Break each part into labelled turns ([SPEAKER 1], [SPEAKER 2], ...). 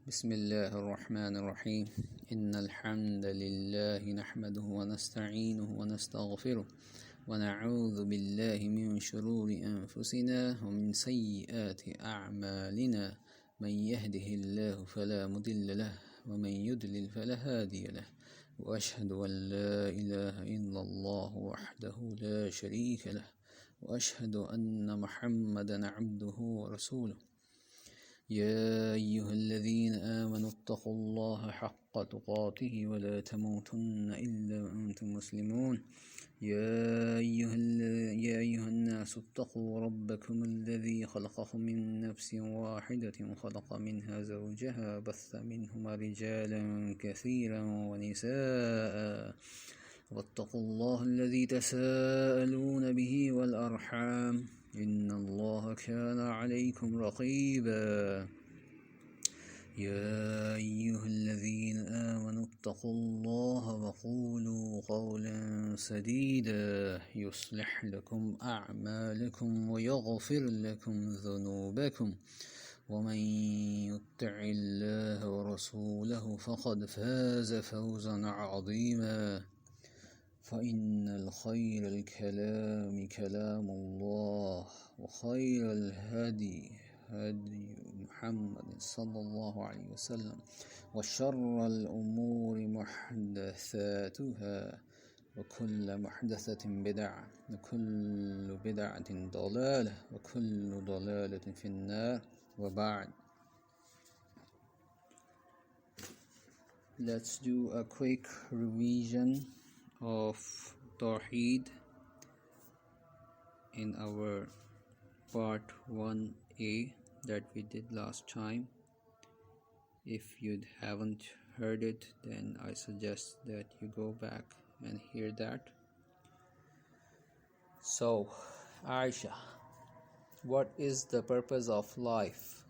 [SPEAKER 1] بسم الله الرحمن الرحيم إن الحمد لله نحمده ونستعينه ونستغفره ونعوذ بالله من شرور أنفسنا ومن سيئات أعمالنا من يهده الله فلا مضل له ومن يضلل فلا هادي له وأشهد أن لا إله إلا الله وحده لا شريك له وأشهد أن محمدا عبده ورسوله يا أيها الذين آمنوا اتقوا الله حق تقاته ولا تموتن إلا وأنتم مسلمون يا أيها الناس اتقوا ربكم الذي خلقكم من نفس واحدة خلق منها زوجها بث منهما رجالا كثيرا ونساء واتقوا الله الذي تساءلون به والأرحام إن الله كان عليكم رقيبا يا أيها الذين آمنوا اتقوا الله وقولوا قولا سديدا يصلح لكم أعمالكم ويغفر لكم ذنوبكم ومن يطع الله ورسوله فقد فاز فوزا عظيما فإن الخير الكلام كلام الله وخير الهدي هدي محمد صلى الله عليه وسلم وشر الأمور محدثاتها وكل محدثة بدعة وكل بدعة ضلالة وكل ضلالة في النار وبعد. Let's do a quick revision of Tawheed in our part 1a that we did last time. If you haven't heard it, then I suggest that you go back and hear that. So, Aisha, what is the purpose of life?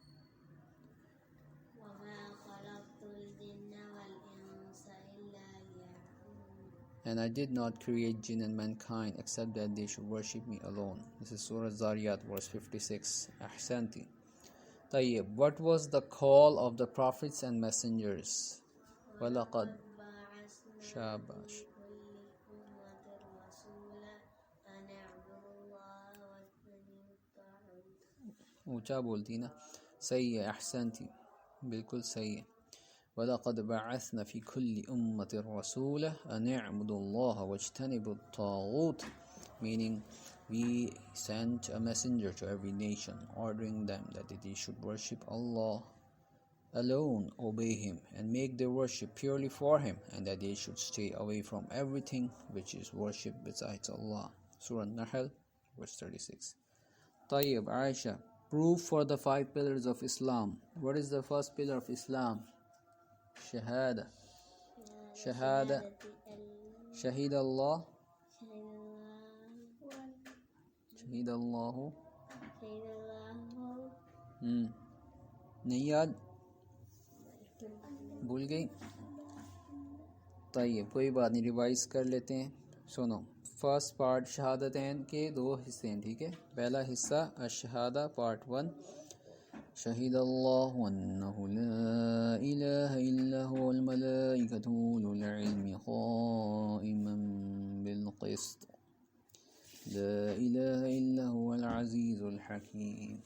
[SPEAKER 1] And I did not create jinn and mankind except that they should worship me alone. This is Surah Zariyat, verse 56. Ahsanti. Tayyib. What was the call of the prophets and messengers? وَلَقَدْ Shabash. اونچا بولتی نا. صحیح ہے. احسنتی. بالکل صحیح ہے. وَلَقَدْ بَعَثْنَا فِي كُلِّ أُمَّةٍ رَسُولًا أَنِ اعْبُدُوا اللَّهَ وَاجْتَنِبُوا الطَّاغُوتَ, meaning we sent a messenger to every nation, ordering them that they should worship Allah alone, obey Him, and make their worship purely for Him, and that they should stay away from everything which is worship besides Allah. Surah Nahl, verse 36. Tayyib, Aisha, proof for the 5 pillars of Islam. What is the first pillar of Islam? Shahada. Shahada. Shahid Allah. Shahid Allah. نہیں یاد بھول گئی. طیب کوئی بات نہیں, revise کر لیتے ہیں. سنو, فرسٹ پارٹ شہادتین کے 2 حصے ہیں, ٹھیک ہے. پہلا حصہ الشہادہ پارٹ 1, شہید اللہ انہ لا الہ الا هو الملائکۃ اولو العلم قائما بالقسط لا الہ الا هو العزیز الحکیم.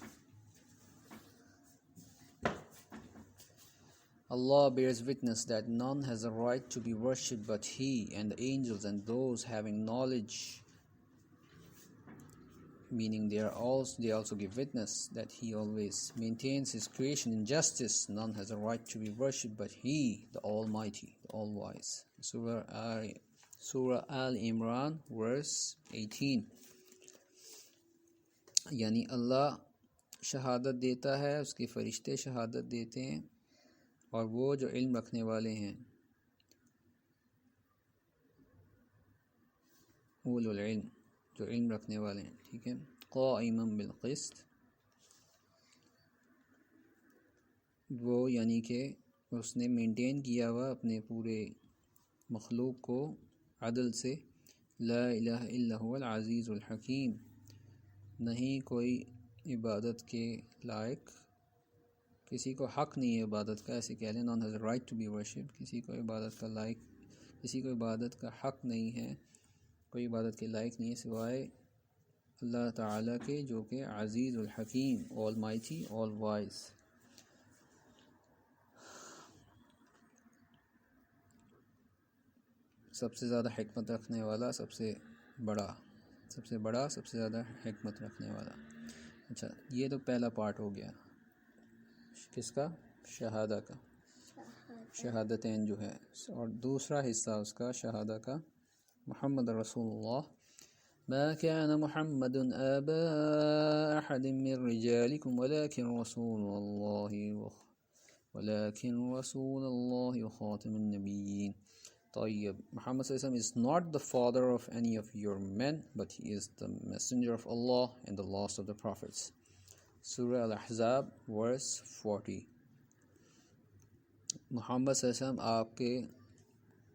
[SPEAKER 1] Allah bears witness that none has a right to be worshipped but He, and the angels and those having knowledge, meaning they also give witness that He always maintains His creation in justice. None has a right to be worshipped but He, the Almighty, the All-Wise. Surah Al-Imran, verse 18. یعنی اللہ شہادت دیتا ہے, اس کے فرشتے شہادت دیتے ہیں, اور وہ جو علم رکھنے والے ہیں, اولو العلم, جو علم رکھنے والے ہیں, ٹھیک ہے. قائما بالقسط, وہ یعنی کہ اس نے مینٹین کیا ہوا اپنے پورے مخلوق کو عدل سے. لا الہ الا هو العزیز الحکیم, نہیں کوئی عبادت کے لائق کسی کو حق نہیں ہے عبادت کا، ایسے کہہ لیں none has a right to be worshipped، کسی کو عبادت کا حق نہیں ہے، کوئی عبادت کے لائق نہیں ہے سوائے اللہ تعالیٰ کے جو کہ عزیز الحکیم، آل مائٹی، آل وائز۔ سب سے زیادہ حکمت رکھنے والا، سب سے بڑا، سب سے زیادہ حکمت رکھنے والا۔ اچھا، یہ تو پہلا پارٹ ہو گیا، کس کا؟ شہادہ کا، شہادتین جو ہے، اور دوسرا حصہ اس کا شہادہ کا، محمد رسول اللہ ما كان محمد آبا أحد من رجالكم ولكن رسول الله وخاتم النبيين. طيب، Muhammad صلی اللہ علیہ وسلم is not the father of any of your men, but he is the messenger of Allah and the last of the prophets. Surah Al-Ahzab verse 40. محمد صلی اللہ علیہ وسلم آپ کے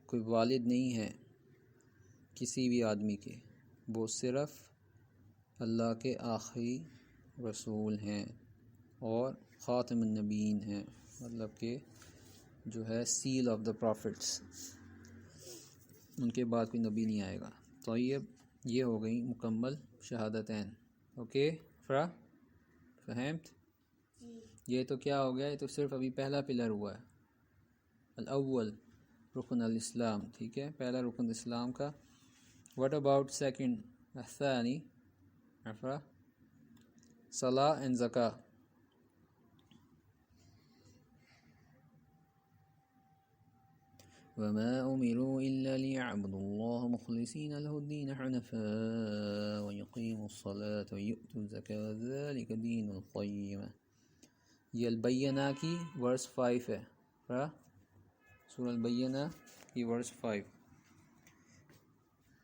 [SPEAKER 1] کوئی والد نہیں ہیں کسی بھی آدمی کے، وہ صرف اللہ کے آخری رسول ہیں اور خاتم النبیین ہیں، مطلب کہ جو ہے سیل آف دا پروفٹس، ان کے بعد کوئی نبی نہیں آئے گا۔ طیب، یہ ہو گئی مکمل شہادتین۔ اوکے فرا، فہمت؟ یہ تو کیا ہو گیا، یہ تو صرف ابھی پہلا پلر ہوا ہے، الاول رکن الاسلام، ٹھیک ہے، پہلا رکن اسلام کا۔ What about second؟ الثانی عفوا، صلاة and زکاة۔ وما أمروا إلا ليعبدوا الله مخلصين له الدين حنفاء ويقيموا الصلاة ويؤتوا الزكاة ذلك دين القيمة۔ یہ البینہ کی ورس 5 ہے، سورہ البینہ کی ورس 5۔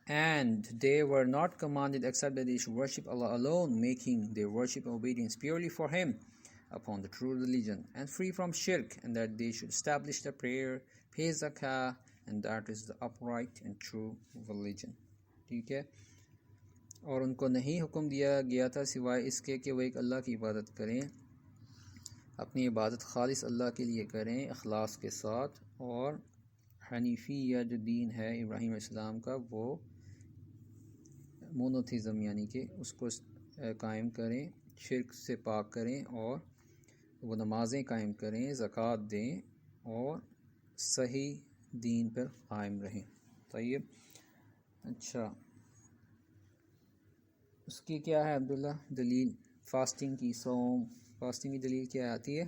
[SPEAKER 1] And they were not commanded except that they should worship Allah alone, making their worship and obedience purely for Him upon the true religion and free from shirk, and that they should establish the prayer, pay zakah, and that is the upright and true religion. ٹھیک ہے، اور ان کو نہیں حکم دیا گیا تھا سوائے اس کے کہ وہ ایک اللہ کی عبادت کریں، اپنی عبادت خالص اللہ کے لیے کریں اخلاص کے ساتھ، اور حنیفیہ جو دین ہے ابراہیم علیہ السلام کا، وہ مونوتھیزم یعنی کہ اس کو قائم کریں، شرک سے پاک کریں، اور وہ نمازیں قائم کریں، زکوٰۃ دیں، اور صحیح دین پر قائم رہیں۔ طیب، اچھا، اس کی کیا ہے عبداللہ دلیل؟ فاسٹنگ کی، صوم، فاسٹنگ کی دلیل کیا آتی ہے؟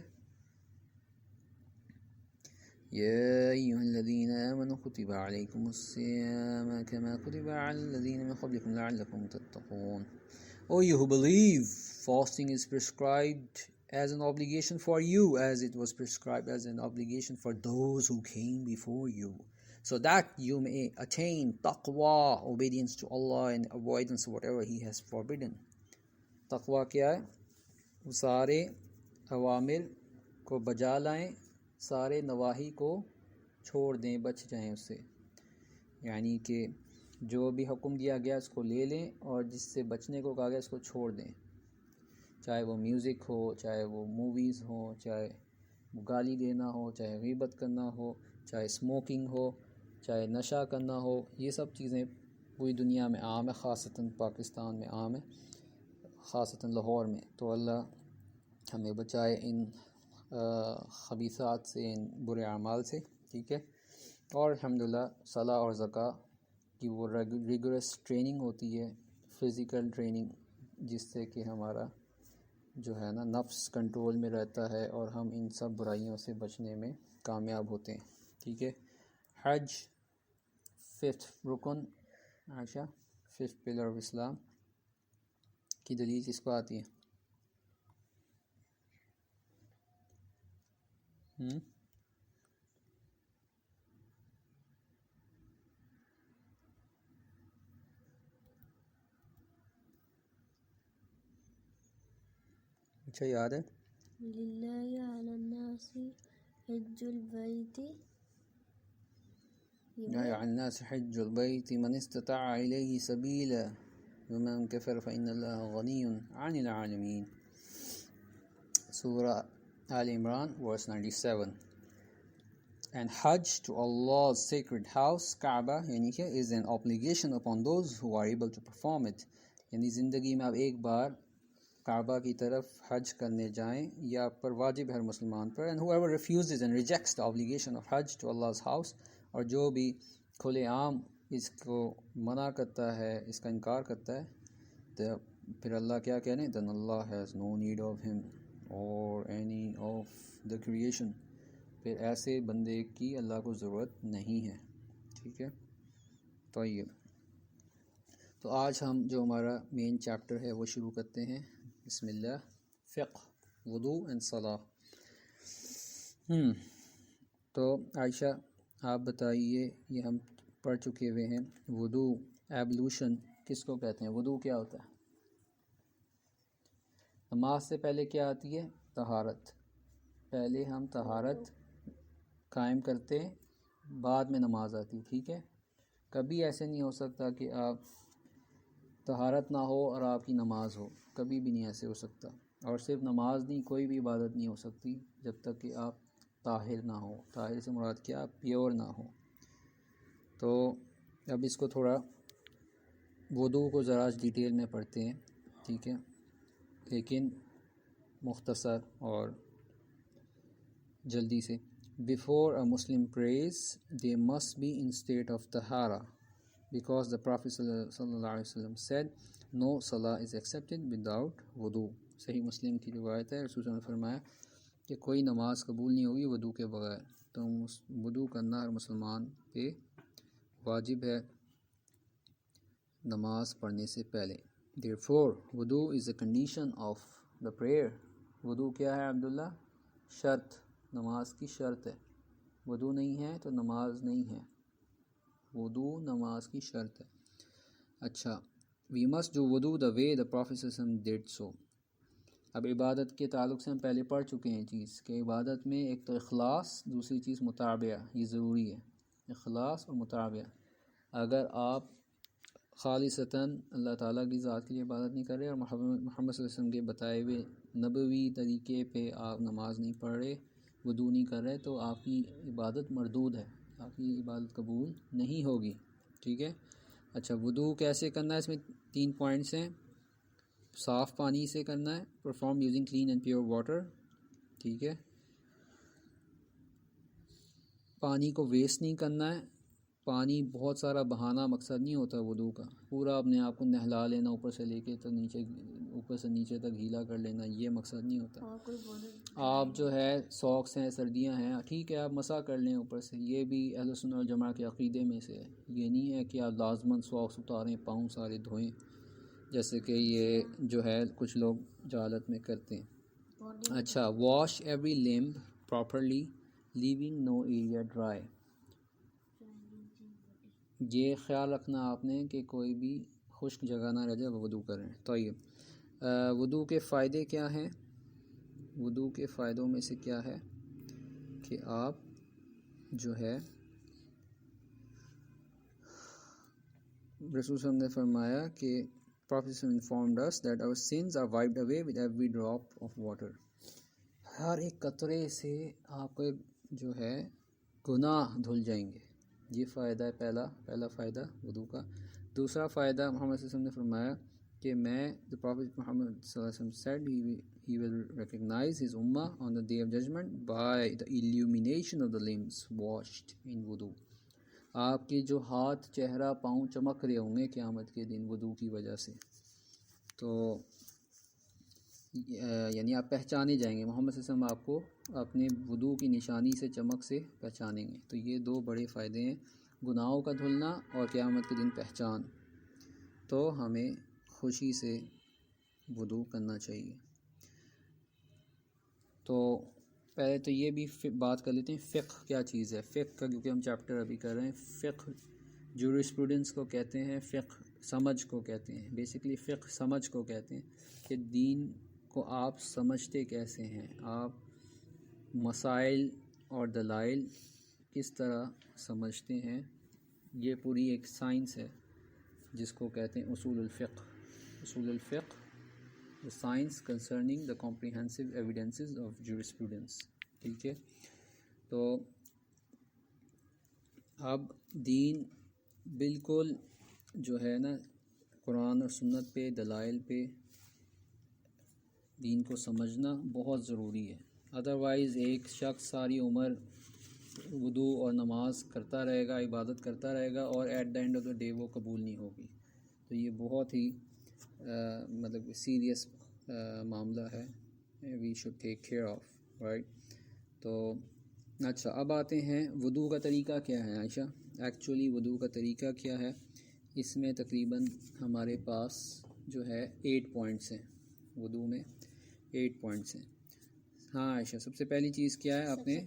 [SPEAKER 1] يا أيها الذين آمنوا كتب عليكم الصيام كما كتب على الذين من قبلكم لعلكم تتقون. O you who believe, fasting is prescribed as an obligation for you as it was prescribed as an obligation for those who came before you, so that you may attain taqwa, obedience to Allah, and avoidance of whatever He has forbidden. تقوی کیا ہے؟ سارے اوامر کو بجا لائیں، سارے نواہی کو چھوڑ دیں، بچ جائیں اس سے، یعنی کہ جو بھی حکم دیا گیا اس کو لے لیں، اور جس سے بچنے کو کہا گیا اس کو چھوڑ دیں، چاہے وہ میوزک ہو، چاہے وہ موویز ہوں، چاہے گالی دینا ہو، چاہے غیبت کرنا ہو، چاہے اسموکنگ ہو، چاہے نشہ کرنا ہو، یہ سب چیزیں پوری دنیا میں عام ہے، خاصتاً پاکستان میں عام ہے، خاصتاً لاہور میں۔ تو اللہ ہمیں بچائے ان خبیثات سے، ان برے اعمال سے، ٹھیک ہے۔ اور الحمدللہ صلاح اور زکوٰۃ کی وہ ریگولرس ٹریننگ ہوتی ہے، فزیکل ٹریننگ، جس سے کہ ہمارا جو ہے نا نفس کنٹرول میں رہتا ہے اور ہم ان سب برائیوں سے بچنے میں کامیاب ہوتے ہیں، ٹھیک ہے۔ حج، 5th رکن، عائشہ 5th پلر آف اسلام کی دلیل کس کو آتی ہے؟ اچھا یاد ہے؟
[SPEAKER 2] للہ علی الناس حج البیت
[SPEAKER 1] علی الناس حج البیت من استطاع الیہ سبیلا ومن کفر فإن اللہ غنی عن العالمین۔ سورہ Al Imran verse 97. And Hajj to Allah's sacred house Kaaba یعنی کہ is an obligation upon those who are able to perform it. یعنی زندگی میں آپ ایک بار کعبہ کی طرف حج کرنے جائیں یا پر واجب ہے ہر مسلمان پر. And whoever refuses and rejects the obligation of Hajj to Allah's house, اور جو بھی کھلے عام اس کو منع کرتا ہے، اس کا انکار کرتا ہے، تو پھر اللہ کیا کہنے؟ then Allah has no need of him or any of the creation. پھر ایسے بندے کی اللہ کو ضرورت نہیں ہے. ٹھیک ہے. طیب. تو آج ہم جو ہمارا مین چیپٹر ہے وہ شروع کرتے ہیں. بسم اللہ. فقہ وضو اینڈ صلاح. تو عائشہ آپ بتائیے، یہ ہم پڑھ چکے ہوئے ہیں وضو ایبلوشن کس کو کہتے ہیں؟ وضو کیا ہوتا ہے؟ نماز سے پہلے کیا آتی ہے؟ طہارت. پہلے ہم طہارت قائم کرتے، بعد میں نماز آتی. ٹھیک ہے. کبھی ایسے نہیں ہو سکتا کہ آپ طہارت نہ ہو اور آپ کی نماز ہو، کبھی بھی نہیں ایسے ہو سکتا. اور صرف نماز نہیں، کوئی بھی عبادت نہیں ہو سکتی جب تک کہ آپ طاہر نہ ہو. طاہر سے مراد کیا؟ پیور نہ ہو. تو اب اس کو تھوڑا وضو کو ذرا ڈیٹیل میں پڑھتے ہیں. ٹھیک ہے، لیکن مختصر اور جلدی سے. Before a Muslim prays, they must be in state of tahara, because the Prophet sallallahu alaihi wasallam said, no salah is accepted without wudu. صحیح مسلم کی روایت ہے. رسول صلی اللہ علیہ وسلم نے فرمایا کہ کوئی نماز قبول نہیں ہوگی وضو کے بغیر. تو وضو کرنا ہر مسلمان پہ واجب ہے نماز پڑھنے سے پہلے. Therefore, wudu is a condition of the prayer. وضو کیا ہے عبداللہ؟ شرط، نماز کی شرط ہے. وضو نہیں ہے تو نماز نہیں ہے. وضو نماز کی شرط ہے. اچھا. We must do wudu the way the Prophet did so. اب عبادت کے تعلق سے ہم پہلے پڑھ چکے ہیں چیز کہ عبادت میں ایک تو اخلاص، دوسری چیز متابعہ. یہ ضروری ہے، اخلاص اور متابعہ. اگر آپ خالصتاً اللہ تعالیٰ کی ذات کے لیے عبادت نہیں کر رہے اور محمد صلی اللہ علیہ وسلم کے بتائے ہوئے نبوی طریقے پہ آپ نماز نہیں پڑھ رہے، وضو نہیں کر رہے، تو آپ کی عبادت مردود ہے، آپ کی عبادت قبول نہیں ہوگی. ٹھیک ہے. اچھا، وضو کیسے کرنا ہے؟ اس میں 3 پوائنٹس ہیں. صاف پانی سے کرنا ہے، perform using clean and pure water. ٹھیک ہے. پانی کو ویسٹ نہیں کرنا ہے. پانی بہت سارا بہانا مقصد نہیں ہوتا وضو کا. پورا اپنے آپ کو نہلا لینا اوپر سے لے کے تو نیچے، اوپر سے نیچے تک گیلا کر لینا، یہ مقصد نہیں ہوتا. آپ جو ہے ساکس ہیں، سردیاں ہیں، ٹھیک ہے آپ مسح کر لیں اوپر سے. یہ بھی اہل سنت والجماعہ کے عقیدے میں سے ہے. یہ نہیں ہے کہ آپ لازماً ساکس اتاریں، پاؤں سارے دھوئیں، جیسے کہ یہ جو ہے کچھ لوگ جہالت میں کرتے ہیں. اچھا. واش ایوری لمب پراپرلی لیونگ نو ایریا ڈرائی. یہ خیال رکھنا آپ نے کہ کوئی بھی خشک جگہ نہ رہ جائے وضو کریں. تو یہ وضو کے فائدے کیا ہیں؟ وضو کے فائدوں میں سے کیا ہے کہ آپ جو ہے رسول صلی اللہ علیہ وسلم نے فرمایا کہ Prophet informed us that our sins are wiped away with every drop of water. ہر ایک قطرے سے آپ کے جو ہے گناہ دھل جائیں گے. یہ فائدہ ہے پہلا فائدہ وضو کا. دوسرا فائدہ محمد صلی اللہ علیہ وسلم نے فرمایا کہ میں the Prophet Muhammad صلی اللہ علیہ وسلم said he will recognize his ummah on the day of judgment by the illumination of the limbs washed in wudu. آپ کے جو ہاتھ، چہرہ، پاؤں چمک رہے ہوں گے قیامت کے دن وضو کی وجہ سے. تو یعنی آپ پہچانے جائیں گے. محمد صلی اللہ علیہ وسلم آپ کو اپنے وضو کی نشانی سے، چمک سے پہچانیں گے. تو یہ 2 بڑے فائدے ہیں، گناہوں کا دھلنا اور قیامت کے دن پہچان. تو ہمیں خوشی سے وضو کرنا چاہیے. تو پہلے تو یہ بھی بات کر لیتے ہیں فقہ کیا چیز ہے. فقہ کا کیونکہ ہم چیپٹر ابھی کر رہے ہیں. فقہ جورسپروڈنس کو کہتے ہیں، فقہ سمجھ کو کہتے ہیں. بیسیکلی فقہ سمجھ کو کہتے ہیں کہ دین کو آپ سمجھتے کیسے ہیں، آپ مسائل اور دلائل کس طرح سمجھتے ہیں. یہ پوری ایک سائنس ہے جس کو کہتے ہیں اصول الفقہ. اصول الفقہ the science concerning the comprehensive evidences of jurisprudence. ٹھیک ہے، تو اب دین بالکل جو ہے نا قرآن اور سنت پہ، دلائل پہ دین کو سمجھنا بہت ضروری ہے. ادروائز ایک شخص ساری عمر وضو اور نماز کرتا رہے گا، عبادت کرتا رہے گا، اور at the end of the day وہ قبول نہیں ہوگی. تو یہ بہت ہی مطلب سیریس معاملہ ہے. We should take care of, right. تو اچھا، اب آتے ہیں وضو کا طریقہ کیا ہے عائشہ. ایکچولی وضو کا طریقہ کیا ہے، اس میں تقریباً ہمارے پاس جو ہے 8 پوائنٹس ہیں. وضو میں 8 پوائنٹس ہیں. ہاں عائشہ، سب سے پہلی چیز کیا ہے، آپ نے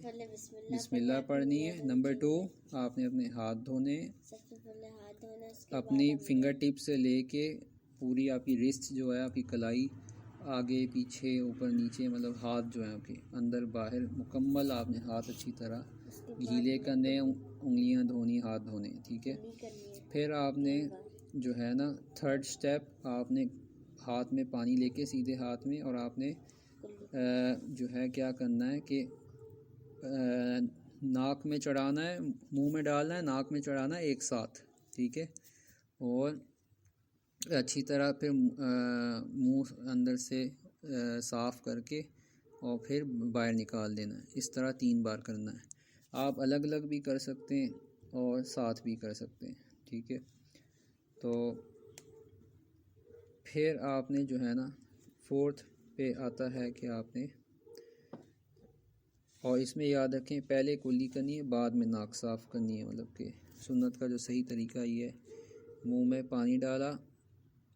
[SPEAKER 1] بسم اللہ پڑھنی ہے. نمبر 2، آپ نے اپنے ہاتھ دھونے، اپنی فنگر ٹپ سے لے کے پوری آپ کی رسٹ جو ہے، آپ کی کلائی، آگے پیچھے اوپر نیچے، مطلب ہاتھ جو ہے آپ کے اندر باہر مکمل آپ نے ہاتھ اچھی طرح گیلے کرنے، انگلیاں دھونی، ہاتھ دھونے. ٹھیک ہے. پھر آپ نے جو ہے نا 3rd اسٹیپ، آپ نے ہاتھ میں پانی لے کے سیدھے ہاتھ میں، اور آپ نے جو ہے کیا کرنا ہے کہ ناک میں چڑھانا ہے، منہ میں ڈالنا ہے، ناک میں چڑھانا ہے ایک ساتھ. ٹھیک ہے. اور اچھی طرح پھر منہ اندر سے صاف کر کے اور پھر باہر نکال دینا ہے. اس طرح 3 بار کرنا ہے. آپ الگ الگ بھی کر سکتے ہیں اور ساتھ بھی کر سکتے ہیں. ٹھیک ہے. تو پھر آپ نے جو ہے نا 4th پہ آتا ہے کہ آپ نے، اور اس میں یاد رکھیں پہلے کلی کرنی ہے، بعد میں ناک صاف کرنی ہے. مطلب کہ سنت کا جو صحیح طریقہ یہ ہے، منہ میں پانی ڈالا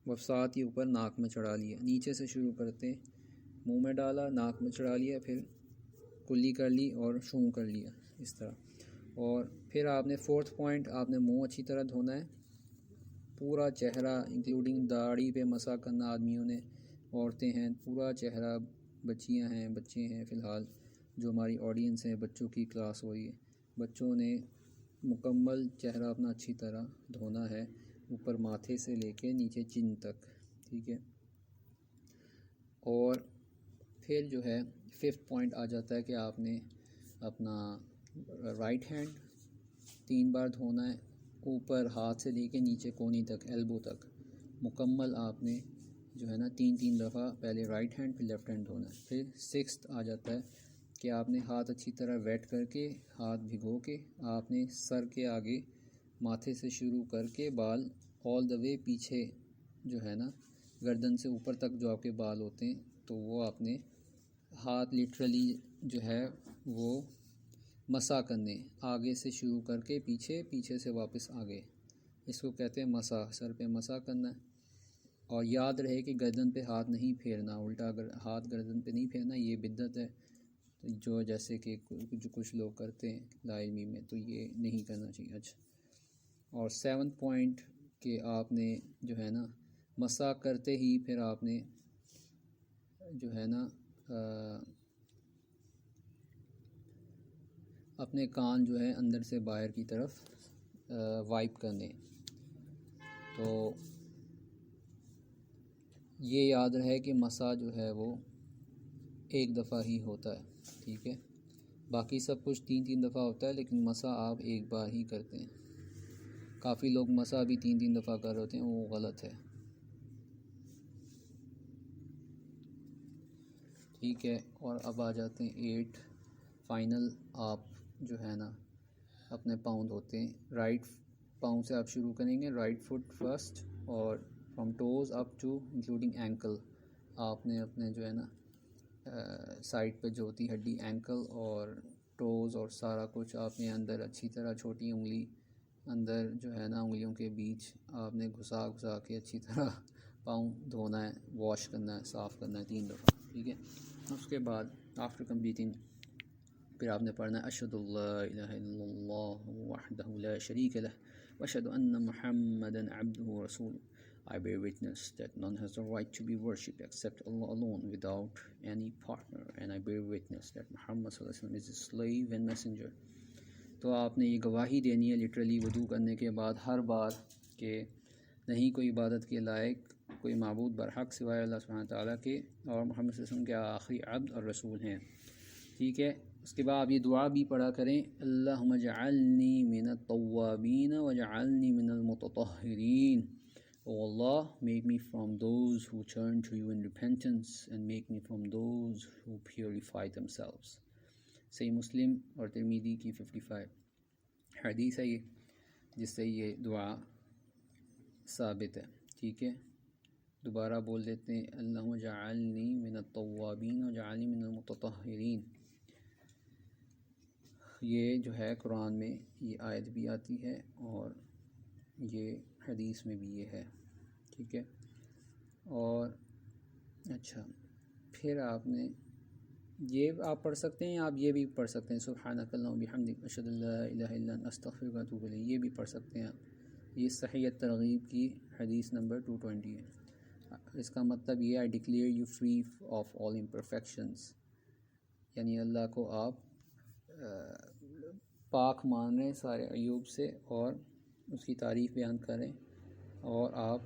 [SPEAKER 1] اور ساتھ ہی اوپر ناک میں چڑھا لیا. نیچے سے شروع کرتے ہیں، منہ میں ڈالا، ناک میں چڑھا لیا، پھر کلی کر لی اور شوں کر لیا، اس طرح. اور پھر آپ نے 4تھ پوائنٹ، آپ نے منہ اچھی طرح دھونا ہے، پورا چہرہ انکلوڈنگ داڑھی پہ مسح کرنا آدمیوں نے، عورتیں ہیں پورا چہرہ، بچیاں ہیں، بچے ہیں. فی الحال جو ہماری آڈینس ہے، بچوں کی کلاس ہو رہی ہے، بچوں نے مکمل چہرہ اپنا اچھی طرح دھونا ہے، اوپر ماتھے سے لے کے نیچے چن تک. ٹھیک ہے. اور پھر جو ہے 5تھ پوائنٹ آ جاتا ہے کہ آپ نے اپنا رائٹ ہینڈ 3 بار دھونا ہے، اوپر ہاتھ سے لے کے نیچے کونی تک، ایلبو تک مکمل آپ نے جو ہے نا 3 دفعہ پہلے رائٹ ہینڈ پھر لیفٹ ہینڈ دھونا ہے. پھر 6تھ آ جاتا ہے کہ آپ نے ہاتھ اچھی طرح ویٹ کر کے، ہاتھ بھگو کے، آپ نے سر کے آگے ماتھے سے شروع کر کے بال آل دا وے پیچھے جو ہے نا گردن سے اوپر تک جو آپ کے بال ہوتے ہیں، تو وہ آپ نے ہاتھ لٹرلی جو ہے وہ مسح کرنے، آگے سے شروع کر کے پیچھے، پیچھے سے واپس آگے. اس کو کہتے ہیں مسح، سر پہ مسح کرنا ہے. اور یاد رہے کہ گردن پہ ہاتھ نہیں پھیرنا، الٹا اگر ہاتھ گردن پہ نہیں پھیرنا، یہ بدعت ہے جو جیسے کہ جو کچھ لوگ کرتے ہیں لا علمی میں، تو یہ نہیں کرنا چاہیے. اچھا. اور 7 پوائنٹ کہ آپ نے جو ہے نا مسح کرتے ہی پھر آپ نے جو ہے نا اپنے کان جو ہے اندر سے باہر کی طرف وائپ کرنے. تو یہ یاد رہے کہ مسح جو ہے وہ 1 دفعہ ہی ہوتا ہے. ٹھیک ہے. باقی سب کچھ 3 دفعہ ہوتا ہے، لیکن مسح آپ 1 بار ہی کرتے ہیں. کافی لوگ مسح بھی 3 دفعہ کر رہے ہوتے ہیں، وہ غلط ہے. ٹھیک ہے. اور اب آ جاتے ہیں 8 فائنل. آپ جو ہے نا اپنے پاؤں دھوتے ہیں. رائٹ پاؤں سے آپ شروع کریں گے، رائٹ فٹ فرسٹ، اور from toes up to including ankle آپ نے اپنے جو ہے نا سائڈ پہ جو ہوتی ہڈی، اینکل اور ٹوز اور سارا کچھ آپ نے اندر اچھی طرح، چھوٹی انگلی اندر جو ہے نا انگلیوں کے بیچ آپ نے گھسا کے اچھی طرح پاؤں دھونا ہے، واش کرنا ہے، صاف کرنا ہے 3 دفعہ. ٹھیک ہے. اس کے بعد آفٹر کمپلیٹنگ پھر آپ نے پڑھنا ہے اشہد اللہ الہ الا اللہ وحدہ لا شریک لہ واشہد ان محمدا عبدہ ورسولہ. I bear witness that none has the right to be worshipped except Allah alone without any partner, and I bear witness that Muhammad صلی اللہ علیہ وسلم is his slave and messenger. تو آپ نے یہ گواہی دینی ہے لٹرلی وضو کرنے کے بعد ہر بار کہ نہیں کوئی عبادت کے لائق کوئی معبود برحق سوائے اللہ سبحانہ تعالیٰ کے اور محمد صلی اللہ علیہ وسلم کے آخری عبد اور رسول ہیں. ٹھیک ہے. اس کے بعد آپ یہ دعا بھی پڑھا کریں, اللہم اجعلنی من التوابین واجعلنی من المتطہرین. Oh Allah, make me from those who turn to you in repentance and make me from those who purify themselves. صحیح مسلم اور ترمذی کی 55 حدیث ہے یہ, جس سے یہ دعا ثابت ہے. ٹھیک ہے. دوبارہ بول دیتے ہیں, اللہم اجعلنی من التوابین واجعلنی من المتطہرین. یہ جو ہے قرآن میں یہ آیت بھی آتی ہے اور یہ حدیث میں بھی یہ ہے. ٹھیک ہے. اور اچھا, پھر آپ نے یہ آپ پڑھ سکتے ہیں, آپ یہ بھی پڑھ سکتے ہیں, سبحانک اللہم وبحمدک اشہد ان لا الہ الا انت استغفرک واتوب الیک. یہ بھی پڑھ سکتے ہیں آپ. یہ صحیح ترغیب کی حدیث نمبر 220 ہے. اس کا مطلب یہ ہے, I declare you free of all imperfections, یعنی اللہ کو آپ پاک مان رہے ہیں سارے عیوب سے اور اس کی تعریف بیان کریں, اور آپ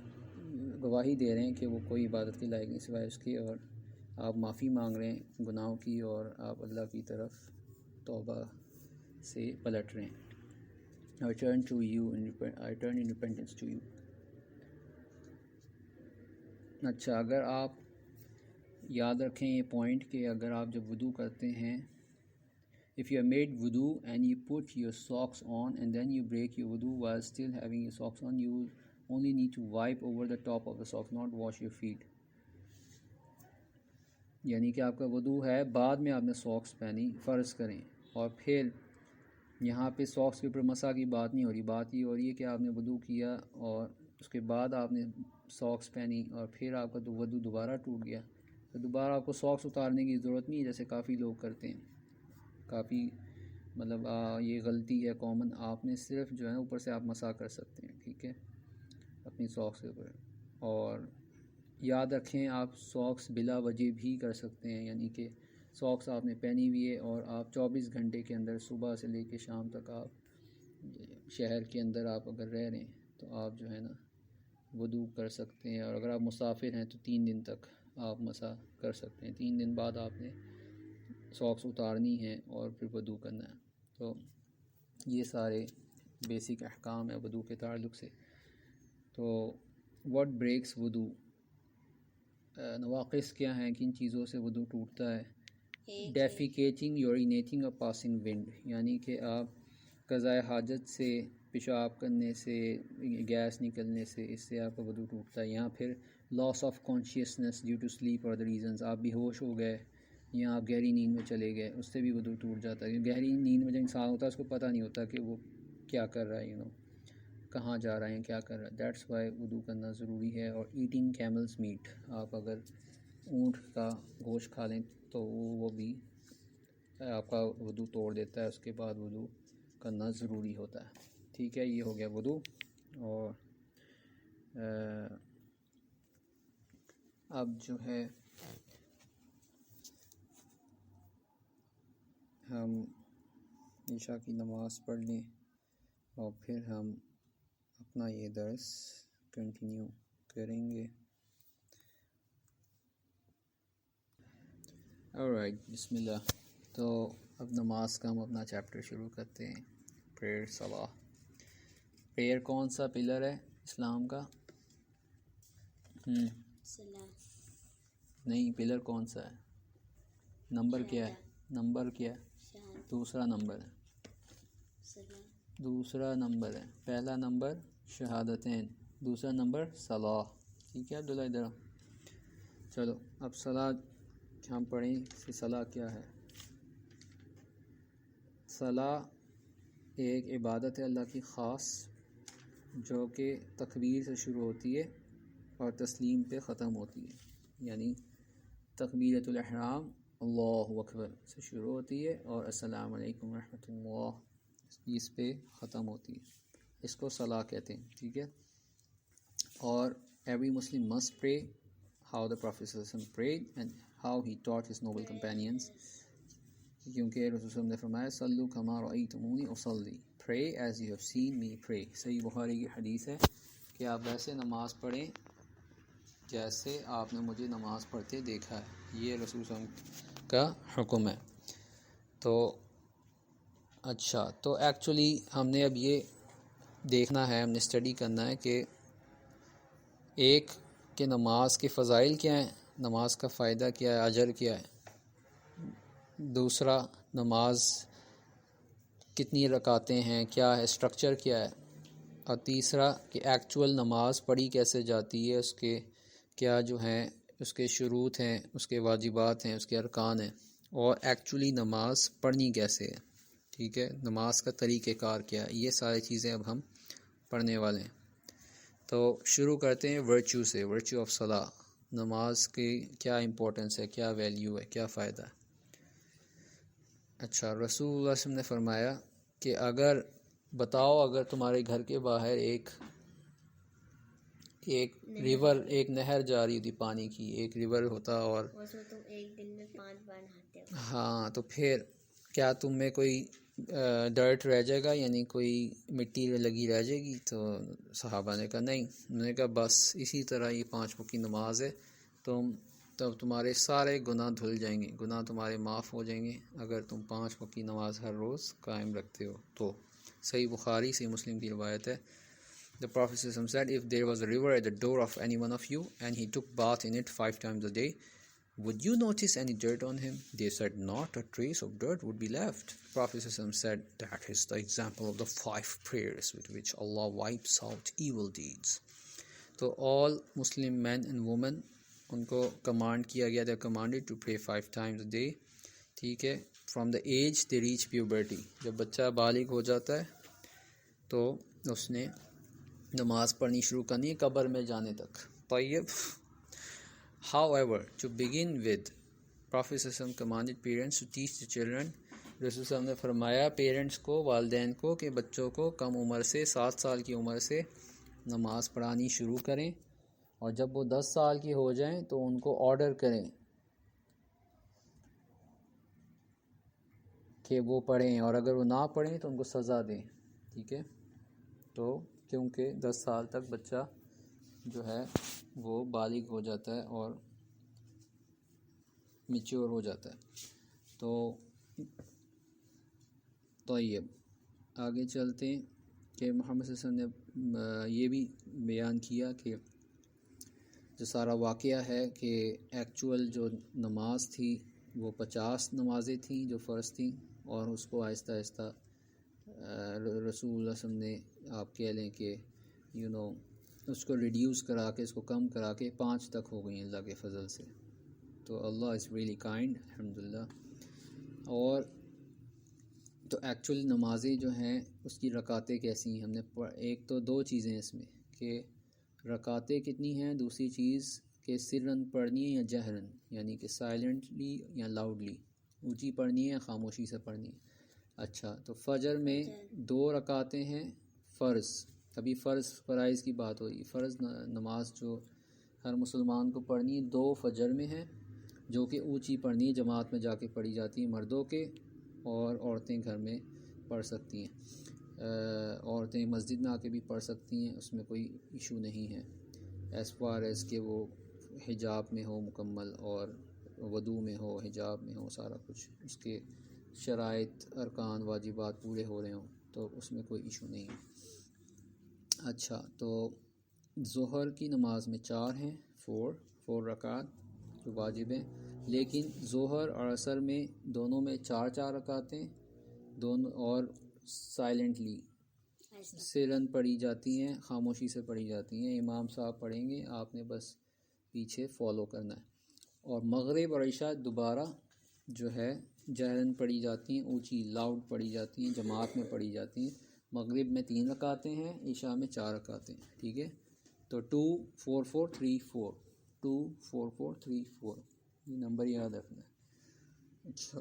[SPEAKER 1] گواہی دے رہے ہیں کہ وہ کوئی عبادت کے لائق نہیں سوائے اس کے, اور آپ معافی مانگ رہے ہیں گناہوں کی, اور آپ اللہ کی طرف توبہ سے پلٹ رہے ہیں. I turn in repentance to you. اچھا, اگر آپ یاد رکھیں یہ پوائنٹ کہ اگر آپ جب وضو کرتے ہیں, if you have made wudu and you put your socks on and then you break your wudu while still having your socks on, you only need to wipe over the top of the socks, not wash your feet. یعنی کہ آپ کا وضو ہے, بعد میں آپ نے ساکس پہنی, فرض کریں, اور پھر یہاں پہ ساکس کے اوپر مسح کی بات نہیں ہو رہی. بات یہ ہو رہی ہے کہ آپ نے وضو کیا اور اس کے بعد آپ نے ساکس پہنی اور پھر آپ کا وضو دوبارہ ٹوٹ گیا, تو دوبارہ آپ کو ساکس اتارنے کی ضرورت نہیں ہے جیسے کافی لوگ کرتے ہیں. کافی مطلب یہ غلطی ہے کامن. آپ نے صرف جو ہے اوپر سے آپ مسح کر سکتے ہیں. ٹھیک ہے, اپنی ساکس کے اوپر. اور یاد رکھیں آپ ساکس بلا وجہ بھی کر سکتے ہیں, یعنی کہ ساکس آپ نے پہنی ہوئی ہے اور آپ 24 گھنٹے کے اندر صبح سے لے کے شام تک آپ شہر کے اندر آپ اگر رہ رہے ہیں تو آپ جو ہے نا وضو کر سکتے ہیں, اور اگر آپ مسافر ہیں تو 3 دن تک آپ مسح کر سکتے ہیں. 3 دن بعد آپ نے ساکس اتارنی ہیں اور پھر وضو کرنا ہے. تو یہ سارے بیسک احکام ہیں وضو کے تعلق سے. تو واٹ بریکس وضو, نواقص کیا ہیں, کن چیزوں سے وضو ٹوٹتا ہے. ڈیفیکیٹنگ, یورینیٹنگ اور پاسنگ ونڈ, یعنی کہ آپ قضاء حاجت سے, پیشاب کرنے سے, گیس نکلنے سے, اس سے آپ کا وضو ٹوٹتا ہے. یہاں پھر loss of consciousness due to sleep اور ادر ریزنز, آپ بے ہوش ہو گئے یا آپ گہری نیند میں چلے گئے, اس سے بھی وضو ٹوٹ جاتا ہے. گہری نیند میں جو انسان ہوتا ہے اس کو پتہ نہیں ہوتا کہ وہ کیا کر رہا ہے, کہاں جا رہا ہے, کیا کر رہا ہے. دیٹس وائی وضو کرنا ضروری ہے. اور ایٹنگ کیملز میٹ, آپ اگر اونٹ کا گوشت کھا لیں تو وہ بھی آپ کا وضو توڑ دیتا ہے, اس کے بعد وضو کرنا ضروری ہوتا ہے. ٹھیک ہے, یہ ہو گیا وضو. اور اب جو ہے ہم عشاء کی نماز پڑھ لیں اور پھر ہم اپنا یہ درس کنٹینیو کریں گے. alright, بسم اللہ. تو اب نماز کا ہم اپنا چیپٹر شروع کرتے ہیں. پریئر, صلاح. پریئر کون سا پلر ہے اسلام کا؟ نہیں, پلر کون سا ہے؟ نمبر کیا ہے؟ نمبر کیا ہے؟ دوسرا نمبر ہے. دوسرا نمبر ہے. پہلا نمبر شہادتین, دوسرا نمبر صلاح. ٹھیک ہے عبداللہ, ادھر چلو. اب صلاح ہم پڑھیں کہ صلاح کیا ہے. صلاح ایک عبادت ہے اللہ کی خاص, جو کہ تکبیر سے شروع ہوتی ہے اور تسلیم پہ ختم ہوتی ہے. یعنی تکبیرۃ الاحرام اللہ اکبر سے شروع ہوتی ہے اور السلام علیکم ورحمۃ اللہ اس پہ ختم ہوتی ہے. اس کو صلاح کہتے ہیں. ٹھیک ہے. اور every Muslim must pray how the Prophet ﷺ prayed and how he taught his noble companions, کیونکہ رسول صلی اللہ علیہ وسلم نے فرمایا صلو کما رأیتمونی اصلی, pray as you have seen me pray. صحیح بخاری کی حدیث ہے کہ آپ ویسے نماز پڑھیں جیسے آپ نے مجھے نماز پڑھتے دیکھا ہے. یہ رسول صلی اللہ علیہ وسلم کا حکم ہے. تو اچھا، تو ایکچولی ہم نے اب یہ دیکھنا ہے، ہم نے اسٹڈی کرنا ہے کہ ایک کہ نماز کے فضائل کیا ہیں، نماز کا فائدہ کیا ہے، اجر کیا ہے. دوسرا، نماز کتنی رکعتیں ہیں، کیا ہے، اسٹرکچر کیا ہے. اور تیسرا کہ ایکچول نماز پڑھی کیسے جاتی ہے، اس کے کیا جو ہیں اس کے شروط ہیں، اس کے واجبات ہیں، اس کے ارکان ہیں، اور ایکچولی نماز پڑھنی کیسے ہے. ٹھیک ہے، نماز کا طریقہ کار کیا ہے، یہ ساری چیزیں اب ہم پڑھنے والے ہیں. تو شروع کرتے ہیں ورچو سے، ورچو آف صلاح. نماز کی کیا امپورٹنس ہے، کیا ویلیو ہے، کیا فائدہ ہے. اچھا، رسول اللہ صلی اللہ علیہ وسلم نے فرمایا کہ اگر تمہارے گھر کے باہر ایک ریور، ایک نہر جاری ہوتی پانی کی، ایک ریور ہوتا، اور
[SPEAKER 2] تم ایک دن میں 5 بار نہاتے ہو،
[SPEAKER 1] ہاں، تو پھر کیا تم میں کوئی ڈرٹ رہ جائے گا، یعنی کوئی مٹی لگی رہ جائے گی؟ تو صحابہ نے کہا نہیں. انہوں نے کہا بس اسی طرح یہ 5 وقت کی نماز ہے، تب تمہارے سارے گناہ دھل جائیں گے، گناہ تمہارے معاف ہو جائیں گے اگر تم 5 وقت کی نماز ہر روز قائم رکھتے ہو. تو صحیح بخاری، صحیح مسلم کی روایت ہے. The Prophet ﷺ said, if there was a river at the door of any one of you and he took bath in it 5 times a day, would you notice any dirt on him? They said, not a trace of dirt would be left. The Prophet ﷺ said, that is the example of the 5 prayers with which Allah wipes out evil deeds. So all Muslim men and women, ان کو command کیا گیا، they are commanded to pray 5 times a day. ٹھیک ہے، from the age they reach puberty. جب بچہ بالغ ہو جاتا ہے تو اس نے نماز پڑھنی شروع کرنی ہے قبر میں جانے تک. طیب. However, to begin with, Prophet ﷺ commanded parents to teach the children. رسول صلی اللہ علیہ وسلم نے فرمایا پیرنٹس کو، والدین کو، کہ بچوں کو کم عمر سے 7 سال کی عمر سے نماز پڑھانی شروع کریں، اور جب وہ 10 سال کی ہو جائیں تو ان کو آرڈر کریں کہ وہ پڑھیں، اور اگر وہ نہ پڑھیں تو ان کو سزا دیں. ٹھیک ہے، تو کیونکہ 10 سال تک بچہ جو ہے وہ بالغ ہو جاتا ہے اور میچور ہو جاتا ہے. تو یہ آگے چلتے ہیں کہ محمد صلی اللہ علیہ وسلم نے یہ بھی بیان کیا کہ جو سارا واقعہ ہے کہ ایکچول جو نماز تھی وہ 50 نمازیں تھیں جو فرض تھیں، اور اس کو آہستہ آہستہ رسول اللہ صلی اللہ علیہ وسلم نے، آپ کہہ لیں کہ اس کو ریڈیوس کرا کے، اس کو کم کرا کے 5 تک ہو گئی اللہ کے فضل سے. تو اللہ از ریئلی کائنڈ، الحمدللہ. اور تو ایکچولی نمازیں جو ہیں اس کی رکعتیں کیسی ہیں، ہم نے ایک تو 2 چیزیں اس میں کہ رکعتیں کتنی ہیں، دوسری چیز کہ سرن پڑھنی ہے یا جہرن، یعنی کہ سائلنٹلی یا لاؤڈلی، اونچی پڑھنی ہے یا خاموشی سے پڑھنی ہے. اچھا، تو فجر میں 2 رکعتیں ہیں فرض. ابھی فرض فرائض کی بات ہو رہی ہے. فرض نماز جو ہر مسلمان کو پڑھنی ہے 2 فجر میں ہیں، جو کہ اونچی پڑھنی ہے، جماعت میں جا کے پڑھی جاتی ہیں مردوں کے، اور عورتیں گھر میں پڑھ سکتی ہیں. عورتیں مسجد میں آ کے بھی پڑھ سکتی ہیں، اس میں کوئی ایشو نہیں ہے، ایز فار ایز کہ وہ حجاب میں ہو مکمل، اور وضو میں ہو، حجاب میں ہو، سارا کچھ اس کے شرائط، ارکان، واجبات پورے ہو رہے ہوں، تو اس میں کوئی ایشو نہیں ہے. اچھا، تو ظہر کی نماز میں 4 ہیں، 4 رکعت جو واجب ہیں، لیکن ظہر اور عصر میں دونوں میں 4 رکعتیں دونوں، اور سائلنٹلی سرن پڑھی جاتی ہیں، خاموشی سے پڑھی جاتی ہیں. امام صاحب پڑھیں گے، آپ نے بس پیچھے فالو کرنا ہے. اور مغرب اور عشاء دوبارہ جو ہے جہرن پڑھی جاتی ہیں، اونچی لاؤڈ پڑھی جاتی ہیں، جماعت میں پڑھی جاتی ہیں. مغرب میں 3 رکعتیں ہیں، عشاء میں 4 رکعتیں ہیں. ٹھیک ہے، تو 2 4 4 3 4 2 4 4 3 4 یہ نمبر یاد رکھنا ہے. اچھا،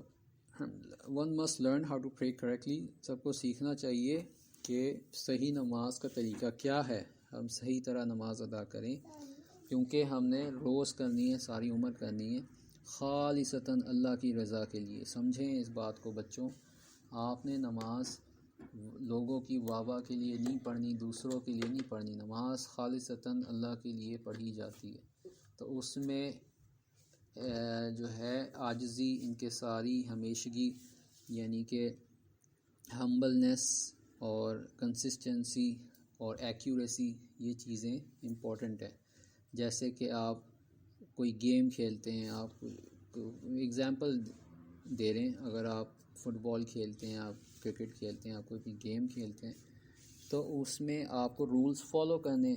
[SPEAKER 1] one must learn how to pray correctly. سب کو سیکھنا چاہیے کہ صحیح نماز کا طریقہ کیا ہے، ہم صحیح طرح نماز ادا کریں، کیونکہ ہم نے روز کرنی ہے، ساری عمر کرنی ہے، خالصتاً اللہ کی رضا کے لیے. سمجھیں اس بات کو بچوں، آپ نے نماز لوگوں کی واہ کے لیے نہیں پڑھنی، دوسروں کے لیے نہیں پڑھنی. نماز خالصتاً اللہ کے لیے پڑھی جاتی ہے. تو اس میں جو ہے عاجزی، انکساری، ہمیشگی یعنی کہ ہمبلنس اور کنسسٹنسی اور ایکیوریسی، یہ چیزیں امپورٹنٹ ہے. جیسے کہ آپ کوئی گیم کھیلتے ہیں، آپ ایگزامپل دے رہے ہیں، اگر آپ فٹ بال کھیلتے ہیں، آپ کرکٹ کھیلتے ہیں، آپ کوئی بھی گیم کھیلتے ہیں تو اس میں آپ کو رولز فالو کرنے.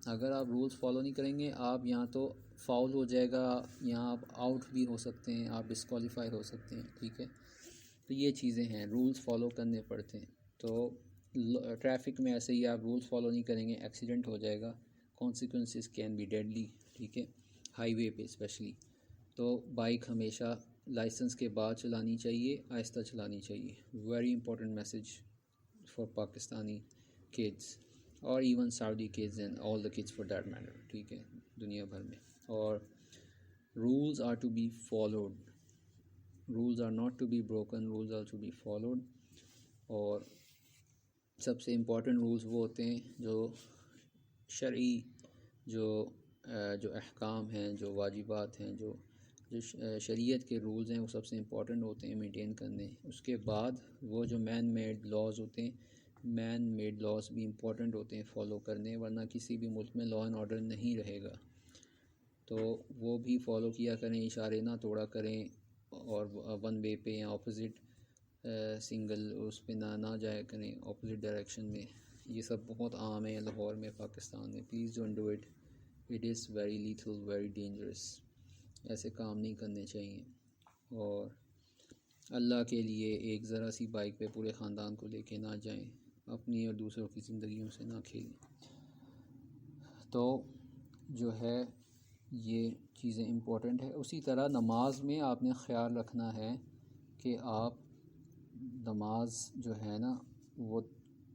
[SPEAKER 1] اگر آپ رولز فالو نہیں کریں گے، آپ یہاں تو فاؤل ہو جائے گا، یہاں آپ آؤٹ بھی ہو سکتے ہیں، آپ ڈسکوالیفائی ہو سکتے ہیں. ٹھیک ہے، تو یہ چیزیں ہیں، رولز فالو کرنے پڑتے ہیں. تو ٹریفک میں ایسے ہی آپ رولز فالو نہیں کریں گے، ایکسیڈنٹ ہو جائے گا، کانسیکوینسز کین بی ڈیڈلی. ٹھیک ہے، ہائی وے پہ اسپیشلی. تو بائک ہمیشہ لائسنس کے بعد چلانی چاہیے، آہستہ چلانی چاہیے. Very important message for Pakistani kids اور even Saudi kids and all the kids for that matter. ٹھیک ہے، دنیا بھر میں. اور rules are to be followed, rules are not to be broken, rules are to be followed. اور سب سے امپورٹنٹ رولز وہ ہوتے ہیں جو شرعی، جو احکام ہیں، جو واجبات ہیں، جو شریعت کے رولز ہیں، وہ سب سے امپورٹنٹ ہوتے ہیں مینٹین کرنے. اس کے بعد وہ جو مین میڈ لاز ہوتے ہیں، مین میڈ لاز بھی امپورٹنٹ ہوتے ہیں فالو کرنے، ورنہ کسی بھی ملک میں لا اینڈ آرڈر نہیں رہے گا. تو وہ بھی فالو کیا کریں، اشارے نہ توڑا کریں، اور ون وے پہ یا اپوزٹ سنگل اس پہ نہ جایا کریں اپوزٹ ڈائریکشن میں. یہ سب بہت عام ہے لاہور میں، پاکستان میں. Please don't do it, it is very lethal, very dangerous. ایسے کام نہیں کرنے چاہیے. اور اللہ کے لیے ایک ذرا سی بائک پہ پورے خاندان کو لے کے نہ جائیں، اپنی اور دوسروں کی زندگیوں سے نہ کھیلیں. تو جو ہے یہ چیزیں امپورٹنٹ ہے. اسی طرح نماز میں آپ نے خیال رکھنا ہے کہ آپ نماز جو ہے نا، وہ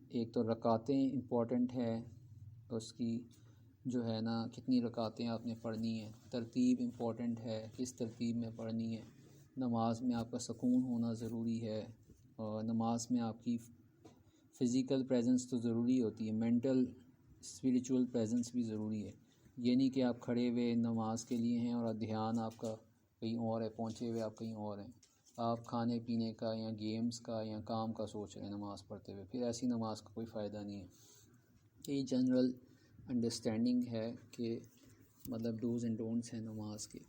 [SPEAKER 1] ایک تو رکعتیں امپورٹنٹ ہے، اس کی جو ہے نا کتنی رکعتیں آپ نے پڑھنی ہیں، ترتیب امپورٹنٹ ہے، کس ترتیب میں پڑھنی ہے. نماز میں آپ کا سکون ہونا ضروری ہے، اور نماز میں آپ کی فزیکل پریزنس تو ضروری ہوتی ہے، مینٹل اسپریچول پریزنس بھی ضروری ہے. یہ نہیں کہ آپ کھڑے ہوئے نماز کے لیے ہیں اور دھیان آپ کا کہیں اور ہے، پہنچے ہوئے آپ کہیں اور ہیں، آپ کھانے پینے کا یا گیمز کا یا کام کا سوچ رہے ہیں نماز پڑھتے ہوئے، پھر ایسی نماز کا کوئی فائدہ نہیں ہے. یہ جنرل انڈرسٹینڈنگ ہے کہ مطلب ڈوز اینڈ ڈونٹس ہیں نماز کے،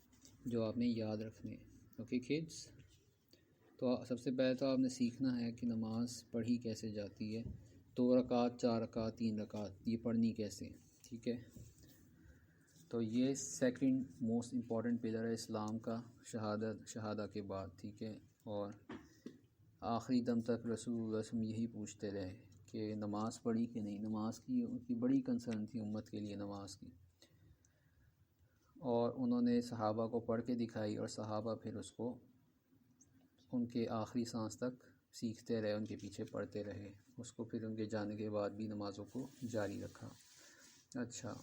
[SPEAKER 1] جو آپ نے یاد رکھنے ہیں. اوکے کڈس، تو سب سے پہلے تو آپ نے سیکھنا ہے کہ نماز پڑھی کیسے جاتی ہے. 2 رکعت، 4 رکعت، 3 رکعت، یہ پڑھنی کیسے. ٹھیک ہے، تو یہ سیکنڈ موسٹ امپورٹنٹ پلر ہے اسلام کا، شہادہ کے بعد. ٹھیک ہے، اور آخری دم تک رسول اللہ صلی اللہ علیہ وسلم یہی پوچھتے رہے کہ نماز پڑھی کہ نہیں. نماز کی ان کی بڑی کنسرن تھی امت کے لیے نماز کی، اور انہوں نے صحابہ کو پڑھ کے دکھائی، اور صحابہ پھر اس کو ان کے آخری سانس تک سیکھتے رہے، ان کے پیچھے پڑھتے رہے، اس کو پھر ان کے جانے کے بعد بھی نمازوں کو جاری رکھا. اچھا،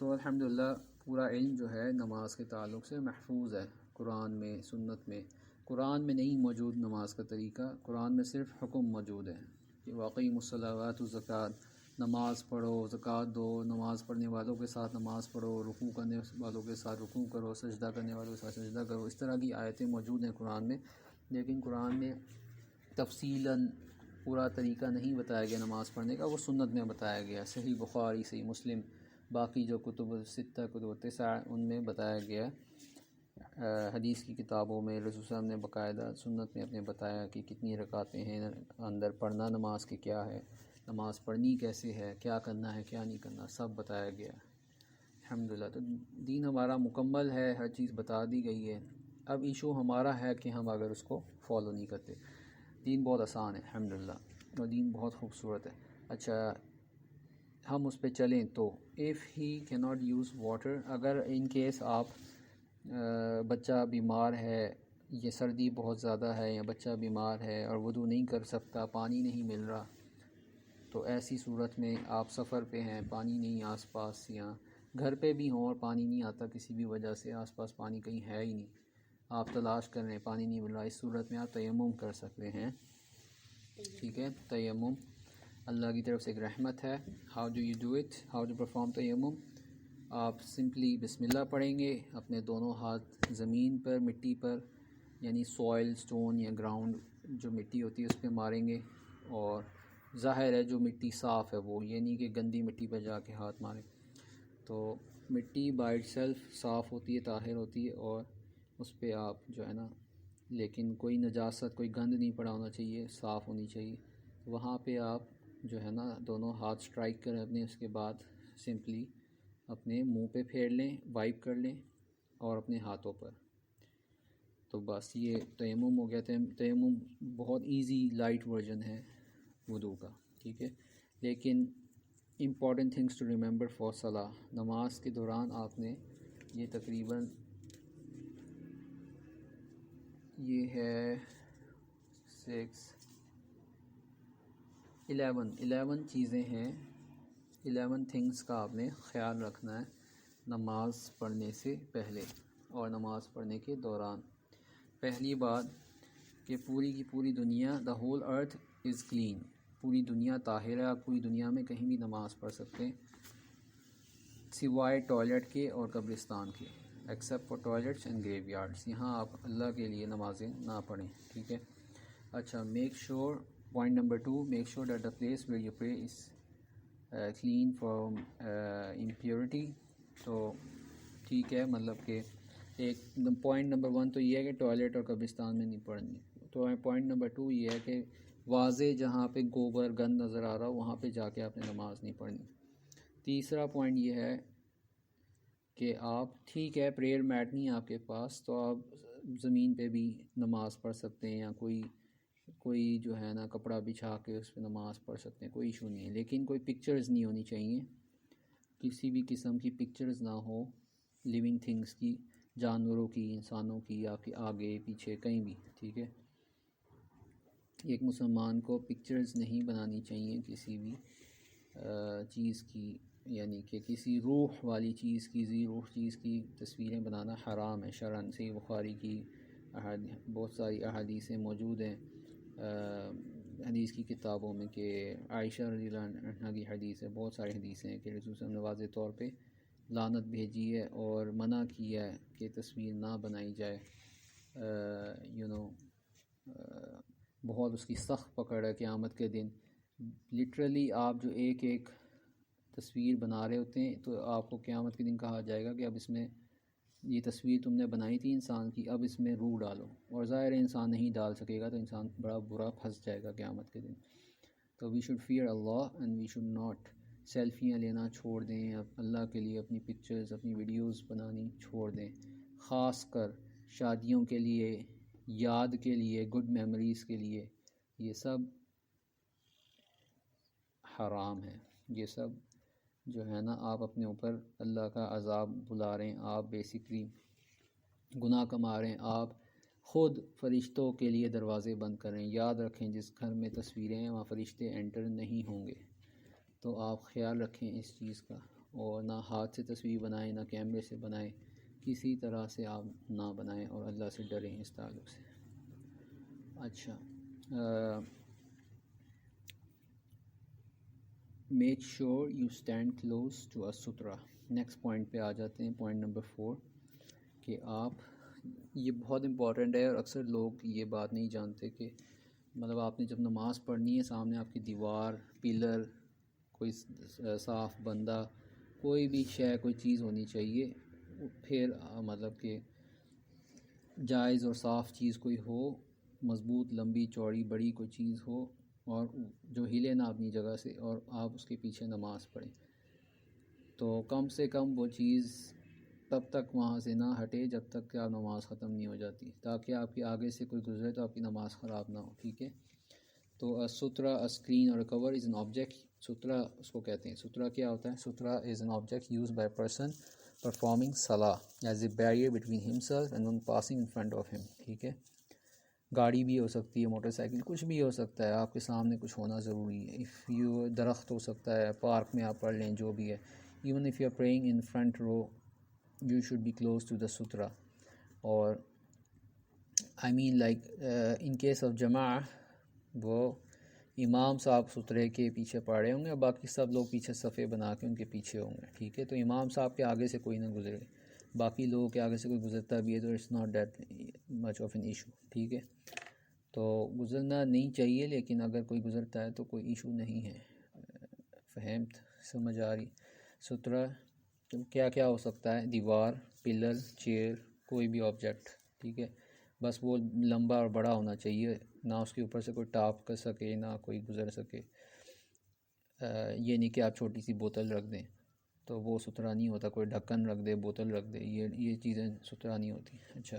[SPEAKER 1] تو الحمدللہ پورا علم جو ہے نماز کے تعلق سے محفوظ ہے قرآن میں، سنت میں. قرآن میں نہیں موجود نماز کا طریقہ، قرآن میں صرف حکم موجود ہے کہ واقعی الصلاۃ والزکوٰۃ، نماز پڑھو، زکوٰۃ دو، نماز پڑھنے والوں کے ساتھ نماز پڑھو، رکوع کرنے والوں کے ساتھ رکوع کرو، سجدہ کرنے والوں کے ساتھ سجدہ کرو. اس طرح کی آیتیں موجود ہیں قرآن میں، لیکن قرآن میں تفصیلاً پورا طریقہ نہیں بتایا گیا نماز پڑھنے کا، وہ سنت میں بتایا گیا. صحیح بخاری، صحیح مسلم، باقی جو کتب ستہ، کتب تسع، ان میں بتایا گیا. حدیث کی کتابوں میں رسول صلی اللہ علیہ وسلم نے باقاعدہ سنت میں اپنے بتایا کہ کتنی رکعتیں ہیں، اندر پڑھنا نماز کے کیا ہے، نماز پڑھنی کیسے ہے، کیا کرنا ہے کیا نہیں کرنا، سب بتایا گیا. الحمدللہ، تو دین ہمارا مکمل ہے، ہر چیز بتا دی گئی ہے. اب ایشو ہمارا ہے کہ ہم اگر اس کو فالو نہیں کرتے. دین بہت آسان ہے الحمدللہ، اور دین بہت خوبصورت ہے. اچھا، ہم اس پہ چلیں تو ایف ہی کی ناٹ یوز واٹر، اگر ان کیس آپ بچہ بیمار ہے، یہ سردی بہت زیادہ ہے، یا بچہ بیمار ہے اور وضو نہیں کر سکتا، پانی نہیں مل رہا، تو ایسی صورت میں آپ سفر پہ ہیں، پانی نہیں آس پاس، یا گھر پہ بھی ہوں اور پانی نہیں آتا کسی بھی وجہ سے، آس پاس پانی کہیں ہے ہی نہیں، آپ تلاش کر رہے ہیں، پانی نہیں مل رہا، اس صورت میں آپ تیمم کر سکتے ہیں. ٹھیک ہے، تیمم اللہ کی طرف سے ایک رحمت ہے. How do you do it, how to perform تیمم. آپ سمپلی بسم اللہ پڑھیں گے، اپنے دونوں ہاتھ زمین پر مٹی پر یعنی سوائل سٹون یا گراؤنڈ جو مٹی ہوتی ہے اس پہ ماریں گے، اور ظاہر ہے جو مٹی صاف ہے وہ، یہ نہیں کہ گندی مٹی پہ جا کے ہاتھ ماریں. تو مٹی بائی اٹ سیلف صاف ہوتی ہے، طاہر ہوتی ہے، اور اس پہ آپ جو ہے نا، لیکن کوئی نجاست کوئی گند نہیں پڑا ہونا چاہیے، صاف ہونی چاہیے. وہاں پہ آپ جو ہے نا دونوں ہاتھ سٹرائک کریں اپنے، اس کے بعد سمپلی اپنے منہ پہ پھیر لیں، وائپ کر لیں اور اپنے ہاتھوں پر. تو بس یہ تیمم ہو گیا. تیمم بہت ایزی لائٹ ورژن ہے وضو کا، ٹھیک ہے. لیکن important things to remember for صلاح، نماز کے دوران آپ نے یہ تقریباً یہ ہے 11 چیزیں ہیں، 11 تھنگس کا آپ نے خیال رکھنا ہے نماز پڑھنے سے پہلے اور نماز پڑھنے کے دوران. پہلی بات کہ پوری کی پوری دنیا، the whole earth is clean, پوری دنیا طاہر ہے، آپ پوری دنیا میں کہیں بھی نماز پڑھ سکتے ہیں سوائے ٹوائلٹ کے اور قبرستان کے، except for toilets and graveyards. یہاں آپ اللہ کے لیے نمازیں نہ پڑھیں، ٹھیک ہے. اچھا، make sure, point number 2، make sure that the place where you pray is clean from impurity. تو ٹھیک ہے، مطلب کہ ایک پوائنٹ نمبر 1 تو یہ ہے کہ ٹوائلٹ اور قبرستان میں نہیں پڑھنی. تو پوائنٹ نمبر 2 یہ ہے کہ واضح جہاں پہ گوبر گند نظر آ رہا ہو وہاں پہ جا کے آپ نے نماز نہیں پڑھنی. تیسرا پوائنٹ یہ ہے کہ آپ ٹھیک ہے پریئر میٹ نہیں آپ کے پاس تو آپ زمین پہ بھی نماز پڑھ سکتے ہیں، یا کوئی جو ہے نا کپڑا بچھا کے اس پہ نماز پڑھ سکتے ہیں، کوئی ایشو نہیں ہے. لیکن کوئی پکچرز نہیں ہونی چاہیے، کسی بھی قسم کی پکچرز نہ ہو لیونگ تھنگس کی، جانوروں کی، انسانوں کی، آپ کے آگے پیچھے کہیں بھی، ٹھیک ہے. ایک مسلمان کو پکچرز نہیں بنانی چاہیے کسی بھی چیز کی، یعنی کہ کسی روح والی چیز کی، ذی روح چیز کی تصویریں بنانا حرام ہے شرعاً. صحیح بخاری کی بہت ساری احادیثیں موجود ہیں حدیث کی کتابوں میں کہ عائشہ رضی اللہ عنہ کی حدیث ہے، بہت ساری حدیثیں ہیں کہ رسول صلی اللہ علیہ وسلم نے واضح طور پہ لعنت بھیجی ہے اور منع کیا ہے کہ تصویر نہ بنائی جائے. بہت اس کی سخت پکڑ ہے قیامت کے دن. لٹرلی آپ جو ایک ایک تصویر بنا رہے ہوتے ہیں تو آپ کو قیامت کے دن کہا جائے گا کہ اب اس میں یہ تصویر تم نے بنائی تھی انسان کی، اب اس میں روح ڈالو، اور ظاہر انسان نہیں ڈال سکے گا تو انسان بڑا برا پھنس جائے گا قیامت کے دن. تو we should fear Allah and we should not, سیلفیاں لینا چھوڑ دیں، اللہ کے لیے اپنی پکچرز اپنی ویڈیوز بنانی چھوڑ دیں، خاص کر شادیوں کے لیے، یاد کے لیے، گڈ میموریز کے لیے. یہ سب حرام ہے، یہ سب جو ہے نا آپ اپنے اوپر اللہ کا عذاب بلا رہے ہیں، آپ بیسیکلی گناہ کما رہے ہیں، آپ خود فرشتوں کے لیے دروازے بند کر رہے ہیں. یاد رکھیں جس گھر میں تصویریں ہیں وہاں فرشتے انٹر نہیں ہوں گے، تو آپ خیال رکھیں اس چیز کا، اور نہ ہاتھ سے تصویر بنائیں، نہ کیمرے سے بنائیں، کسی طرح سے آپ نہ بنائیں، اور اللہ سے ڈریں اس تعلق سے. اچھا، make sure you stand close to a سترہ. نیکسٹ پوائنٹ پہ آ جاتے ہیں، پوائنٹ نمبر 4 کہ آپ، یہ بہت امپورٹنٹ ہے اور اکثر لوگ یہ بات نہیں جانتے کہ مطلب آپ نے جب نماز پڑھنی ہے سامنے آپ کی دیوار، پلر، کوئی صاف بندہ، کوئی بھی شے، کوئی چیز ہونی چاہیے. پھر مطلب کہ جائز اور صاف چیز کوئی ہو، مضبوط، لمبی چوڑی بڑی کوئی چیز ہو، اور جو ہلے نہ اپنی جگہ سے، اور آپ اس کے پیچھے نماز پڑھیں. تو کم سے کم وہ چیز تب تک وہاں سے نہ ہٹے جب تک کہ آپ نماز ختم نہیں ہو جاتی، تاکہ آپ کے آگے سے کوئی گزرے تو آپ کی نماز خراب نہ ہو، ٹھیک ہے. تو سترہ، اسکرین اور کور از این آبجیکٹ. سترہ اس کو کہتے ہیں. سترہ کیا ہوتا ہے؟ سترہ is an object use by person performing صلاح as a barrier between himself and one passing in front of him, ٹھیک ہے. گاڑی بھی ہو سکتی ہے، موٹر سائیکل، کچھ بھی ہو سکتا ہے، آپ کے سامنے کچھ ہونا ضروری ہے. اف یو درخت ہو سکتا ہے، پارک میں آپ پڑھ لیں، جو بھی ہے. Even if you are praying in front row you should be close to the سترہ. اور I mean like in case of جماع وہ امام صاحب سترے کے پیچھے پڑے ہوں گے اور باقی سب لوگ پیچھے صفے بنا کے ان کے پیچھے ہوں گے، ٹھیک ہے؟ تو امام صاحب کے آگے سے کوئی نہ گزرے، باقی لوگوں کے آگے سے کوئی گزرتا بھی ہے تو it's not that much of an issue, ٹھیک ہے؟ تو گزرنا نہیں چاہیے، لیکن اگر کوئی گزرتا ہے تو کوئی ایشو نہیں ہے، فہمت؟ سمجھ آ رہی؟ سترہ کیا کیا ہو سکتا ہے؟ دیوار، پلر، چیئر، کوئی بھی آبجیکٹ، ٹھیک ہے؟ بس وہ لمبا اور بڑا ہونا چاہیے، نہ اس کے اوپر سے کوئی ٹاپ کر سکے نہ کوئی گزر سکے۔ یہ نہیں کہ آپ چھوٹی سی بوتل رکھ دیں تو وہ ستھرا نہیں ہوتا، کوئی ڈھکن رکھ دے، بوتل رکھ دے، یہ چیزیں ستھرا نہیں ہوتی۔ اچھا،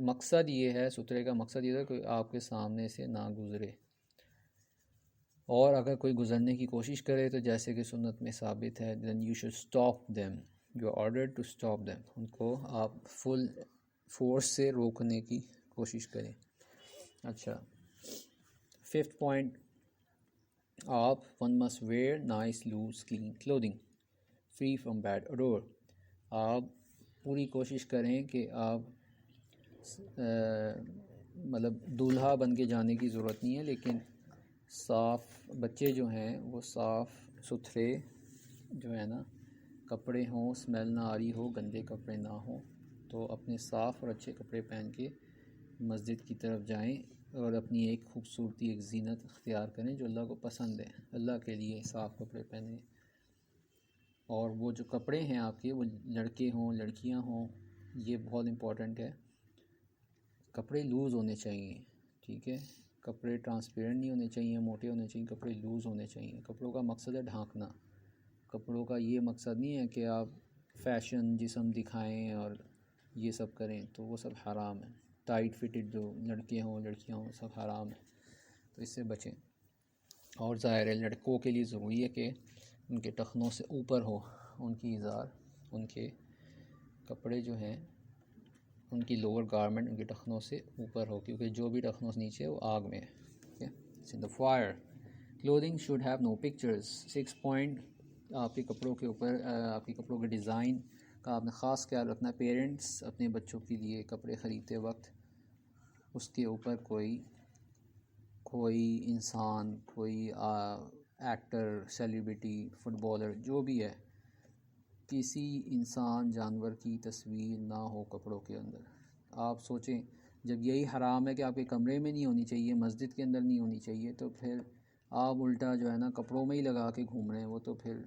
[SPEAKER 1] مقصد یہ ہے، ستھرے کا مقصد یہ ہے کہ آپ کے سامنے سے نہ گزرے، اور اگر کوئی گزرنے کی کوشش کرے تو جیسے کہ سنت میں ثابت ہے then you should stop them، you are ordered to stop them، ان کو آپ فل فورس سے روکنے کی کوشش کریں۔ اچھا، 5th پوائنٹ، آپ one must wear nice loose clean clothing free from bad odor۔ آپ پوری کوشش کریں کہ آپ مطلب دولہا بن کے جانے کی ضرورت نہیں ہے، لیکن صاف بچے جو ہیں وہ صاف ستھرے جو ہے نا کپڑے ہوں، اسمیل نہ آ رہی ہو، گندے کپڑے نہ ہوں، تو اپنے صاف اور اچھے کپڑے پہن کے مسجد کی طرف جائیں اور اپنی ایک خوبصورتی، ایک زینت اختیار کریں جو اللہ کو پسند ہے۔ اللہ کے لیے صاف کپڑے پہنیں، اور وہ جو کپڑے ہیں آپ کے، وہ لڑکے ہوں لڑکیاں ہوں، یہ بہت امپورٹنٹ ہے، کپڑے لوز ہونے چاہیے، ٹھیک ہے؟ کپڑے ٹرانسپیرنٹ نہیں ہونے چاہیے، موٹے ہونے چاہیے، کپڑے لوز ہونے چاہیے۔ کپڑوں کا مقصد ہے ڈھانکنا، کپڑوں کا یہ مقصد نہیں ہے کہ آپ فیشن جسم دکھائیں اور یہ سب کریں، تو وہ سب حرام ہے۔ ٹائٹ فٹڈ جو لڑکے ہوں لڑکیاں ہوں سب حرام ہے، تو اس سے بچیں۔ اور ظاہر ہے لڑکوں کے لیے ضروری ہے کہ ان کے ٹخنوں سے اوپر ہو ان کی ازار، ان کے کپڑے جو ہیں ان کی لوور گارمنٹ ان کے ٹخنوں سے اوپر ہو، کیونکہ جو بھی ٹخنوں سے نیچے ہے وہ آگ میں ہے، ٹھیک ہے؟ It's in the fire. Clothing should have no pictures. 6 point, آپ کے کپڑوں کے اوپر آپ کے کپڑوں کے ڈیزائن کا آپ نے خاص خیال رکھنا۔ پیرنٹس اپنے بچوں کے لیے کپڑے خریدتے وقت اس کے اوپر کوئی انسان، کوئی ایکٹر، سیلیبریٹی، فٹ بالر، جو بھی ہے، کسی انسان جانور کی تصویر نہ ہو کپڑوں کے اندر۔ آپ سوچیں، جب یہی حرام ہے کہ آپ کے کمرے میں نہیں ہونی چاہیے، مسجد کے اندر نہیں ہونی چاہیے، تو پھر آپ الٹا جو ہے نا کپڑوں میں ہی لگا کے گھوم رہے ہیں، وہ تو پھر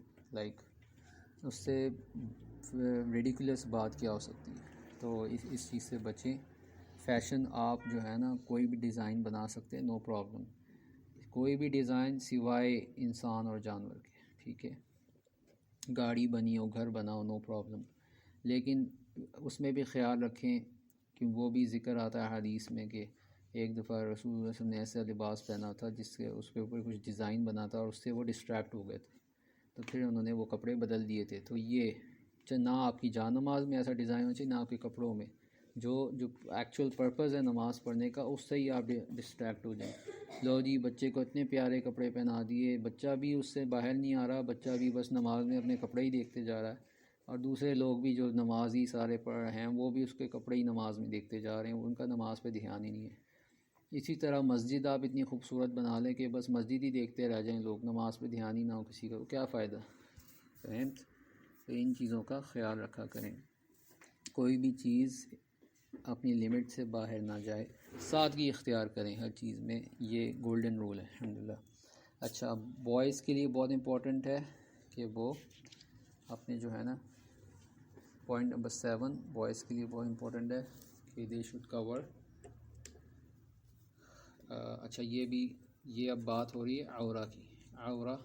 [SPEAKER 1] اس سے ریڈیکولس بات کیا ہو سکتی ہے؟ تو اس چیز سے بچیں۔ فیشن آپ جو ہے نا کوئی بھی ڈیزائن بنا سکتے ہیں، نو پرابلم، کوئی بھی ڈیزائن سوائے انسان اور جانور کے، ٹھیک ہے؟ گاڑی بنی ہو، گھر بناؤ، نو پرابلم، لیکن اس میں بھی خیال رکھیں کہ وہ بھی ذکر آتا ہے حدیث میں کہ ایک دفعہ رسول اللہ صلی اللہ علیہ وسلم نے ایسا لباس پہنا تھا جس کے اس کے اوپر کچھ ڈیزائن بنا تھا اور اس سے وہ ڈسٹریکٹ ہو گئے تھے، تو پھر انہوں نے وہ کپڑے بدل دیے تھے۔ تو یہ نہ آپ کی جان نماز میں ایسا ڈیزائن ہونا چاہیے، نہ آپ کے کپڑوں میں، جو ایکچوئل پرپز ہے نماز پڑھنے کا، اس سے ہی آپ ڈسٹریکٹ ہو جائیں۔ لو جی بچے کو اتنے پیارے کپڑے پہنا دیے، بچہ بھی اس سے باہر نہیں آ رہا، بچہ بھی بس نماز میں اپنے کپڑے ہی دیکھتے جا رہا ہے، اور دوسرے لوگ بھی جو نمازی سارے پڑھ رہے ہیں وہ بھی اس کے کپڑے ہی نماز میں دیکھتے جا رہے ہیں، ان کا نماز پہ دھیان ہی نہیں ہے۔ اسی طرح مسجد آپ اتنی خوبصورت بنا لیں کہ بس مسجد ہی دیکھتے رہ جائیں لوگ، نماز پہ دھیان ہی نہ ہو کسی کا، کیا فائدہ؟ فہمت؟ تو ان چیزوں کا خیال رکھا کریں، کوئی بھی چیز اپنی لمٹ سے باہر نہ جائے، سادگی اختیار کریں ہر چیز میں، یہ گولڈن رول ہے الحمدللہ۔ اچھا، بوائز کے لیے بہت امپورٹنٹ ہے کہ وہ اپنے جو ہے نا پوائنٹ نمبر 7، بوائز کے لیے بہت امپورٹنٹ ہے کہ دے شوڈ کور۔ اچھا، یہ اب بات ہو رہی ہے عورہ کی۔ عورہ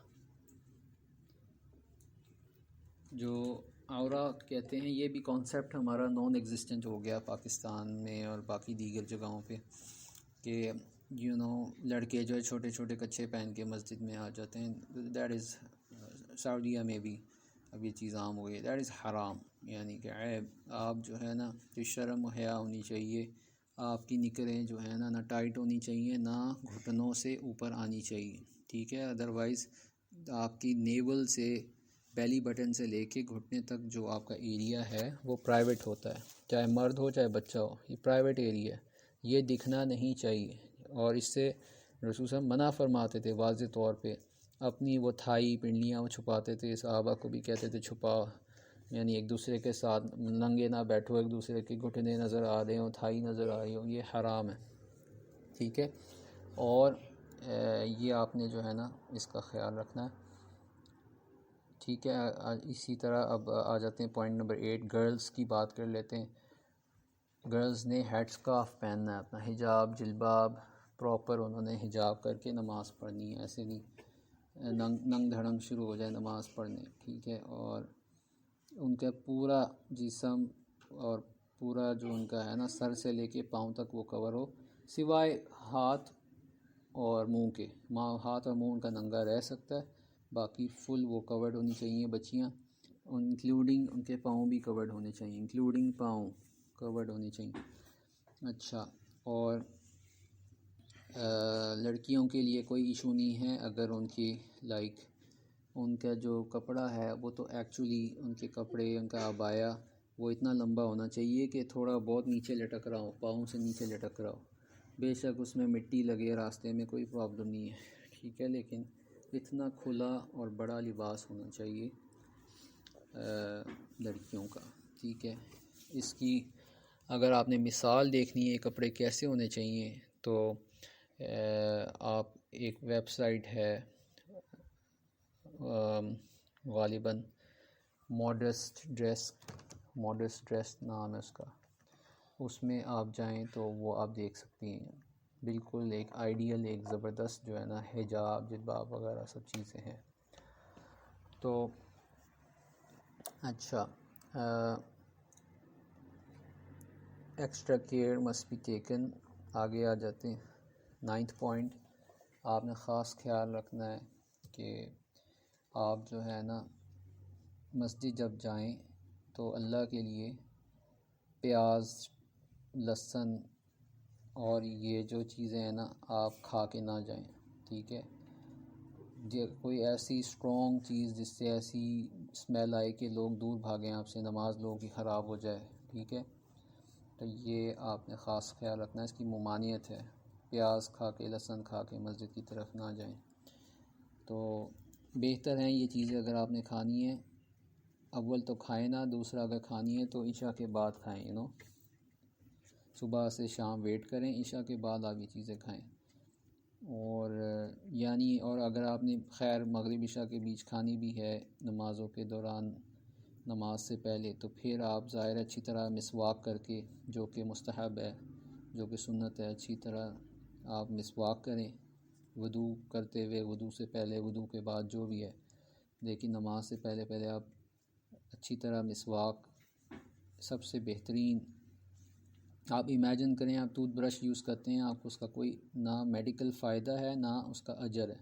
[SPEAKER 1] جو عورہ کہتے ہیں، یہ بھی کانسیپٹ ہمارا نان ایگزسٹنٹ ہو گیا پاکستان میں اور باقی دیگر جگہوں پہ، کہ لڑکے جو ہے چھوٹے چھوٹے کچھے پہن کے مسجد میں آ جاتے ہیں، دیٹ از سعودیہ میں بھی اب یہ چیز عام ہو گئی ہے، دیٹ از حرام، یعنی کہ عیب۔ آپ جو ہے نا تو شرم و حیا ہونی چاہیے، آپ کی نکریں جو ہے نا نہ ٹائٹ ہونی چاہیے، نہ گھٹنوں سے اوپر آنی چاہیے، ٹھیک ہے؟ ادروائز آپ کی نیول سے، بیلی بٹن سے لے کے گھٹنے تک جو آپ کا ایریا ہے وہ پرائیویٹ ہوتا ہے، چاہے مرد ہو چاہے بچہ ہو، یہ پرائیویٹ ایریا ہے، یہ دکھنا نہیں چاہیے۔ اور اس سے رسول صلی اللہ علیہ وسلم منع فرماتے تھے واضح طور پہ. اپنی وہ تھائی پنڈلیاں وہ چھپاتے تھے، صحابہ کو بھی کہتے تھے چھپا، یعنی ایک دوسرے کے ساتھ ننگے نہ بیٹھو، ایک دوسرے کے گھٹنے نظر آ رہے ہوں، تھائی نظر آ رہی ہوں، یہ حرام ہے. ٹھیک ہے، اور یہ آپ نے جو ہے نا اس کا خیال رکھنا ہے. ٹھیک ہے، اسی طرح اب آ جاتے ہیں پوائنٹ نمبر 8. گرلز کی بات کر لیتے ہیں. گرلز نے ہیڈ سکارف پہننا ہے، اپنا حجاب جلباب پراپر انہوں نے حجاب کر کے نماز پڑھنی ہے، ایسے نہیں ننگ دھڑنگ شروع ہو جائے نماز پڑھنے. ٹھیک ہے، اور ان کا پورا جسم اور پورا جو ان کا ہے نا سر سے لے کے پاؤں تک وہ کور ہو، سوائے ہاتھ اور منہ کے. ہاتھ اور منہ ان کا ننگا رہ سکتا ہے، باقی فل وہ کورڈ ہونی چاہیے بچیاں، انکلوڈنگ ان کے پاؤں بھی کورڈ ہونے چاہیے، انکلوڈنگ پاؤں کورڈ ہونے چاہیے. اچھا، اور لڑکیوں کے لیے کوئی ایشو نہیں ہے اگر ان کی ان کا جو کپڑا ہے وہ تو ایکچولی ان کے کپڑے ان کا عبایا وہ اتنا لمبا ہونا چاہیے کہ تھوڑا بہت نیچے لٹک رہا ہو، پاؤں سے نیچے لٹک رہا ہو. بے شک اس میں مٹی لگے راستے میں کوئی پرابلم نہیں ہے. ٹھیک ہے، لیکن اتنا کھلا اور بڑا لباس ہونا چاہیے لڑکیوں کا. ٹھیک ہے، اس کی اگر آپ نے مثال دیکھنی ہے کپڑے کیسے ہونے چاہیے تو آپ ایک ویب سائٹ ہے غالباً ماڈسٹ ڈریس نام ہے اس کا، اس میں آپ جائیں تو وہ آپ دیکھ سکتی ہیں. بالکل ایک آئیڈیل، ایک زبردست جو ہے نا حجاب جلباب وغیرہ سب چیزیں ہیں. تو اچھا، extra care must be taken. آگے آ جاتے ہیں 9th پوائنٹ. آپ نے خاص خیال رکھنا ہے کہ آپ جو ہے نا مسجد جب جائیں تو اللہ کے لیے پیاز، لہسن اور یہ جو چیزیں ہیں نا آپ کھا کے نہ جائیں. ٹھیک ہے، کوئی ایسی اسٹرانگ چیز جس سے ایسی اسمیل آئے کہ لوگ دور بھاگیں آپ سے، نماز لوگوں کی خراب ہو جائے. ٹھیک ہے، تو یہ آپ نے خاص خیال رکھنا ہے، اس کی ممانعت ہے. پیاز کھا کے، لہسن کھا کے مسجد کی طرف نہ جائیں. تو بہتر ہیں یہ چیزیں اگر آپ نے کھانی ہے، اول تو کھائیں نہ، دوسرا اگر کھانی ہے تو عشاء کے بعد کھائیں. صبح سے شام ویٹ کریں، عشاء کے بعد آپ یہ چیزیں کھائیں. اور اور اگر آپ نے خیر مغرب عشاء کے بیچ کھانی بھی ہے نمازوں کے دوران، نماز سے پہلے، تو پھر آپ ظاہر اچھی طرح مسواک کر کے، جو کہ مستحب ہے، جو کہ سنت ہے، اچھی طرح آپ مسواک کریں وضو کرتے ہوئے، وضو سے پہلے، وضو کے بعد، جو بھی ہے. لیکن نماز سے پہلے آپ اچھی طرح مسواک، سب سے بہترین. آپ امیجن کریں آپ ٹوتھ برش یوز کرتے ہیں، آپ کو اس کا کوئی نہ میڈیکل فائدہ ہے نہ اس کا اجر ہے.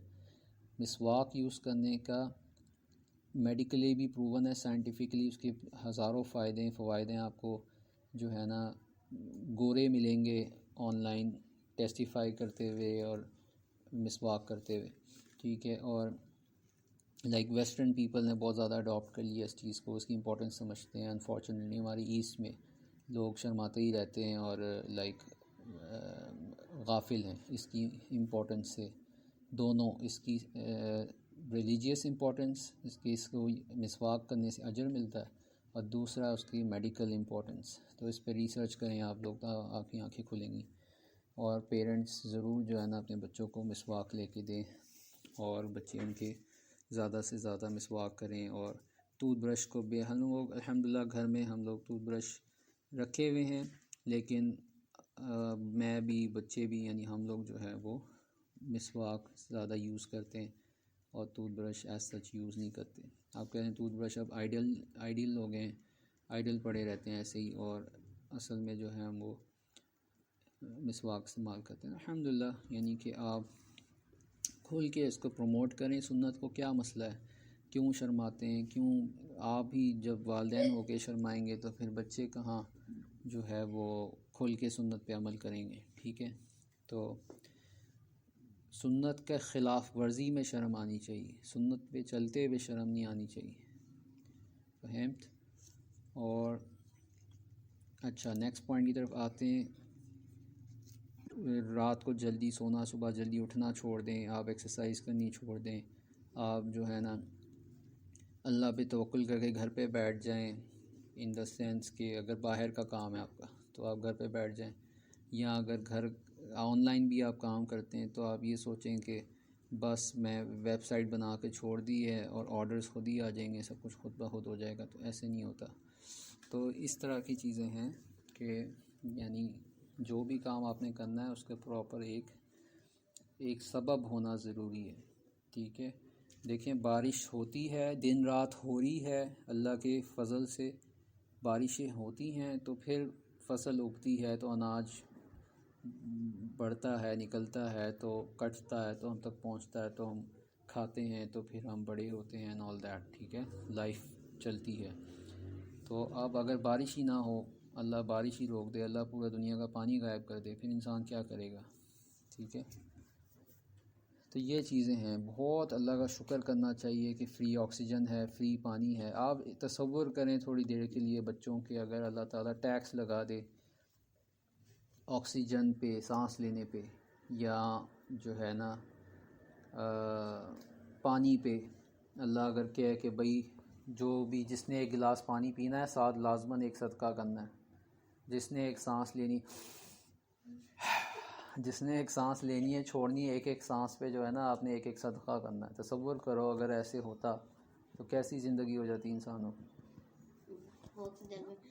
[SPEAKER 1] مسواک یوز کرنے کا میڈیکلی بھی پروون ہے، سائنٹیفکلی اس کے ہزاروں فوائد ہیں. آپ کو جو ہے نا گورے ملیں گے آن لائن ٹیسٹیفائی کرتے ہوئے اور مسواک کرتے ہوئے. ٹھیک ہے، اور ویسٹرن پیپل نے بہت زیادہ اڈاپٹ کر لیا اس چیز کو، اس کی امپورٹنس سمجھتے ہیں. انفارچونیٹلی ہماری ایسٹ میں لوگ شرماتے ہی رہتے ہیں اور غافل ہیں اس کی امپورٹنس سے. دونوں، اس کی ریلیجیس امپورٹنس، اس کو مسواک کرنے سے اجر ملتا ہے، اور دوسرا اس کی میڈیکل امپورٹنس. تو اس پہ ریسرچ کریں آپ لوگ، آپ کی آنکھیں کھلیں گی. اور پیرنٹس ضرور جو ہے نا اپنے بچوں کو مسواک لے کے دیں، اور بچے ان کے زیادہ سے زیادہ مسواک کریں. اور ٹوتھ برش کو بھی ہم لوگ الحمدللہ گھر میں ہم لوگ ٹوتھ برش رکھے ہوئے ہیں، لیکن میں بھی، بچے بھی، یعنی ہم لوگ جو ہے وہ مسواک زیادہ یوز کرتے ہیں اور tooth brush as such use نہیں کرتے. آپ کہہ رہے ہیں ٹوتھ برش اب آئیڈیل لوگ ہیں، آئیڈل پڑے رہتے ہیں ایسے ہی، اور اصل میں جو ہے ہم وہ مسواک استعمال کرتے ہیں. الحمدللہ، یعنی کہ آپ کھل کے اس کو پروموٹ کریں سنت کو. کیا مسئلہ ہے، کیوں شرماتے ہیں؟ کیوں آپ ہی جب والدین ہو کے شرمائیں گے تو پھر بچے کہاں جو ہے وہ کھل کے سنت پہ عمل کریں گے. ٹھیک ہے، تو سنت کے خلاف ورزی میں شرم آنی چاہیے، سنت پہ چلتے ہوئے شرم نہیں آنی چاہیے. فہمت؟ اور اچھا، نیکسٹ پوائنٹ کی طرف آتے ہیں. رات کو جلدی سونا صبح جلدی اٹھنا چھوڑ دیں، آپ ایکسرسائز کرنی چھوڑ دیں، آپ جو ہے نا اللہ پہ توکل کر کے گھر پہ بیٹھ جائیں، ان دا سینس کہ اگر باہر کا کام ہے آپ کا تو آپ گھر پہ بیٹھ جائیں، یا اگر گھر آن لائن بھی آپ کام کرتے ہیں تو آپ یہ سوچیں کہ بس میں ویب سائٹ بنا کے چھوڑ دی ہے اور آرڈرز خود ہی آ جائیں گے، سب کچھ خود بخود ہو جائے گا، تو ایسے نہیں ہوتا۔ تو اس طرح کی چیزیں ہیں کہ یعنی جو بھی کام آپ نے کرنا ہے اس کے پراپر ایک سبب ہونا ضروری ہے، ٹھیک ہے۔ دیکھیں بارش ہوتی ہے، دن رات ہو رہی ہے، اللہ کے فضل سے بارشیں ہوتی ہیں تو پھر فصل اگتی ہے، تو اناج بڑھتا ہے، نکلتا ہے، تو کٹتا ہے تو ہم تک پہنچتا ہے، تو ہم کھاتے ہیں، تو پھر ہم بڑے ہوتے ہیں and all that، ٹھیک ہے، لائف چلتی ہے۔ تو اب اگر بارش ہی نہ ہو، اللہ بارش ہی روک دے، اللہ پورا دنیا کا پانی غائب کر دے، پھر انسان کیا کرے گا، ٹھیک ہے۔ تو یہ چیزیں ہیں، بہت اللہ کا شکر کرنا چاہیے کہ فری آکسیجن ہے، فری پانی ہے۔ آپ تصور کریں تھوڑی دیر کے لیے بچوں کے، اگر اللہ تعالیٰ ٹیکس لگا دے آکسیجن پہ، سانس لینے پہ، یا جو ہے نا پانی پہ، اللہ اگر کہے کہ بھئی جو بھی جس نے ایک گلاس پانی پینا ہے، ساتھ لازماً ایک صدقہ کرنا ہے، جس نے ایک سانس لینی ہے چھوڑنی ہے، ایک سانس پہ جو ہے نا آپ نے ایک صدقہ کرنا ہے۔ تصور کرو اگر ایسے ہوتا تو کیسی زندگی ہو جاتی انسانوں کی،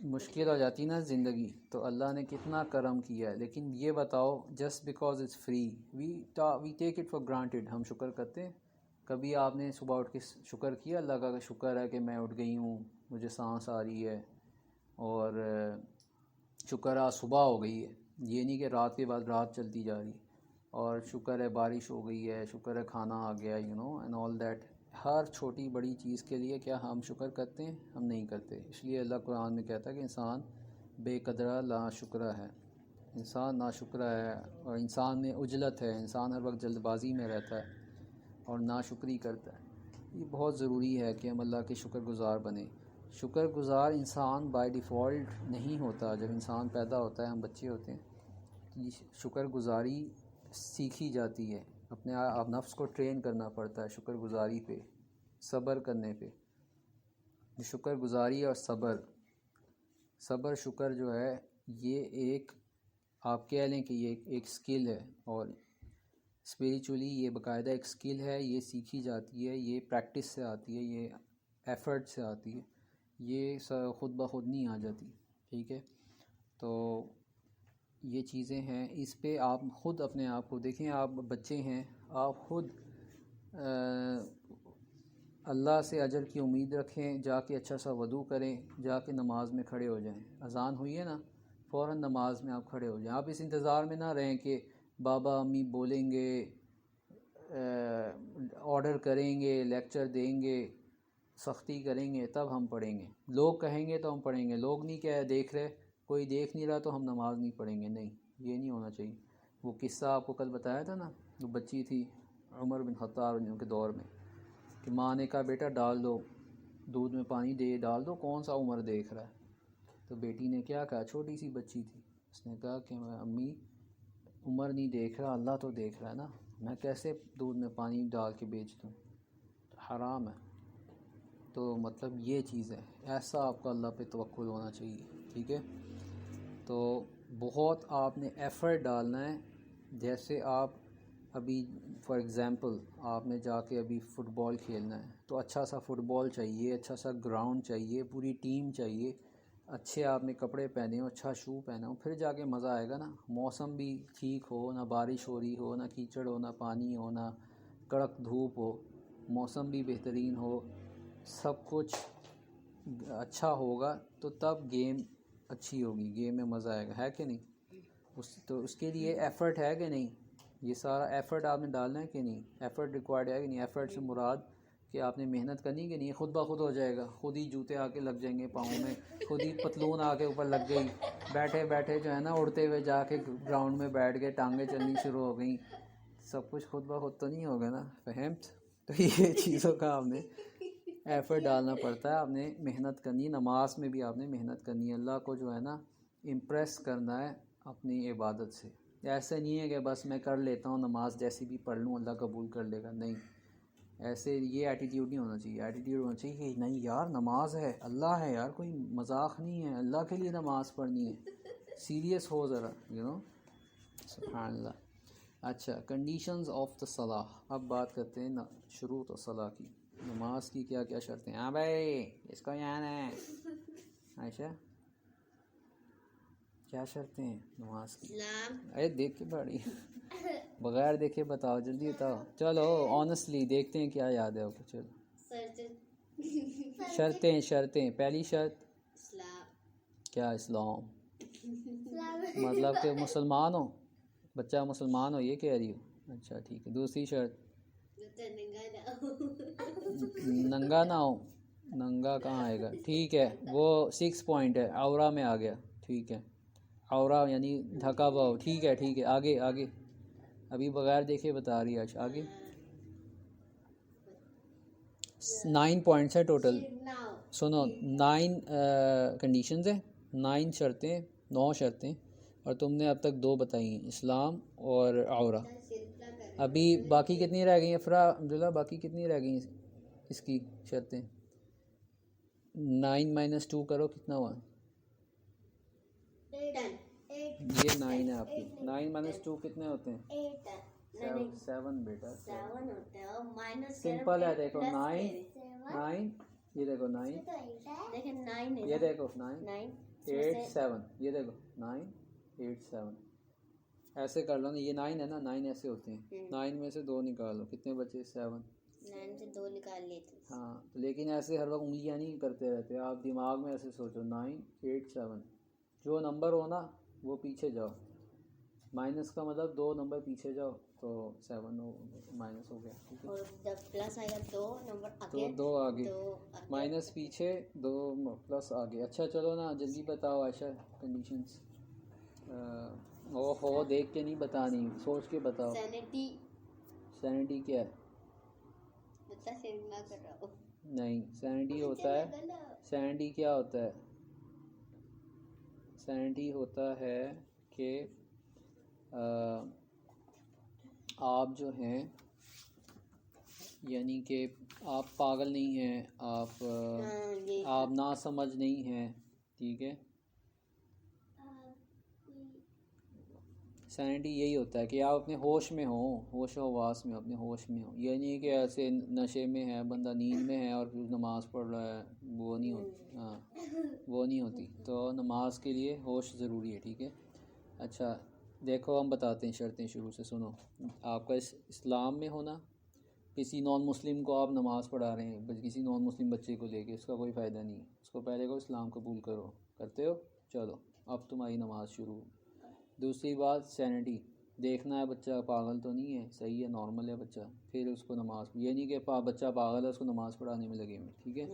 [SPEAKER 1] مشکل ہو جاتی نا زندگی۔ تو اللہ نے کتنا کرم کیا ہے، لیکن یہ بتاؤ just because it's free we take it for granted, ہم شکر کرتے ہیں؟ کبھی آپ نے صبح اٹھ کے شکر کیا اللہ کا کہ شکر ہے کہ میں اٹھ گئی ہوں، مجھے سانس آ رہی ہے، اور شکر ہے صبح ہو گئی ہے، یہ نہیں کہ رات کے بعد رات چلتی جا رہی، اور شکر ہے بارش ہو گئی ہے، شکر ہے کھانا آ گیا، اینڈ آل دیٹ۔ ہر چھوٹی بڑی چیز کے لیے کیا ہم شکر کرتے ہیں؟ ہم نہیں کرتے۔ اس لیے اللہ قرآن میں کہتا ہے کہ انسان بے قدرہ لا شکرہ ہے، انسان نا شکرہ ہے، اور انسان میں عجلت ہے، انسان ہر وقت جلد بازی میں رہتا ہے اور ناشکری کرتا ہے۔ یہ بہت ضروری ہے کہ ہم اللہ کے شکر گزار بنیں۔ شکر گزار انسان بائی ڈیفالٹ نہیں ہوتا، جب انسان پیدا ہوتا ہے، ہم بچے ہوتے ہیں، شکر گزاری سیکھی جاتی ہے، اپنے آپ نفس کو ٹرین کرنا پڑتا ہے شکر گزاری پہ، صبر کرنے پہ۔ شکر گزاری اور صبر شکر جو ہے یہ ایک، آپ کہہ لیں کہ یہ ایک سکل ہے، اور اسپریچولی یہ باقاعدہ ایک سکل ہے، یہ سیکھی جاتی ہے، یہ پریکٹس سے آتی ہے، یہ ایفرٹ سے آتی ہے، یہ خود بخود نہیں آ جاتی، ٹھیک ہے۔ تو یہ چیزیں ہیں، اس پہ آپ خود اپنے آپ کو دیکھیں، آپ بچے ہیں، آپ خود اللہ سے اجر کی امید رکھیں، جا کے اچھا سا وضو کریں، جا کے نماز میں کھڑے ہو جائیں، اذان ہوئی ہے نا، فوراً نماز میں آپ کھڑے ہو جائیں۔ آپ اس انتظار میں نہ رہیں کہ بابا امی بولیں گے، آرڈر کریں گے، لیکچر دیں گے، سختی کریں گے تب ہم پڑھیں گے، لوگ کہیں گے تو ہم پڑھیں گے، لوگ نہیں کہہ دیکھ رہے، کوئی دیکھ نہیں رہا تو ہم نماز نہیں پڑھیں گے، نہیں، یہ نہیں ہونا چاہیے۔ وہ قصہ آپ کو کل بتایا تھا نا، وہ بچی تھی عمر بن خطاب کے دور میں، کہ ماں نے کہا بیٹا ڈال دو دودھ میں پانی ڈال دو، کون سا عمر دیکھ رہا ہے؟ تو بیٹی نے کیا کہا، چھوٹی سی بچی تھی، اس نے کہا کہ امی عمر نہیں دیکھ رہا، اللہ تو دیکھ رہا ہے نا، میں کیسے دودھ میں پانی ڈال کے بیچ دوں، حرام ہے۔ تو مطلب یہ چیز ہے، ایسا آپ کو اللہ پہ توکل ہونا چاہیے، ٹھیک ہے۔ تو بہت آپ نے ایفرٹ ڈالنا ہے، جیسے آپ ابھی فار ایگزامپل آپ نے جا کے ابھی فٹ بال کھیلنا ہے، تو اچھا سا فٹ بال چاہیے، اچھا سا گراؤنڈ چاہیے، پوری ٹیم چاہیے، اچھے آپ نے کپڑے پہنے ہو، اچھا شو پہنا ہو، پھر جا کے مزہ آئے گا نا۔ موسم بھی ٹھیک ہو، نہ بارش ہو رہی ہو، نہ کیچڑ ہو، نہ پانی ہو، نہ کڑک دھوپ ہو، موسم بھی بہترین ہو، سب کچھ اچھا ہوگا تو تب گیم اچھی ہوگی، گیم میں مزہ آئے گا، ہے کہ نہیں؟ تو اس کے لیے ایفرٹ ہے کہ نہیں؟ یہ سارا ایفرٹ آپ نے ڈالنا ہے کہ نہیں؟ ایفرٹ ریکوائرڈ ہے کہ نہیں؟ ایفرٹ سے مراد کہ آپ نے محنت کرنی کہ نہیں، خود بخود ہو جائے گا، خود ہی جوتے آ کے لگ جائیں گے پاؤں میں، خود ہی پتلون آ کے اوپر لگ گئی، بیٹھے بیٹھے جو ہے نا اڑتے ہوئے جا کے گراؤنڈ میں بیٹھ گئے، ٹانگیں چلنی شروع ہو گئیں، سب کچھ خود بخود تو نہیں ہوگا نا، فہمت؟ تو یہ چیزوں کا آپ نے ایفرٹ ڈالنا پڑتا ہے، آپ نے محنت کرنی ہے، نماز میں بھی آپ نے محنت کرنی ہے، اللہ کو جو ہے نا امپریس کرنا ہے اپنی عبادت سے، ایسے نہیں ہے کہ بس میں کر لیتا ہوں نماز جیسی بھی پڑھ لوں اللہ قبول کر لے گا، نہیں، ایسے یہ ایٹیٹیوڈ نہیں ہونا چاہیے. ایٹیٹیوڈ ہونا چاہیے کہ نہیں یار نماز ہے، اللہ ہے یار، کوئی مذاق نہیں ہے، اللہ کے لیے نماز پڑھنی ہے، سیریس ہو ذرا، سبحان اللہ. اچھا، کنڈیشنز آف دا صلاح. اب بات کرتے ہیں شروط الصلاح کی، نماز کی کیا کیا شرطیں. ہاں بھائی اس کو یاد ہے عائشہ کیا شرطیں ہیں نماز کی؟ ارے دیکھ کے پڑھی، بغیر دیکھے بتاؤ، جلدی بتاؤ. چلو آنیسٹلی دیکھتے ہیں کیا یاد ہے آپ کو. چلو شرطیں. پہلی شرط کیا؟ اسلام. مطلب کہ مسلمان ہو، بچہ مسلمان ہو، یہ کہہ رہی ہو؟ اچھا ٹھیک ہے. دوسری شرط ننگا نہ ہو. ننگا کہاں آئے گا؟ ٹھیک ہے، وہ 6 پوائنٹ ہے، عورہ میں آ گیا. ٹھیک ہے، عورہ یعنی ڈھکا ہوا ہو. ٹھیک ہے ٹھیک ہے، آگے آگے. ابھی بغیر دیکھے بتا رہی ہے. آج آگے 9 پوائنٹس ہے ٹوٹل. سنو 9 کنڈیشنز ہیں، 9 شرطیں، 9 شرطیں، اور تم نے اب تک 2 بتائی ہیں، اسلام اور عورہ. ابھی باقی کتنی رہ گئی ہیں عبداللہ؟ باقی کتنی رہ گئی ہیں اس کی شرطیں؟ 9 - 2 کرو، کتنا ہوا؟ یہ 9 ہے آپ کی. 9 - 2 کتنے ہوتے ہیں؟ 7 بیٹا. سمپل ہے، دیکھو 9 یہ دیکھو 9، یہ دیکھو 9 8 7، یہ دیکھو 9 8 7. ایسے کر لو نا، یہ 9 ہے نا، 9 ایسے ہوتے ہیں. 9 میں سے 2 نکالو، کتنے بچے؟ 7.
[SPEAKER 2] 9 سے 2 نکال لیتے.
[SPEAKER 1] ہاں، لیکن ایسے ہر وقت انگلیاں نہیں کرتے رہتے آپ، دماغ میں ایسے سوچو 9 8 7. جو نمبر ہو نا وہ پیچھے جاؤ، مائنس کا مطلب 2 نمبر پیچھے جاؤ تو 7 مائنس ہو گیا.
[SPEAKER 2] اور جب پلس آئے گا 2 نمبر
[SPEAKER 1] تو 2 آگے، مائنس پیچھے 2 پلس آگے. اچھا چلو نا جلدی بتاؤ عائشہ کنڈیشنز. ہو دیکھ کے نہیں بتانی، سوچ کے بتاؤ. سینٹی کیا ہے؟ نہیں، سینٹی ہوتا ہے، سینٹی کیا ہوتا ہے؟ سینٹی ہوتا ہے کہ آپ جو ہیں یعنی کہ آپ پاگل نہیں ہیں، آپ نا سمجھ نہیں ہیں. ٹھیک ہے، سینٹی یہی ہوتا ہے کہ آپ اپنے ہوش میں ہوں، ہوش و حواس میں، اپنے ہوش میں ہوں. یہ نہیں کہ ایسے نشے میں ہے بندہ، نیند میں ہے اور پھر نماز پڑھ رہا ہے، وہ نہیں ہوتی. ہاں وہ نہیں ہوتی. تو نماز کے لیے ہوش ضروری ہے. ٹھیک ہے. اچھا دیکھو ہم بتاتے ہیں شرطیں شروع سے. سنو، آپ کا اسلام میں ہونا. کسی نان مسلم کو آپ نماز پڑھا رہے ہیں، کسی نان مسلم بچے کو لے کے، اس کا کوئی فائدہ نہیں ہے. اس کو پہلے کو اسلام قبول کرو. کرتے ہو؟ چلو اب تمہاری نماز شروع. دوسری بات سینٹی، دیکھنا ہے بچہ پاگل تو نہیں ہے، صحیح ہے، نارمل ہے بچہ، پھر اس کو نماز. یہ نہیں کہ بچہ پاگل ہے اس کو نماز پڑھانے میں لگے ہوئے. ٹھیک ہے.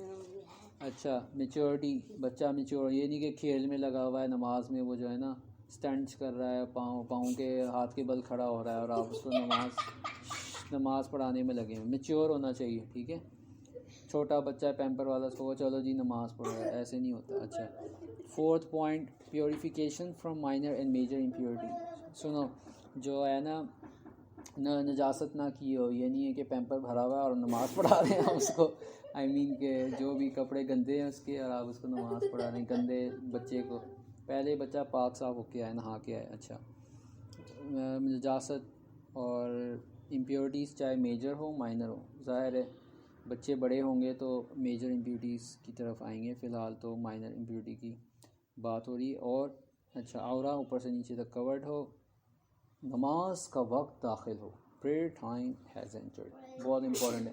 [SPEAKER 1] اچھا میچورٹی، بچہ میچور، یہ نہیں کہ کھیل میں لگا ہوا ہے نماز میں، وہ جو ہے نا اسٹنٹس کر رہا ہے، پاؤں کے ہاتھ کے بل کھڑا ہو رہا ہے اور آپ اس کو نماز پڑھانے میں لگے ہوئے. میچور ہونا چاہیے. ٹھیک ہے. چھوٹا بچہ ہے پیمپر والا، اس کو چلو جی نماز پڑھو، ایسے نہیں ہوتا. اچھا 4تھ point, purification from minor and major impurity. سنو، جو ہے نا نجاست نہ کی ہو، یہ نہیں ہے کہ پیمپر بھرا ہوا ہے اور نماز پڑھا رہے ہیں اس کو. آئی مین کہ جو بھی کپڑے گندے ہیں اس کے اور آپ اس کو نماز پڑھا رہے ہیں گندے بچے کو. پہلے بچہ پاک صاف ہو کے آئے، نہا کے آئے. اچھا نجاست اور امپیورٹیز چاہے میجر ہو مائنر ہو، ظاہر ہے بچے بڑے ہوں گے تو میجر امپیورٹیز کی طرف آئیں گے، فی الحال تو مائنر امپیورٹی کی بات ہو رہی ہے. اور اچھا عورہ اوپر سے نیچے تک کورڈ ہو، نماز کا وقت داخل ہو، پریئر ٹائم ہیز انٹرڈ. بہت امپورٹنٹ ہے.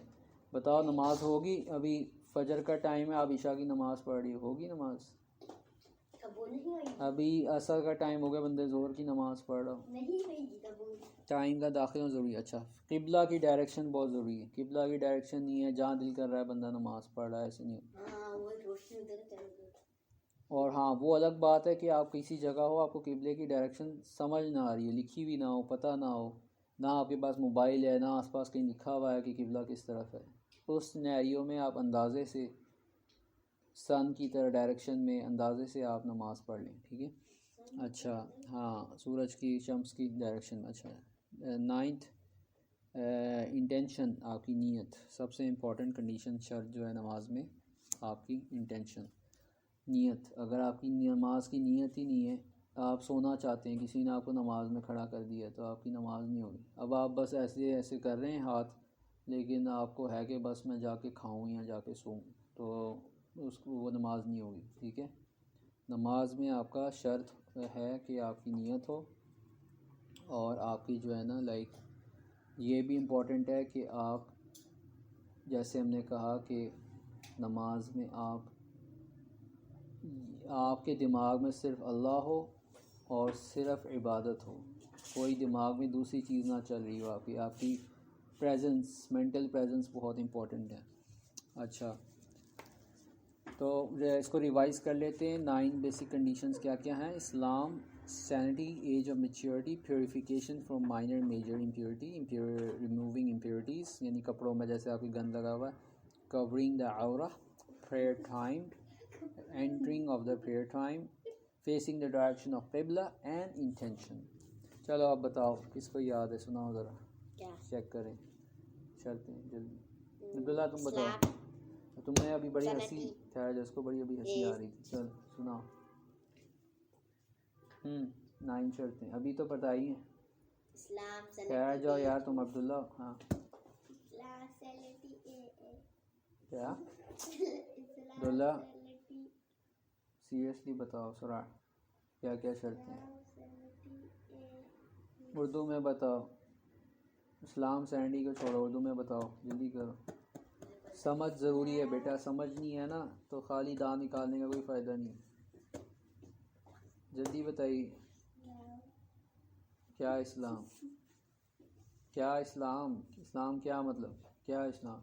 [SPEAKER 1] بتاؤ نماز ہوگی؟ ابھی فجر کا ٹائم ہے، آپ عشاء کی نماز پڑھ رہی ہوگی نماز؟ ابھی عصر کا ٹائم ہو گیا، بندے ظہر کی نماز پڑھ رہا ہو، ٹائم کا داخل ہونا ضروری ہے. اچھا قبلہ کی ڈائریکشن بہت ضروری ہے. قبلہ کی ڈائریکشن نہیں ہے جہاں دل کر رہا ہے بندہ نماز پڑھ رہا ہے، ایسے نہیں ہوتا. اور ہاں وہ الگ بات ہے کہ آپ کسی جگہ ہو، آپ کو قبلے کی ڈائریکشن سمجھ نہ آ رہی ہے، لکھی بھی نہ ہو، پتہ نہ ہو، نہ آپ کے پاس موبائل ہے، نہ آس پاس کہیں لکھا ہوا ہے کہ قبلہ کس طرف ہے. اس سینیریو میں آپ اندازے سے سن کی طرح ڈائریکشن میں اندازے سے آپ نماز پڑھ لیں. ٹھیک ہے. اچھا ہاں سورج کی شمس کی ڈائریکشن میں. اچھا 9th انٹینشن آپ کی نیت. سب سے امپورٹنٹ کنڈیشن شرط جو ہے نماز میں آپ کی انٹینشن نیت. اگر آپ کی نماز کی نیت ہی نہیں ہے، آپ سونا چاہتے ہیں، کسی نے آپ کو نماز میں کھڑا کر دیا تو آپ کی نماز نہیں ہوگی. اب آپ بس ایسے ایسے کر رہے ہیں ہاتھ، لیکن آپ کو ہے کہ بس میں جا کے کھاؤں یا جا کے سوؤں، تو اس کو وہ نماز نہیں ہوگی. ٹھیک ہے، نماز میں آپ کا شرط ہے کہ آپ کی نیت ہو، اور آپ کی جو ہے نا لائک یہ بھی امپورٹنٹ ہے کہ آپ، جیسے ہم نے کہا کہ نماز میں آپ کے دماغ میں صرف اللہ ہو اور صرف عبادت ہو، کوئی دماغ میں دوسری چیز نہ چل رہی ہو. آپ کی پریزنس، مینٹل پریزنس بہت امپورٹنٹ ہے. اچھا تو اس کو ریوائز کر لیتے ہیں. 9 بیسک کنڈیشنز کیا کیا ہیں؟ Islam, sanity, age of maturity, purification from minor major impurity, removing impurities یعنی کپڑوں میں جیسے آپ کی گند لگا ہوا ہے، کورنگ دا عورہ، prayer time, entering of the prayer time، facing the direction of قبلہ and intention. چلو آپ بتاؤ کس کو یاد ہے، سناؤ ذرا،
[SPEAKER 2] کیا
[SPEAKER 1] چیک کریں شرطیں جلدی. عبداللہ تم بتاؤ. تم نے ابھی بڑی ہنسی، ٹھہر جا، اس کو بڑی ابھی ہنسی آ رہی تھی. چل سناؤ. 9 شرطیں ابھی تو بتائی ہیں.
[SPEAKER 2] اسلام،
[SPEAKER 1] ٹھہر جاؤ یار تم عبداللہ. ہاں کیا عبداللہ سیریسلی بتاؤ سرا، کیا کیا شرطیں اردو میں بتاؤ. اسلام سینڈی کو چھوڑو، اردو میں بتاؤ، جلدی کرو. سمجھ ضروری ہے بیٹا، سمجھ نہیں ہے نا تو خالی دانت نکالنے کا کوئی فائدہ نہیں. جلدی بتائیے. کیا اسلام، کیا اسلام، اسلام کیا مطلب، کیا اسلام؟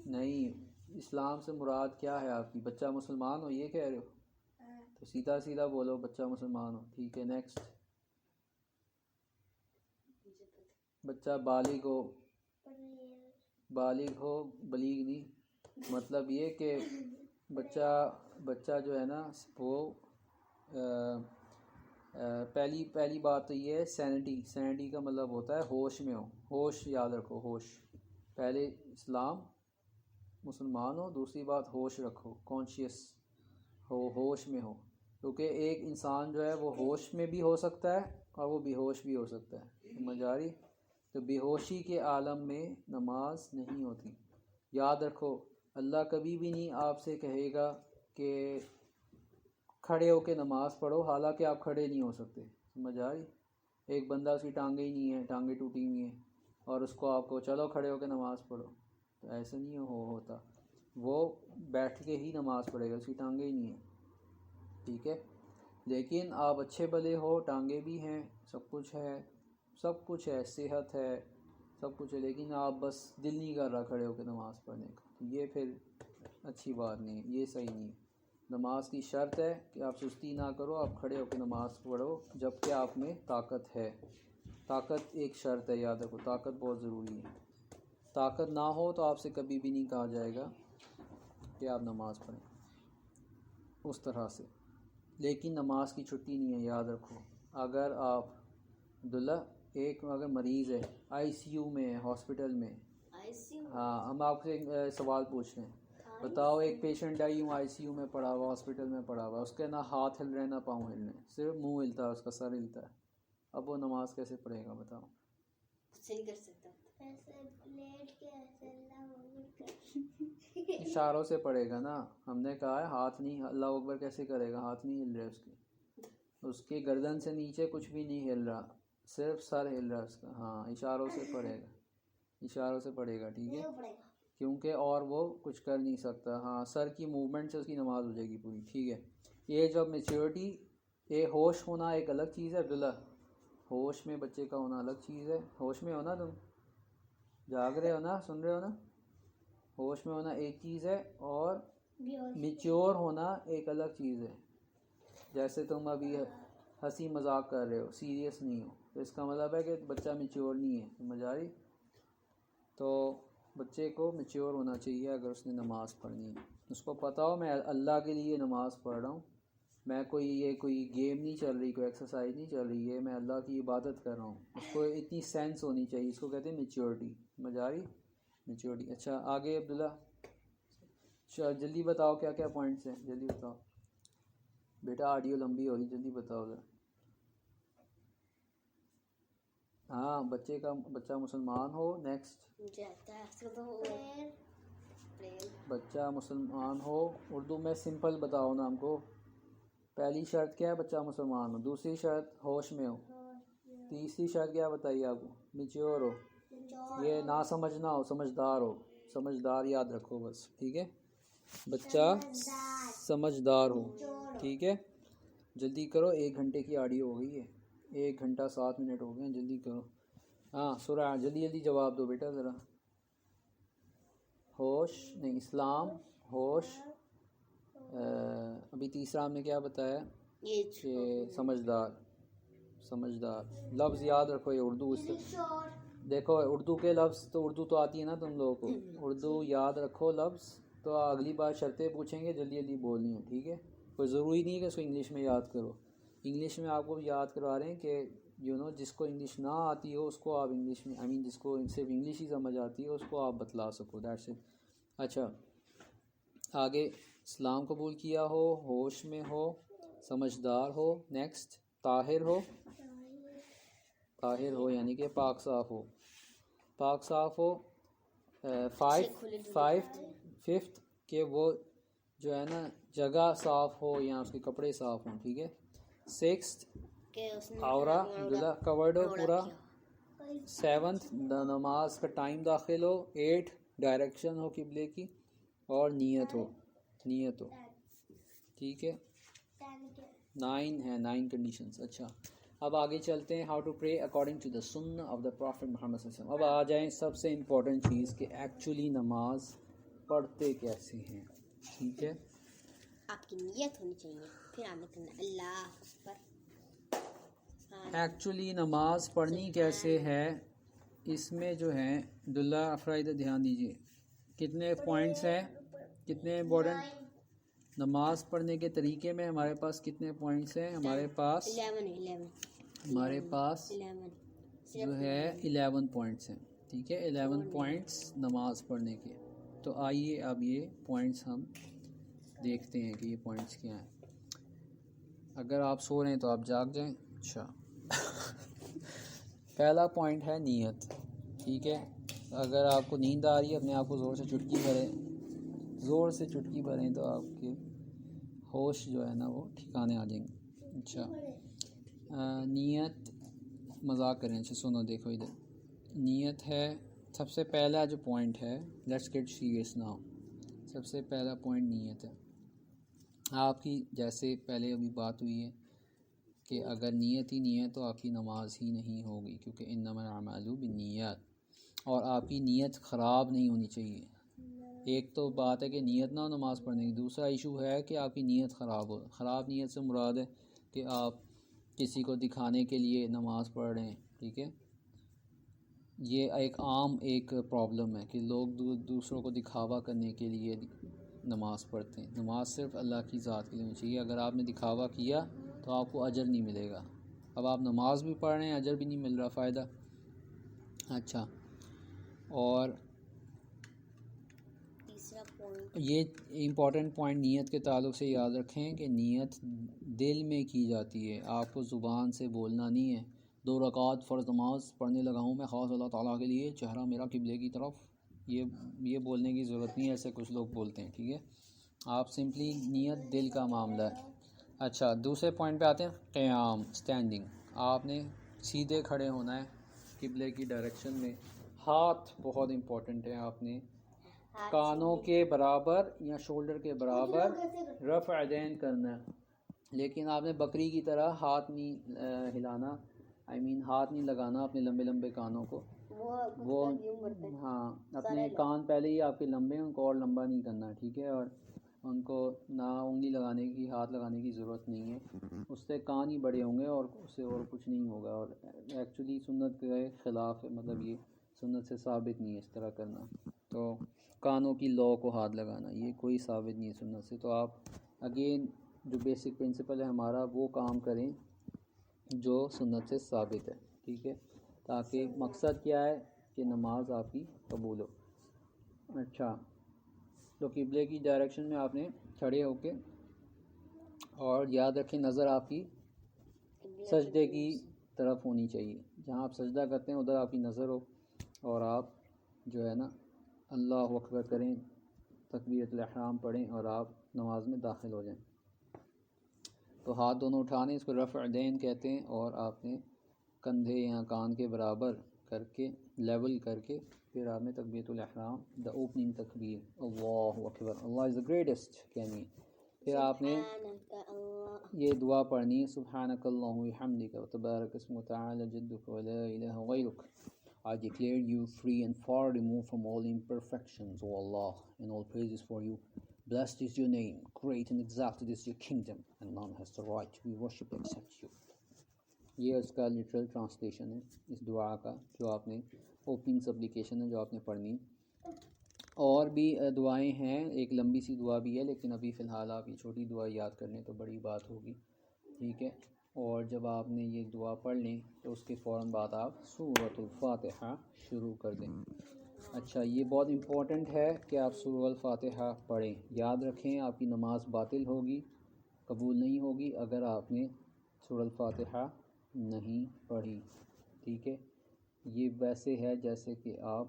[SPEAKER 1] نہیں، اسلام سے مراد کیا ہے آپ کی؟ بچہ مسلمان ہو یہ کہہ رہے ہو؟ تو سیدھا سیدھا بولو بچہ مسلمان ہو. ٹھیک ہے نیکسٹ. بچہ بالغ ہو، بالغ ہو، بلیغ نہیں، مطلب یہ کہ بچہ جو ہے نا وہ پہلی بات تو یہ ہے سینٹی کا مطلب ہوتا ہے ہوش میں ہو. ہوش یاد رکھو، ہوش. پہلے اسلام، مسلمان ہو. دوسری بات ہوش رکھو، کانشیس ہو، ہوش میں ہو. کیونکہ ایک انسان جو ہے وہ ہوش میں بھی ہو سکتا ہے اور وہ بے ہوش بھی ہو سکتا ہے. سمجھ آ رہی؟ تو بے ہوشی کے عالم میں نماز نہیں ہوتی. یاد رکھو اللہ کبھی بھی نہیں آپ سے کہے گا کہ کھڑے ہو کے نماز پڑھو، حالانکہ آپ کھڑے نہیں ہو سکتے. سمجھ آ رہی؟ ایک بندہ اس کی ٹانگیں ہی نہیں ہیں، ٹانگیں ٹوٹی ہوئی ہیں، اور اس کو آپ کو چلو کھڑے ہو کے نماز پڑھو، تو ایسے نہیں ہوتا. وہ بیٹھ کے ہی نماز پڑھے گا، اس کی ٹانگیں ہی نہیں ہیں. ٹھیک ہے، لیکن آپ اچھے بھلے ہو، ٹانگیں بھی ہیں، سب کچھ ہے، سب کچھ ہے، صحت ہے، سب کچھ ہے، لیکن آپ بس دل نہیں کر رہا کھڑے ہو کے نماز پڑھنے کا. یہ پھر اچھی بات نہیں ہے، یہ صحیح نہیں ہے. نماز کی شرط ہے کہ آپ سستی نہ کرو، آپ کھڑے ہو کے نماز پڑھو جب کہ آپ میں طاقت ہے. طاقت ایک شرط ہے، یاد رکھو، طاقت بہت ضروری ہے. طاقت نہ ہو تو آپ سے کبھی بھی نہیں کہا جائے گا کہ آپ نماز پڑھیں اس طرح سے. لیکن نماز کی چھٹی نہیں ہے، یاد رکھو. اگر آپ عبداللہ ایک اگر مریض ہے آئی سی یو میں ہے، ہاسپٹل میں، ہاں ہم آپ سے ایک سوال پوچھ رہے ہیں. بتاؤ ایک پیشنٹ آئی ہوں آئی سی یو میں پڑا ہوا، ہاسپٹل میں پڑا ہوا، اس کے نہ ہاتھ ہل رہے نہ پاؤں ہل رہے، صرف منہ ہلتا ہے، اس کا سر ہلتا ہے. اب وہ نماز کیسے پڑھے گا بتاؤ؟
[SPEAKER 2] نہیں کر سکتا،
[SPEAKER 1] اشاروں سے پڑھے گا نا. ہم نے کہا ہے ہاتھ نہیں، اللہ اکبر کیسے کرے گا؟ ہاتھ نہیں ہل رہے اس کے گردن سے نیچے کچھ بھی نہیں ہل رہا، صرف سر ہل رہا اس کا. ہاں اشاروں سے پڑھے گا، اشاروں سے پڑھے گا. ٹھیک ہے، کیونکہ اور وہ کچھ کر نہیں سکتا. ہاں سر کی موومنٹ سے اس کی نماز ہو جائے گی پوری. ٹھیک ہے. ایج آف میچیورٹی، یہ ہوش ہونا ایک الگ چیز ہے عبداللہ، ہوش میں بچے کا ہونا الگ چیز ہے. ہوش میں ہونا، تم جاگ رہے ہو نا، سن رہے ہو نا؟ ہوش میں ہونا ایک چیز ہے اور میچور ہونا ایک الگ چیز ہے. جیسے تم ابھی ہنسی مذاق کر رہے ہو، سیریس نہیں ہو، تو اس کا مطلب ہے کہ بچہ میچور نہیں ہے. سمجھ آ رہی؟ تو بچے کو میچور ہونا چاہیے اگر اس نے نماز پڑھنی ہے. اس کو پتہ ہو میں اللہ کے لیے نماز پڑھ رہا ہوں، میں کوئی گیم نہیں چل رہی، کوئی ایکسرسائز نہیں چل رہی ہے، میں اللہ کی عبادت کر رہا ہوں. اس کو اتنی سینس ہونی چاہیے، اس کو کہتے ہیں میچیورٹی. سمجھ آ رہی؟ میچیورٹی. اچھا آگے عبداللہ جلدی بتاؤ کیا کیا پوائنٹس ہیں، جلدی بتاؤ بیٹا، آڈیو لمبی ہو رہی، جلدی بتاؤ ذرا. ہاں بچہ مسلمان ہو. نیکسٹ،
[SPEAKER 2] مجھے آتا ہے
[SPEAKER 1] بچہ مسلمان ہو. اردو میں سمپل بتاؤ نا ہم کو. پہلی شرط کیا ہے؟ بچہ مسلمان ہو. دوسری شرط ہوش میں ہو. تیسری شرط کیا بتائیے آپ کو؟ میچور ہو. یہ نہ سمجھنا ہو، سمجھدار ہو. سمجھدار یاد رکھو بس، ٹھیک ہے؟ بچہ سمجھدار ہو، ٹھیک ہے؟ جلدی کرو، 1 گھنٹے کی آڈیو ہو گئی ہے، 1 گھنٹہ 7 منٹ ہو گئے ہیں، جلدی کرو. ہاں سورہ جلدی جواب دو بیٹا ذرا. ہوش نہیں، اسلام، ہوش. ابھی تیسرا ہم نے کیا بتایا کہ سمجھدار. لفظ یاد رکھو، یہ اردو اس سے دیکھو، اردو کے لفظ تو اردو تو آتی ہے نا تم لوگوں کو، اردو یاد رکھو لفظ. تو اگلی بار شرطیں پوچھیں گے، جلدی جلدی بولنی ہے، ٹھیک ہے؟ کوئی ضروری نہیں ہے کہ اس کو انگلش میں یاد کرو. انگلش میں آپ کو یاد کروا رہے ہیں کہ جس کو انگلش نہ آتی ہو اس کو آپ انگلش میں جس کو صرف انگلش ہی سمجھ آتی ہے اس کو آپ بتلا سکو. That's it. اچھا آگے، اسلام قبول کیا ہو، ہوش میں ہو، سمجھدار ہو. نیکسٹ، طاہر ہو یعنی کہ پاک صاف ہو. ففتھ کہ وہ جو ہے نا جگہ صاف ہو یا اس کے کپڑے صاف ہوں، ٹھیک ہے؟ سکستھ عورہ کورڈ ہو پورا. 7 نماز کا ٹائم داخل ہو. 8 ڈائریکشن ہو قبلے کی، اور نیت ہو، ٹھیک ہے؟ 9 کنڈیشنز. اچھا اب آگے چلتے ہیں. How to pray according to the سنہ آف دا پروفٹ محمد صلی اللہ علیہ وسلم. اب آ جائیں سب سے امپورٹنٹ چیز کہ ایکچولی نماز پڑھتے کیسے ہیں، ٹھیک ہے؟
[SPEAKER 2] آپ کی نیت ہونی چاہیے، پھر آپ نے کرنا اللہ اکبر.
[SPEAKER 1] ایکچولی نماز پڑھنی کیسے ہے، اس میں جو ہے عبداللہ افراد دھیان دیجیے. کتنے پوائنٹس ہیں، کتنے امپورٹنٹ نماز پڑھنے کے طریقے میں ہمارے پاس کتنے پوائنٹس ہیں؟ ہمارے پاس
[SPEAKER 2] 11
[SPEAKER 1] جو ہے 11 پوائنٹس ہیں، ٹھیک ہے؟ 11 پوائنٹس نماز پڑھنے کے. تو آئیے اب یہ پوائنٹس ہم دیکھتے ہیں کہ یہ پوائنٹس کیا ہیں. اگر آپ سو رہے ہیں تو آپ جاگ جائیں. اچھا پہلا پوائنٹ ہے نیت، ٹھیک ہے؟ اگر آپ کو نیند آ رہی ہے اپنے آپ کو زور سے چٹکی بھریں تو آپ کے ہوش جو ہے نا وہ ٹھکانے آ جائیں گے. اچھا نیت، مذاق کریں. اچھا سنو، دیکھو ادھر. نیت ہے سب سے پہلا جو پوائنٹ ہے. Let's get serious now. سب سے پہلا پوائنٹ نیت ہے. آپ کی جیسے پہلے ابھی بات ہوئی ہے کہ اگر نیت ہی نہیں ہے تو آپ کی نماز ہی نہیں ہوگی، کیونکہ انما الاعمال بالنیات. اور آپ کی نیت خراب نہیں ہونی چاہیے. ایک تو بات ہے کہ نیت نہ ہو نماز پڑھنے کی، دوسرا ایشو ہے کہ آپ کی نیت خراب ہو. خراب نیت سے مراد ہے کہ آپ کسی کو دکھانے کے لیے نماز پڑھ رہے ہیں، ٹھیک ہے؟ یہ ایک عام پرابلم ہے کہ لوگ دوسروں کو دکھاوا کرنے کے لیے نماز پڑھتے ہیں. نماز صرف اللہ کی ذات کے لیے ہونی چاہیے. اگر آپ نے دکھاوا کیا تو آپ کو اجر نہیں ملے گا. اب آپ نماز بھی پڑھ رہے ہیں، اجر بھی نہیں مل رہا، فائدہ. اچھا، اور یہ امپورٹنٹ پوائنٹ نیت کے تعلق سے یاد رکھیں کہ نیت دل میں کی جاتی ہے، آپ کو زبان سے بولنا نہیں ہے. 2 رکعت فرض نماز پڑھنے لگا ہوں میں خاص اللہ تعالیٰ کے لیے، چہرہ میرا قبلے کی طرف. یہ بولنے کی ضرورت نہیں ہے، ایسے کچھ لوگ بولتے ہیں، ٹھیک ہے؟ آپ سمپلی نیت دل کا معاملہ ہے. اچھا دوسرے پوائنٹ پہ آتے ہیں. قیام، اسٹینڈنگ. آپ نے سیدھے کھڑے ہونا ہے قبلے کی ڈائریکشن میں. ہاتھ بہت امپورٹنٹ ہے. آپ نے کانوں کے برابر یا شولڈر کے برابر رفع یدین کرنا ہے، لیکن آپ نے بکری کی طرح ہاتھ نہیں ہلانا، ہاتھ نہیں لگانا اپنے لمبے لمبے کانوں کو. وہ ہاں، اپنے کان پہلے ہی آپ کے لمبے ہیں، ان کو اور لمبا نہیں کرنا، ٹھیک ہے؟ اور ان کو نہ انگلی لگانے کی، ہاتھ لگانے کی ضرورت نہیں ہے. اس سے کان ہی بڑے ہوں گے اور اس سے اور کچھ نہیں ہوگا. اور ایکچولی سنت کے خلاف ہے، مطلب یہ سنت سے ثابت نہیں ہے اس طرح کرنا. تو کانوں کی لو کو ہاتھ لگانا یہ کوئی ثابت نہیں ہے سنت سے. تو آپ اگین جو بیسک پرنسپل ہے ہمارا وہ کام کریں جو سنت سے ثابت ہے. ٹھیک ہے، تاکہ مقصد کیا ہے کہ نماز آپ کی قبول ہو. اچھا، تو قبلے کی ڈائریکشن میں آپ نے کھڑے ہو کے، اور یاد رکھیں نظر آپ کی سجدے کی طرف ہونی چاہیے. جہاں آپ سجدہ کرتے ہیں ادھر آپ کی نظر ہو، اور آپ جو ہے نا اللہ اکبر کریں، تکبیرۃ الاحرام پڑھیں اور آپ نماز میں داخل ہو جائیں. تو ہاتھ دونوں اٹھانے اس کو رفع دین کہتے ہیں، اور آپ نے کندھے یا کان کے برابر کر کے لیول کر کے پھر آپ نے تکبیرۃ الاحرام دا اوپننگ تکبیر اللہ اکبر اللہ از دا گریٹسٹ کہنی ہے. پھر آپ نے یہ دعا پڑھنی سبحانک اللہم وبحمدک وتبارک اسمک وتعالی جدک ولا الہ غیرک. I declare you free and far removed from all imperfections, O Allah, and all praise is for you. Blessed is your name, great and exalted is your kingdom, and none has the right to be worshipped except you. یہ اس کا literal translation ہے اس دعا کا جو آپ نے opening supplication ہے جو آپ نے پڑھنی. اور بھی دعائیں ہیں، ایک لمبی سی دعا بھی ہے، لیکن ابھی فی الحال آپ یہ چھوٹی دعا یاد کر لیں تو بڑی بات ہوگی. ٹھیک ہے، اور جب آپ نے یہ دعا پڑھ لیں تو اس کے فوراً بعد آپ سورۃ الفاتحہ شروع کر دیں. اچھا، یہ بہت امپورٹنٹ ہے کہ آپ سورۃ الفاتحہ پڑھیں. یاد رکھیں آپ کی نماز باطل ہوگی، قبول نہیں ہوگی اگر آپ نے سورۃ الفاتحہ نہیں پڑھی. ٹھیک ہے، یہ ویسے ہے جیسے کہ آپ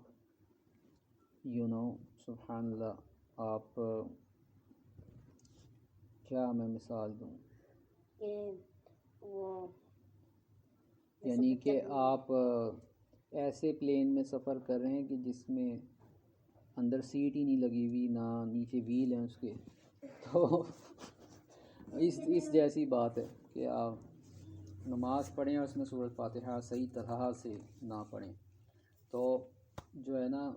[SPEAKER 1] سبحان اللہ، آپ کیا میں مثال دوں، یعنی کہ آپ ایسے پلین میں سفر کر رہے ہیں کہ جس میں اندر سیٹ ہی نہیں لگی ہوئی، نہ نیچے ویل ہیں اس کے. تو اس جیسی بات ہے کہ آپ نماز پڑھیں اور اس میں سورۃ فاتحہ صحیح طرح سے نہ پڑھیں. تو جو ہے نا،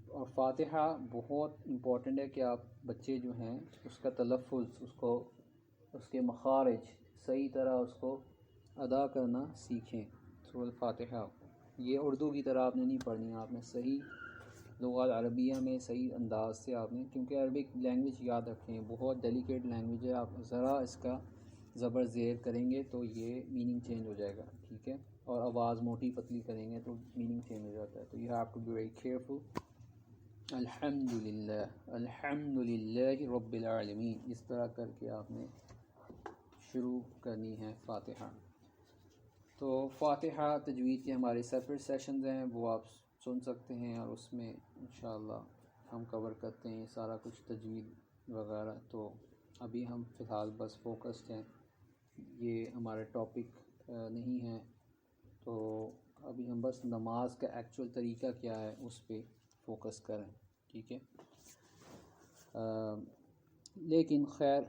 [SPEAKER 1] اور فاتحہ بہت امپورٹنٹ ہے کہ آپ بچے جو ہیں اس کا تلفظ، اس کے مخارج صحیح طرح اس کو ادا کرنا سیکھیں. سورۃ الفاتحہ یہ اردو کی طرح آپ نے نہیں پڑھنی، آپ نے صحیح لغت عربیہ میں صحیح انداز سے آپ نے، کیونکہ عربک لینگویج یاد رکھیں بہت ڈیلیکیٹ لینگویج ہے، آپ ذرا اس کا زبر زیر کریں گے تو یہ میننگ چینج ہو جائے گا. ٹھیک ہے، اور آواز موٹی پتلی کریں گے تو میننگ چینج ہو جاتا ہے. تو you have to be very careful. الحمد للہ رب العالمین، اس طرح کر کے آپ نے شروع کرنی ہے فاتحہ. تو فاتحہ تجوید کے ہمارے سیپریٹ سیشنز ہیں، وہ آپ سن سکتے ہیں، اور اس میں انشاءاللہ ہم کور کرتے ہیں سارا کچھ تجوید وغیرہ. تو ابھی ہم فی الحال بس فوکسڈ ہیں، یہ ہمارا ٹاپک نہیں ہے. تو ابھی ہم بس نماز کا ایکچوئل طریقہ کیا ہے اس پہ فوکس کریں. ٹھیک ہے، لیکن خیر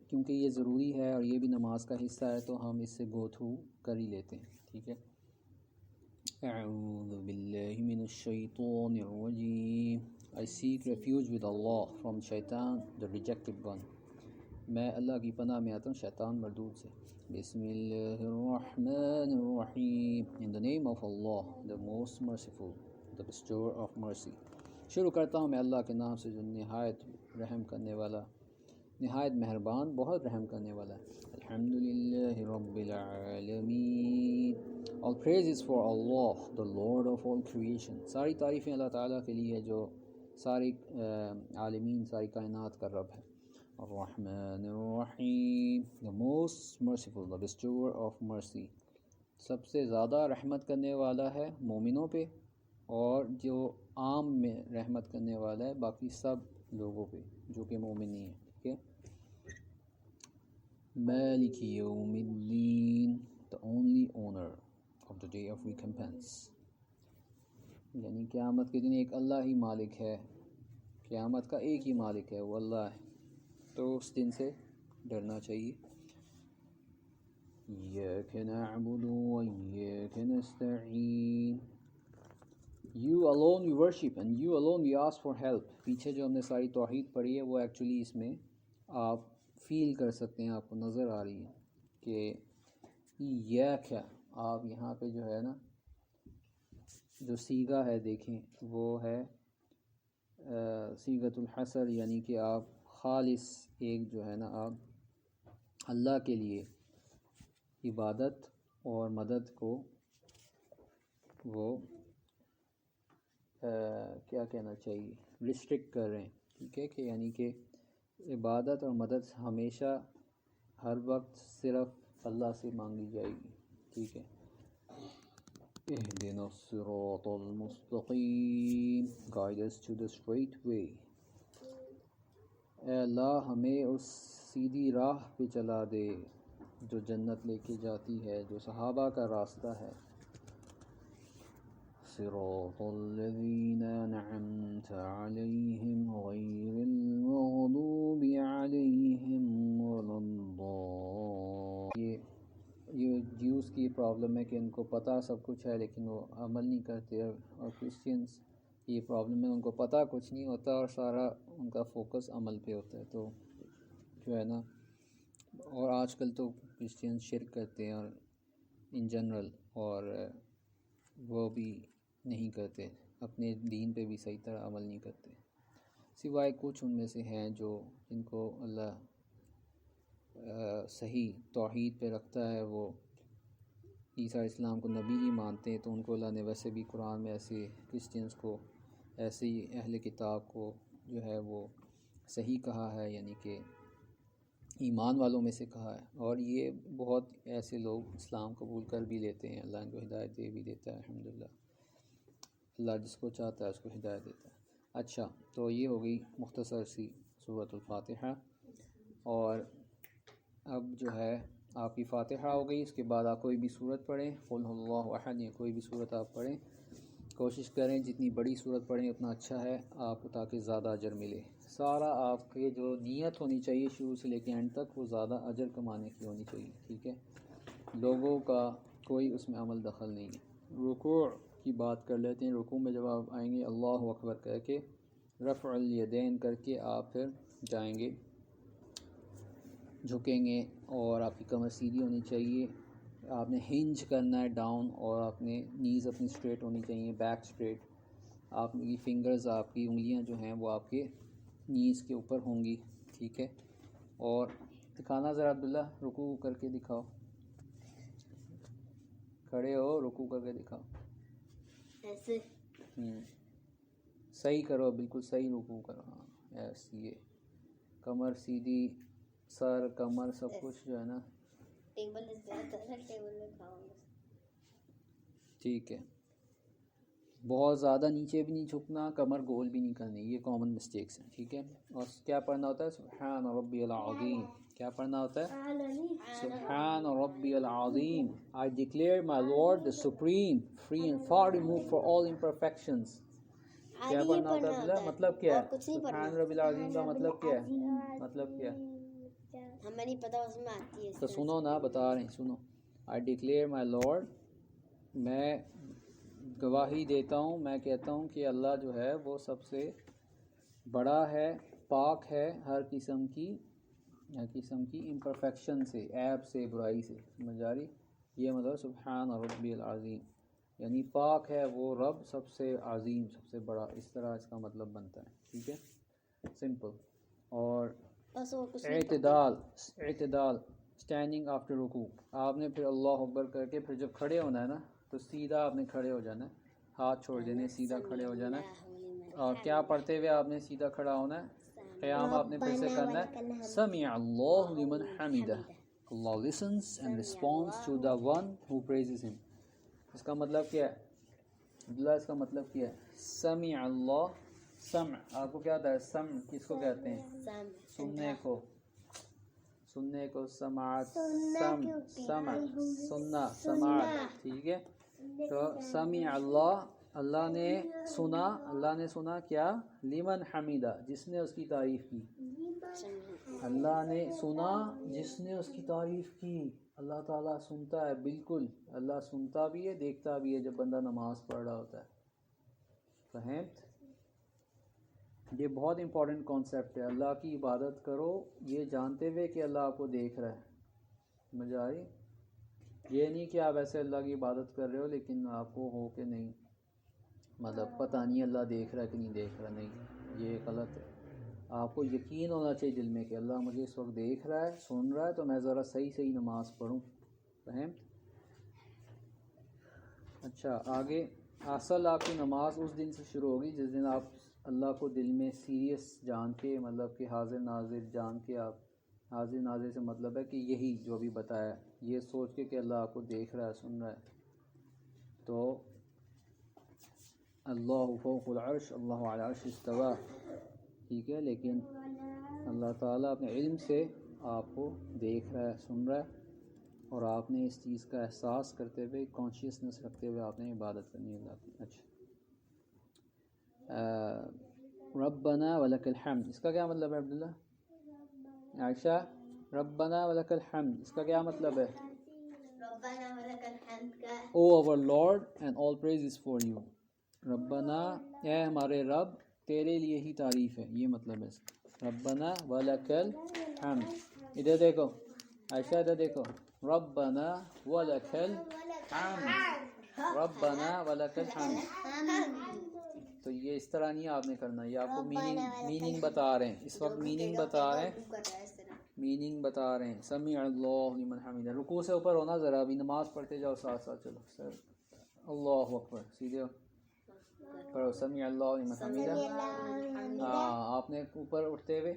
[SPEAKER 1] کیونکہ یہ ضروری ہے اور یہ بھی نماز کا حصہ ہے تو ہم اس سے گو تھرو کر ہی لیتے ہیں. ٹھیک ہے، اعوذ باللہ من الشیطان الرجیم. I seek refuge with Allah from shaitan, the rejected one. میں اللہ کی پناہ میں آتا ہوں شیطان مردود سے. بسم اللہ الرحمن الرحیم. In the name of Allah, the most merciful, the bestower of mercy. شروع کرتا ہوں میں اللہ کے نام سے جو نہایت رحم کرنے والا، نہایت مہربان، بہت رحم کرنے والا ہے. الحمدللہ رب العالمین. All praise is for Allah, the Lord of all creation. ساری تعریفیں اللہ تعالیٰ کے لیے ہے جو ساری عالمین، ساری کائنات کا رب ہے. الرحمن الرحیم، the most merciful, the bestower of mercy. سب سے زیادہ رحمت کرنے والا ہے مومنوں پہ، اور جو عام میں رحمت کرنے والا ہے باقی سب لوگوں پہ جو کہ مومن نہیں ہے. ٹھیک ہے، مالک یوم الدین، the only owner of the day of recompense. یعنی قیامت کے دن ایک اللہ ہی مالک ہے، قیامت کا ایک ہی مالک ہے، وہ اللہ ہے. تو اس دن سے ڈرنا چاہیے. ایاک نعبد و ایاک نستعین. You alone we worship and you alone we ask for help. پیچھے جو ہم نے ساری توحید پڑھی ہے وہ ایکچولی اس میں آپ فیل کر سکتے ہیں، آپ کو نظر آ رہی ہے کہ ایاک، آپ یہاں پہ جو ہے نا جو سیغہ ہے دیکھیں وہ ہے صیغۃ الحصر، یعنی کہ آپ خالص ایک جو ہے نا آپ اللہ کے لیے عبادت اور مدد کو وہ کیا کہنا چاہیے ریسٹرکٹ کر رہے ہیں، ٹھیک ہے، کہ یعنی کہ عبادت اور مدد ہمیشہ ہر وقت صرف اللہ سے مانگی جائے گی، ٹھیک ہے۔ اہدنا الصراط المستقیم، guide us to the straight way۔ اے اللہ ہمیں اس سیدھی راہ پہ چلا دے جو جنت لے کے جاتی ہے، جو صحابہ کا راستہ ہے۔ صراط الذین انعمت علیہم غیر المغضوب علیہم ولا الضالین۔ یہ جیوز کی پرابلم ہے کہ ان کو پتہ سب کچھ ہے لیکن وہ عمل نہیں کرتے، اور کرسچنس یہ پرابلم ہے، ان کو پتہ کچھ نہیں ہوتا اور سارا ان کا فوکس عمل پہ ہوتا ہے، تو جو ہے نا، اور آج کل تو کرسچنس شرک کرتے ہیں اور ان جنرل، اور وہ بھی نہیں کرتے، اپنے دین پہ بھی صحیح طرح عمل نہیں کرتے، سوائے کچھ ان میں سے ہیں جو جن کو اللہ صحیح توحید پہ رکھتا ہے، وہ عیسیٰ علیہ السلام کو نبی ہی مانتے ہیں، تو ان کو اللہ نے ویسے بھی قرآن میں ایسے کرسچنس کو، ایسے ہی اہل کتاب کو جو ہے وہ صحیح کہا ہے، یعنی کہ ایمان والوں میں سے کہا ہے، اور یہ بہت ایسے لوگ اسلام قبول کر بھی لیتے ہیں، اللہ ان کو ہدایت دے بھی دیتا ہے، الحمدللہ، اللہ جس کو چاہتا ہے اس کو ہدایت دیتا ہے۔ اچھا، تو یہ ہو گئی مختصر سی سورۃ الفاتحہ، اور اب جو ہے آپ کی فاتحہ ہو گئی، اس کے بعد آپ کوئی بھی سورت پڑھیں، قل اللہ احد یا کوئی بھی سورت آپ پڑھیں، کوشش کریں جتنی بڑی سورت پڑھیں اتنا اچھا ہے آپ کو، تاکہ زیادہ اجر ملے۔ سارا آپ کے جو نیت ہونی چاہیے شروع سے لے کے اینڈ تک، وہ زیادہ اجر کمانے کی ہونی چاہیے، ٹھیک ہے، لوگوں کا کوئی اس میں عمل دخل نہیں ہے۔ رکوع کی بات کر لیتے ہیں، رکوع میں جب آپ آئیں گے اللہ اکبر کہہ کے، رفع الیدین کر کے آپ پھر جائیں گے، جھکیں گے، اور آپ کی کمر سیدھی ہونی چاہیے، آپ نے ہنج کرنا ہے ڈاؤن، اور آپ نے نیز اپنی اسٹریٹ ہونی چاہیے، بیک اسٹریٹ، آپ کی فنگرز، آپ کی انگلیاں جو ہیں وہ آپ کے نیز کے اوپر ہوں گی، ٹھیک ہے۔ اور دکھانا ذرا عبداللہ، رکوع کر کے دکھاؤ، کھڑے ہو رکوع کر کے دکھاؤ،
[SPEAKER 2] ایسے
[SPEAKER 1] صحیح کرو، بالکل صحیح رکوع کرو، ہاں ایسی، کمر سیدھی، سر کمر سب کچھ جو ہے نا
[SPEAKER 2] ٹیبل ٹیبل میں کھاؤں گا،
[SPEAKER 1] ٹھیک ہے، بہت زیادہ نیچے بھی نہیں جھکنا، کمر گول بھی نہیں کرنی، یہ کامن مسٹیکس ہیں، ٹھیک ہے۔ اور کیا پڑھنا ہوتا ہے؟ سبحان ربی العظیم، کیا پڑھنا ہوتا ہے؟ سبحان ربی العظیم، I declare my Lord the supreme, free and far removed for all imperfections۔ کیا پڑھنا ہوتا ہے عبداللہ؟ مطلب کیا ہے سبحان ربی العظیم کا؟ مطلب کیا ہے؟ مطلب کیا ہے؟
[SPEAKER 2] ہمیں نہیں پتہ، اس میں آتی ہے
[SPEAKER 1] تو سنو نا، بتا رہے ہیں، سنو، I declare my Lord، میں گواہی دیتا ہوں، میں کہتا ہوں کہ اللہ جو ہے وہ سب سے بڑا ہے، پاک ہے ہر قسم کی امپرفیکشن سے، عیب سے، برائی سے، سمجھ آ رہی؟ یہ مطلب سبحان ربی العظیم، یعنی پاک ہے وہ رب سب سے عظیم، سب سے بڑا، اس طرح اس کا مطلب بنتا ہے، ٹھیک ہے، سمپل۔ اور اعتدال اسٹینڈنگ آفٹر رکوع، آپ نے پھر اللہ اکبر کر کے پھر جب کھڑے ہونا ہے نا، تو سیدھا آپ نے کھڑے ہو جانا ہے، ہاتھ چھوڑ دینے، سیدھا کھڑے ہو جانا ہے، اور کیا پڑھتے ہوئے آپ نے سیدھا کھڑا ہونا ہے، قیام آپ نے پھر سے کرنا ہے، سمع اللہ لمن حمدہ، اللہ listens and responds to the one who praises him۔ اس کا مطلب کیا ہے عبداللہ؟ اس کا مطلب کیا ہے؟ سمع اللہ، سمع آپ کو کیا آتا ہے؟ سمع کس کو کہتے ہیں؟ سننے کو، سننے کو سماعت، سمع سننا، سماعت، ٹھیک ہے۔ تو سمع اللہ، اللہ نے سنا، اللہ نے سنا کیا؟ لمن حمیدہ، جس نے اس کی تعریف کی، اللہ نے سنا جس نے اس کی تعریف کی۔ اللہ تعالیٰ سنتا ہے، بالکل اللہ سنتا بھی ہے، دیکھتا بھی ہے جب بندہ نماز پڑھ رہا ہوتا ہے، فہمت؟ یہ بہت امپورٹنٹ کانسیپٹ ہے، اللہ کی عبادت کرو یہ جانتے ہوئے کہ اللہ آپ کو دیکھ رہا ہے، سمجھ آ رہی؟ یہ نہیں کہ آپ ایسے اللہ کی عبادت کر رہے ہو لیکن آپ کو ہو کہ نہیں، مطلب پتہ نہیں اللہ دیکھ رہا ہے کہ نہیں دیکھ رہا، نہیں، یہ غلط ہے. آپ کو یقین ہونا چاہیے دل میں کہ اللہ مجھے اس وقت دیکھ رہا ہے، سن رہا ہے، تو میں ذرا صحیح نماز پڑھوں. فہم؟ اچھا آگے، اصل آپ کی نماز اس دن سے شروع ہوگی جس دن آپ اللہ کو دل میں سیریس جان کے، مطلب کہ حاضر ناظر جان کے. آپ حاضر ناظر سے مطلب ہے کہ یہی جو بھی بتایا، یہ سوچ کے کہ اللہ آپ کو دیکھ رہا ہے، سن رہا ہے. تو اللہ فوق العرش، اللہ علی العرش استویٰ، ٹھیک ہے، لیکن اللہ تعالیٰ اپنے علم سے آپ کو دیکھ رہا ہے، سن رہا ہے، اور آپ نے اس چیز کا احساس کرتے ہوئے، کانشیسنس رکھتے ہوئے آپ نے عبادت کرنی ہے اللہ کی. اچھا، ربنا ولک الحمد، اس کا کیا مطلب ہے عبداللہ؟ عائشہ، ربنا ولک الحمد اس کا کیا مطلب ہے؟
[SPEAKER 2] ربنا ولک الحمد کا
[SPEAKER 1] او our Lord and all praise is for you. ربنا، اے ہمارے رب، تیرے لیے ہی تعریف ہے، یہ مطلب ہے اس کا. ربنا ولک الحمد. ادھر دیکھو عائشہ، ادھر دیکھو، ربنا ولک الحمد، ربنا ولک الحمد. تو یہ اس طرح نہیں آپ نے کرنا، یہ آپ کو میننگ بتا رہے ہیں اس وقت، میننگ بتا رہے ہیں. سمیع اللہ لمن حمدہ. رکوع سے اوپر ہونا ذرا، ابھی نماز پڑھتے جاؤ ساتھ ساتھ. چلو سر، اللہ اکبر، سیدھے پڑھو سمیع اللہ لمن حمدہ. ہاں، آپ نے اوپر اٹھتے ہوئے،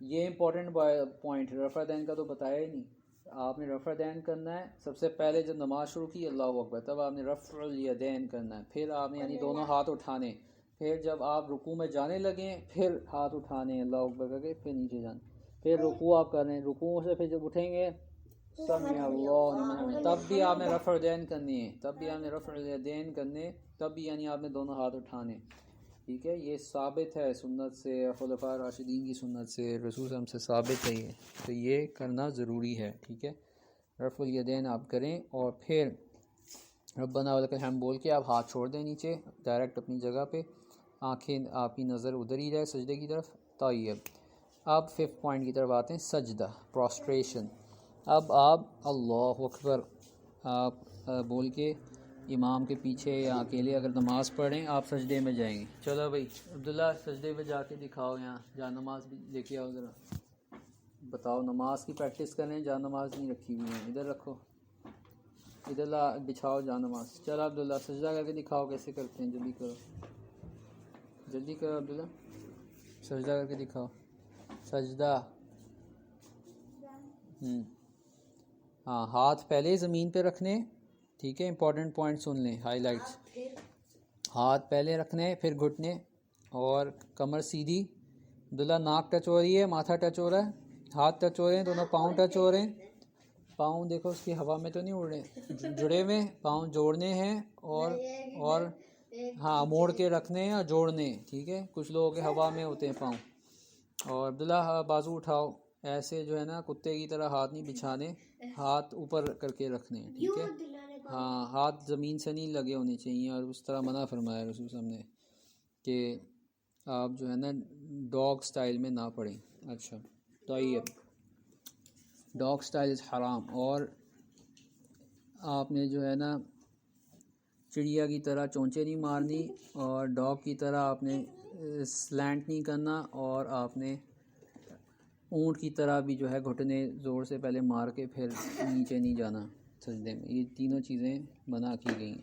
[SPEAKER 1] یہ امپورٹنٹ پوائنٹ، رفع دین کا تو بتایا ہی نہیں. آپ نے رفع دین کرنا ہے سب سے پہلے جب نماز شروع کی، اللہ اکبر، تب آپ نے رفع الیدین کرنا ہے. پھر آپ نے یعنی دونوں ہاتھ اٹھانے. پھر جب آپ رکوع میں جانے لگیں پھر ہاتھ اٹھانے، اللہ اکبر کر کے پھر نیچے جانے. پھر رکوع آپ کر رہے ہیں، رکوع سے پھر جب اٹھیں گے سمیع اللہ لمن حمدہ، تب بھی آپ نے رفع الیدین کرنی ہے، تب بھی یعنی آپ نے دونوں ہاتھ اٹھانے. ٹھیک ہے، یہ ثابت ہے سنت سے، خلفاء راشدین کی سنت سے، رسول صلی اللہ علیہ وسلم سے ثابت ہے یہ. تو یہ کرنا ضروری ہے. ٹھیک ہے، رفع الیدین آپ کریں، اور پھر ربنا ولک الحمد بول کے آپ ہاتھ چھوڑ دیں نیچے ڈائریکٹ اپنی جگہ پہ، آنکھیں آپ کی نظر ادھر ہی رہے سجدے کی طرف. طیب، اب 5th پوائنٹ کی طرف آتے ہیں، سجدہ، پروسٹریشن. اب آپ اللہ اکبر آپ بول کے امام کے پیچھے یا اکیلے اگر نماز پڑھیں آپ سجدے میں جائیں گے. چلو بھائی عبداللہ سجدے پہ جا کے دکھاؤ، یہاں جا نماز بھی لے کے آؤ ذرا، بتاؤ نماز کی پریکٹس کریں. جا نماز نہیں رکھی ہوئی ہیں، ادھر رکھو، ادھر بچھاؤ جا نماز. چلو عبداللہ سجدہ کر کے دکھاؤ کیسے کرتے ہیں، جلدی کرو جلدی کرو عبداللہ، سجدہ کر کے دکھاؤ. سجدہ، ہاں، ہاتھ پہلے زمین پہ رکھنے. ٹھیک ہے، امپورٹنٹ پوائنٹ سن لیں، ہائی لائٹس. ہاتھ پہلے رکھنے، پھر گھٹنے، اور کمر سیدھی. عبداللہ ناک ٹچ ہو رہی ہے، ماتھا ٹچ ہو رہا ہے، ہاتھ ٹچ ہو رہے ہیں، دونوں پاؤں ٹچ ہو رہے ہیں. پاؤں دیکھو اس کی ہوا میں تو نہیں اڑ رہے، جڑے ہوئے. پاؤں جوڑنے ہیں اور ہاں موڑ کے رکھنے ہیں اور جوڑنے. ٹھیک ہے، کچھ لوگوں کے ہوا میں ہوتے ہیں پاؤں. اور عبداللہ بازو اٹھاؤ، ایسے جو ہے نا کتے کی طرح ہاتھ نہیں بچھانے، ہاتھ اوپر کر کے رکھنے. ٹھیک ہے، ہاں، ہاتھ زمین سے نہیں لگے ہونے چاہیے، اور اس طرح منع فرمایا رسول صلی اللہ علیہ وسلم نے کہ آپ جو ہے نا ڈاگ سٹائل میں نہ پڑھیں. اچھا، طیب، ڈاگ سٹائل از حرام. اور آپ نے جو ہے نا چڑیا کی طرح چونچے نہیں مارنی، اور ڈاگ کی طرح آپ نے سلینٹ نہیں کرنا، اور آپ نے اونٹ کی طرح بھی جو ہے گھٹنے زور سے پہلے مار کے پھر نیچے نہیں جانا سجدے میں. یہ تینوں چیزیں منع کی گئی ہیں.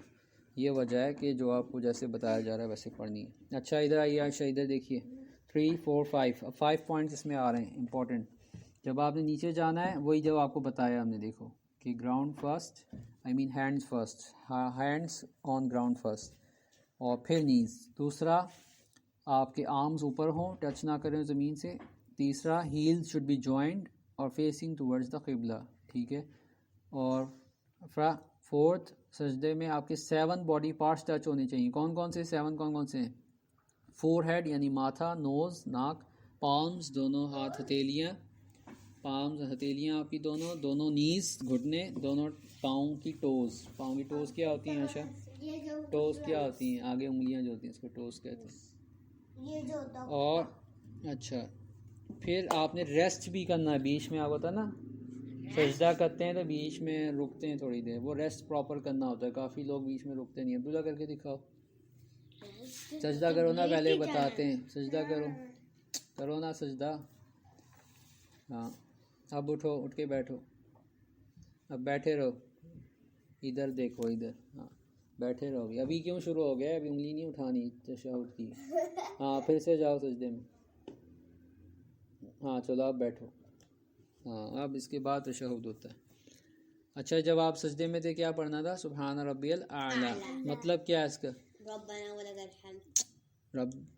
[SPEAKER 1] یہ وجہ ہے کہ جو آپ کو جیسے بتایا جا رہا ہے ویسے پڑھنی ہے. اچھا ادھر آئیے عائشہ، ادھر دیکھیے، 3 4 5 اب 5 پوائنٹس اس میں آ رہے ہیں امپورٹنٹ. جب آپ نے نیچے جانا ہے وہی جب آپ کو بتایا ہم نے، دیکھو کہ ground first, hands first, hands on ground first, اور پھر نیز. دوسرا، آپ کے آرمز اوپر ہوں، ٹچ نہ کریں زمین سے. تیسرا، ہیلز شوڈ بی جوائنڈ اور فیسنگ ٹورڈز دا قبلہ. ٹھیک ہے، اور 4th، سجدے میں آپ کے 7 باڈی پارٹس ٹچ ہونے چاہیے. کون کون سے 7؟ کون کون سے ہیں؟ فور ہیڈ یعنی ماتھا، نوز ناک، پالمز دونوں ہاتھ ہتھیلیاں، پالمز ہتھیلیاں آپ کی دونوں نیز گھٹنے، دونوں پاؤں کی ٹوز. پاؤں کی ٹوز کیا ہوتی ہیں عائشہ؟ ٹوز کیا ہوتی ہیں؟ آگے انگلیاں جو ہوتی ہیں اس کو ٹوز کہتے ہیں. اور اچھا، پھر آپ نے ریسٹ بھی کرنا ہے بیچ میں. آپ ہوتا ہے نا سجدہ کرتے ہیں تو بیچ میں رکتے ہیں تھوڑی دیر، وہ ریسٹ پراپر کرنا ہوتا ہے. کافی لوگ بیچ میں رکتے نہیں ہیں. عبداللہ کر کے دکھاؤ. سجدہ کرو نا، پہلے بتاتے ہیں، سجدہ کرو نا سجدہ. ہاں اب اٹھو، اٹھ کے بیٹھو، اب بیٹھے رہو، ادھر دیکھو ادھر. ہاں بیٹھے رہو. ابھی کیوں شروع ہو گیا؟ ابھی انگلی نہیں اٹھانی تشہد کی. ہاں پھر سے جاؤ سجدے میں. ہاں چلو اب بیٹھو. ہاں اب اس کے بعد تشہد ہوتا ہے. اچھا جب آپ سجدے میں تھے کیا پڑھنا تھا؟ سبحان ربی الاعلیٰ. مطلب کیا ہے اس کا؟
[SPEAKER 2] ربنا ولک الحمد.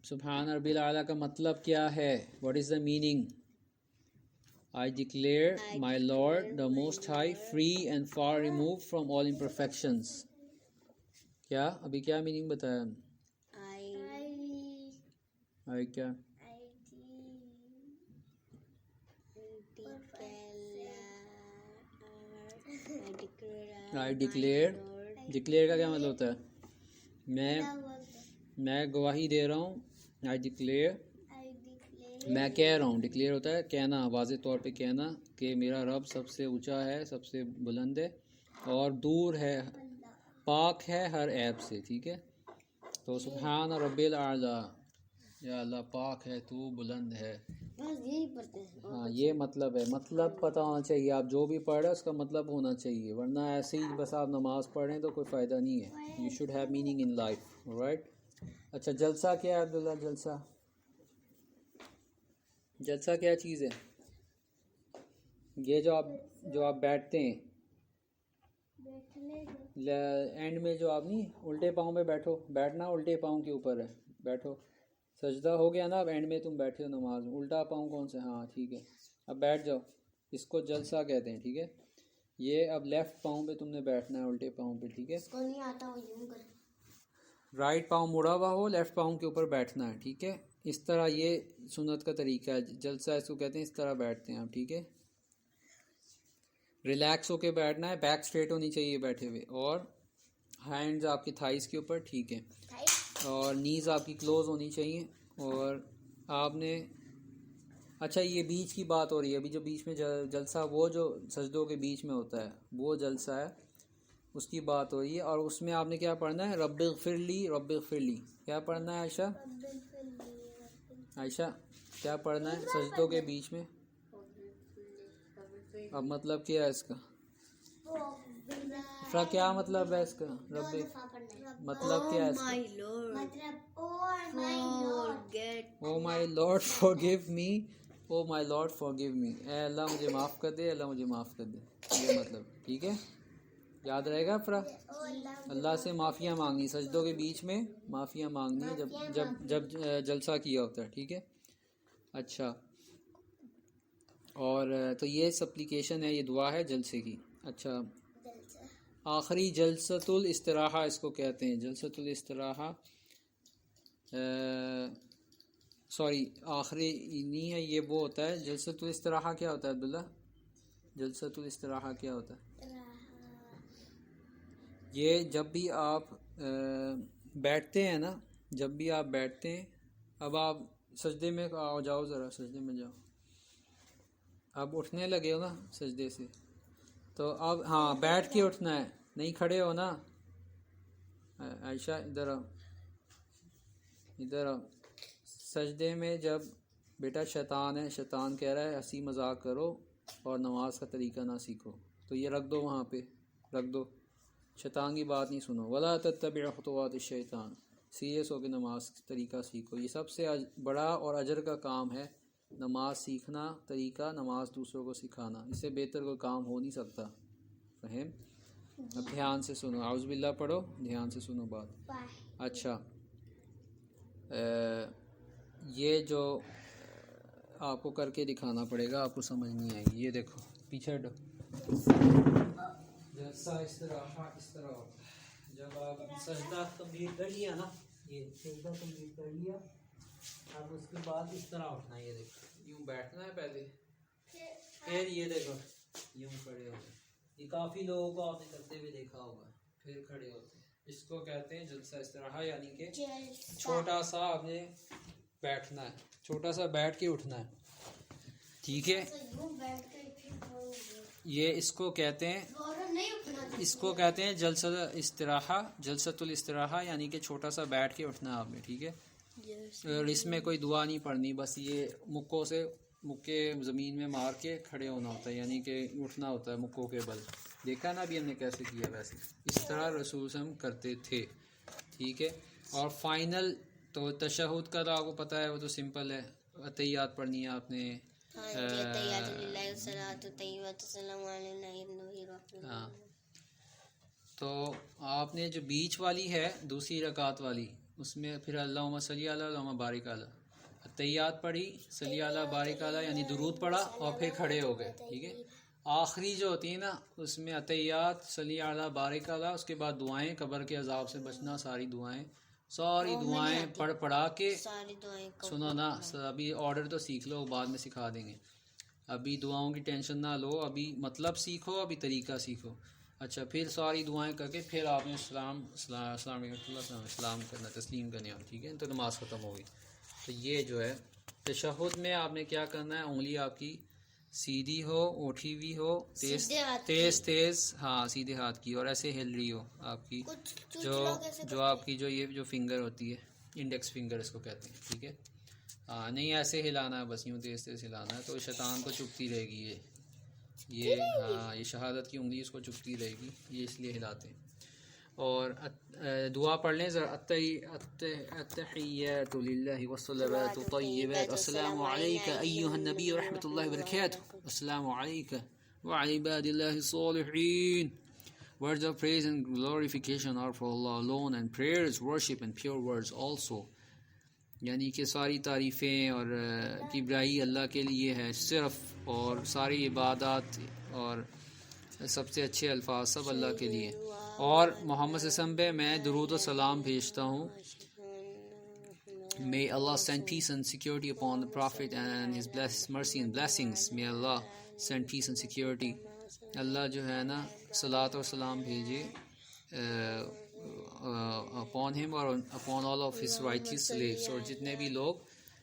[SPEAKER 1] سبحان ربی الاعلیٰ کا مطلب کیا ہے؟ What is the meaning? I declare my Lord the Most High free and far removed from all imperfections. کیا ابھی کیا میننگ بتایا؟ I کیا؟ I declare. declare کا کیا مطلب ہوتا ہے؟ میں گواہی دے رہا ہوں. I declare. میں کہہ رہا ہوں. ڈکلیئر ہوتا ہے کہنا، واضح طور پہ کہنا کہ میرا رب سب سے اونچا ہے، سب سے بلند ہے اور دور ہے، پاک ہے ہر عیب سے. ٹھیک ہے، تو سبحان ربی الاعلیٰ، یا اللہ پاک ہے تو بلند ہے. ہاں یہ مطلب ہے. مطلب پتہ ہونا چاہیے. آپ جو بھی پڑھ رہے ہیں اس کا مطلب ہونا چاہیے، ورنہ ایسے ہی بس آپ نماز پڑھ رہے ہیں تو کوئی فائدہ نہیں ہے. You should have meaning in life, right. اچھا جلسہ کیا ہے عبداللہ؟ جلسہ کیا چیز ہے؟ یہ جو آپ بیٹھتے ہیں اینڈ میں، جو آپ نہیں الٹے پاؤں پہ بیٹھو، بیٹھنا الٹے پاؤں کے اوپر ہے، بیٹھو. سجدہ ہو گیا نا، اب اینڈ میں تم بیٹھے ہو نماز میں، الٹا پاؤں کون سے؟ ہاں ٹھیک ہے، اب بیٹھ جاؤ. اس کو جلسہ کہتے ہیں. ٹھیک ہے، یہ اب لیفٹ پاؤں پہ تم نے بیٹھنا ہے، الٹے پاؤں پہ. ٹھیک ہے، رائٹ پاؤں مڑا ہوا ہو، لیفٹ پاؤں کے اوپر بیٹھنا ہے. ٹھیک ہے، اس طرح یہ سنت کا طریقہ ہے. جلسہ اس کو کہتے ہیں. اس طرح بیٹھتے ہیں آپ. ٹھیک ہے، ریلیکس ہو کے بیٹھنا ہے، بیک اسٹریٹ ہونی چاہیے بیٹھے ہوئے، اور ہینڈز آپ کی تھائز کے اوپر. ٹھیک ہے، اور نیز آپ کی کلوز ہونی چاہیے. اور آپ نے اچھا یہ بیچ کی بات ہو رہی ہے ابھی، جو بیچ میں جلسہ، وہ جو سجدوں کے بیچ میں ہوتا ہے وہ جلسہ ہے، اس کی بات ہو رہی ہے. اور اس میں آپ نے کیا پڑھنا ہے؟ رب اغفر لی، رب اغفر لی. کیا پڑھنا ہے عائشہ کیا پڑھنا ہے سجدوں کے بیچ میں؟ اب مطلب کیا ہے اس کا؟ کیا مطلب ہے اس کا؟ رب مطلب کیا ہے اس کا؟ او مائی لارڈ فارگیو می، او مائی لارڈ فارگیو می. اے اللہ مجھے معاف کر دے، اللہ مجھے معاف کر دے، یہ مطلب. ٹھیک ہے، یاد رہے گا. اللہ سے معافیاں مانگنی، سجدوں کے بیچ میں معافیاں مانگنی ہے جب جلسہ کیا ہوتا ہے. ٹھیک ہے، اچھا. اور تو یہ سپلیکیشن ہے، یہ دعا ہے جلسے کی. اچھا آخری جلسۃ الاستراحہ اس کو کہتے ہیں. جلسۃ الاستراحہ سوری آخری نہیں ہے، یہ وہ ہوتا ہے. جلسۃ الاستراحہ کیا ہوتا ہے عبداللہ؟ جلسۃ الاستراحہ کیا ہوتا ہے؟ یہ جب بھی آپ بیٹھتے ہیں نا، جب بھی آپ بیٹھتے ہیں، اب آپ سجدے میں جاؤ، ذرا سجدے میں جاؤ. اب اٹھنے لگے ہو نا سجدے سے، تو اب ہاں بیٹھ کے اٹھنا ہے، نہیں کھڑے ہو نا. عائشہ ادھر آؤ، ادھر آؤ. سجدے میں جب بیٹا شیطان ہے، شیطان کہہ رہا ہے ہنسی مذاق کرو اور نماز کا طریقہ نہ سیکھو، تو یہ رکھ دو، وہاں پہ رکھ دو. شیطان کی بات نہیں سنو. ولا تتبع خطوات الشیطان، سیریس ہو کے نماز کا طریقہ سیکھو. یہ سب سے بڑا اور اجر کا کام ہے، نماز سیکھنا، طریقہ نماز دوسروں کو سکھانا. اس سے بہتر کوئی کام ہو نہیں سکتا. فہم؟ اب دھیان سے سنو، اعوذ باللہ پڑھو، دھیان سے سنو بات. اچھا یہ جو آپ کو کر کے دکھانا پڑے گا، آپ کو سمجھ نہیں آئے گی. یہ دیکھو پیچھے ہٹو. جلسہ استراحہ اس طرح ہوتا ہے. جب آپ سجدہ کمپلیٹ کر لیا نا، یہ سجدہ کمپلیٹ کر لیا، اب اس کے بعد اس طرح اٹھنا ہے. یہ دیکھو یوں بیٹھنا ہے پہلے، پھر یہ دیکھو یوں کھڑے ہوتے. یہ کافی لوگوں کو آپ نے کرتے ہوئے دیکھا ہوگا، پھر کھڑے ہوتے. اس کو کہتے ہیں جلسہ استراحہ، یعنی کہ چھوٹا سا آپ نے بیٹھنا ہے، چھوٹا سا بیٹھ کے اٹھنا ہے. ٹھیک ہے، یہ اس کو کہتے ہیں اس کو کہتے ہیں جلسۃ استراحہ، جلسۃ الاستراحہ، یعنی کہ چھوٹا سا بیٹھ کے اٹھنا آپ نے، ٹھیک ہے. اور اس میں کوئی دعا نہیں پڑھنی، بس یہ مکے زمین میں مار کے کھڑے ہونا ہوتا ہے، یعنی کہ اٹھنا ہوتا ہے مکوں کے بل. دیکھا نا ابھی ہم نے کیسے کیا، ویسے اس طرح رسول ہم کرتے تھے، ٹھیک ہے. اور فائنل تو تشہد کا تو آپ کو پتہ ہے، وہ تو سمپل ہے، عطیات پڑھنی ہے آپ نے. ہاں، تو آپ نے جو بیچ والی ہے دوسری رکعت والی، اس میں پھر اللہم صلی علی اللہم بارک علی، عطیات پڑھی، صلی علی بارک علی یعنی درود پڑھا اور پھر کھڑے ہو گئے، ٹھیک ہے. آخری جو ہوتی ہے نا اس میں عطیات، صلی علی بارک علی، اس کے بعد دعائیں، قبر کے عذاب سے بچنا، ساری دعائیں پڑھا کے. سنو نا، ابھی آرڈر تو سیکھ لو، بعد میں سکھا دیں گے. ابھی دعاؤں کی ٹینشن نہ لو، ابھی مطلب سیکھو، ابھی طریقہ سیکھو. اچھا، پھر ساری دعائیں کر کے پھر آپ نے اسلام کرنا، تسلیم کرنے، ٹھیک ہے. تو نماز ختم ہوگی. تو یہ جو ہے تشہد میں آپ نے کیا کرنا ہے، انگلی آپ کی سیدھی ہو، اٹھی ہوئی ہو، تیز، ہاں سیدھے ہاتھ کی، اور ایسے ہل رہی ہو آپ کی جو آپ کی یہ جو فنگر ہوتی ہے، انڈیکس فنگر اس کو کہتے ہیں، ٹھیک ہے. ہاں، نہیں ایسے ہلانا ہے، بس یوں تیز ہلانا ہے، تو شیطان کو چپتی رہے گی یہ ہاں، یہ شہادت کی انگلی اس کو چپتی رہے گی، یہ اس لیے ہلاتے ہیں. اور دعا پڑھ لیں ذرا. التحیات للہ والصلوات الطیبات، السلام علیک ایھا النبی ورحمۃ اللہ وبرکاتہ، السلام علیک وعلی عباد اللہ الصالحین. Words of praise and glorification are for Allah alone, and prayers, worship and pure words also. یعنی کہ ساری تعریفیں اور کبریائی اللہ کے لیے ہے صرف، اور ساری عبادات اور سب سے اچھے الفاظ سب اللہ کے لیے. اور محمد صلی اللہ علیہ وسلم پہ میں درود و سلام بھیجتا ہوں. May Allah send peace and security upon the Prophet and his mercy and blessings. May Allah send peace and security. اللہ جو ہے نا صلاۃ و سلام بھیجے upon him اور upon all of his righteous slaves، اور جتنے بھی لوگ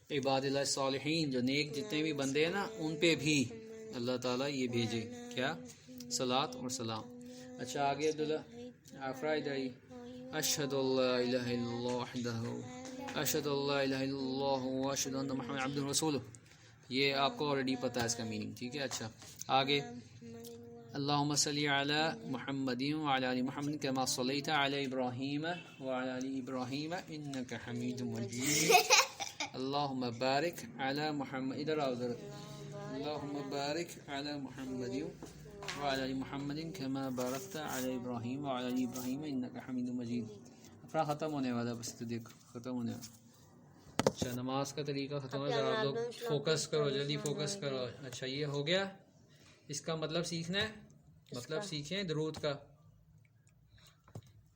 [SPEAKER 1] عباد اللہ صالحین، جو نیک جتنے بھی بندے ہیں نا، ان پہ بھی اللہ تعالیٰ یہ بھیجے کیا، صلاۃ اور سلام. اچھا آگے عبداللہ آفرائد آئی. اشہد اللہ الہ الا اللہ وحدہ، اشہد اللہ الہ الا اللہ واشہد ان محمد عبدہ ورسولہ. یہ آپ کو آلریڈی پتہ ہے اس کا میننگ، ٹھیک ہے. اچھا آگے اللہم صلی علی محمد وعلی آل محمد کما صلیت علی ابراہیم وعلی آل ابراہیم انک حمید مجید. اللہم بارک علی محمد، ادھر آؤ ادھر، اللہم بارک علی محمد وعلی آل محمد کما بارکت علی ابراہیم وعلی آل ابراہیم انک حمید مجید. افرا ختم ہونے والا، بس تو دیکھو ختم ہونے والا. اچھا نماز کا طریقہ ختم ہو جائے، آپ لوگ فوکس کرو، جلدی فوکس کرو. اچھا یہ ہو گیا، اس کا مطلب سیکھنا ہے، مطلب سیکھیں درود کا.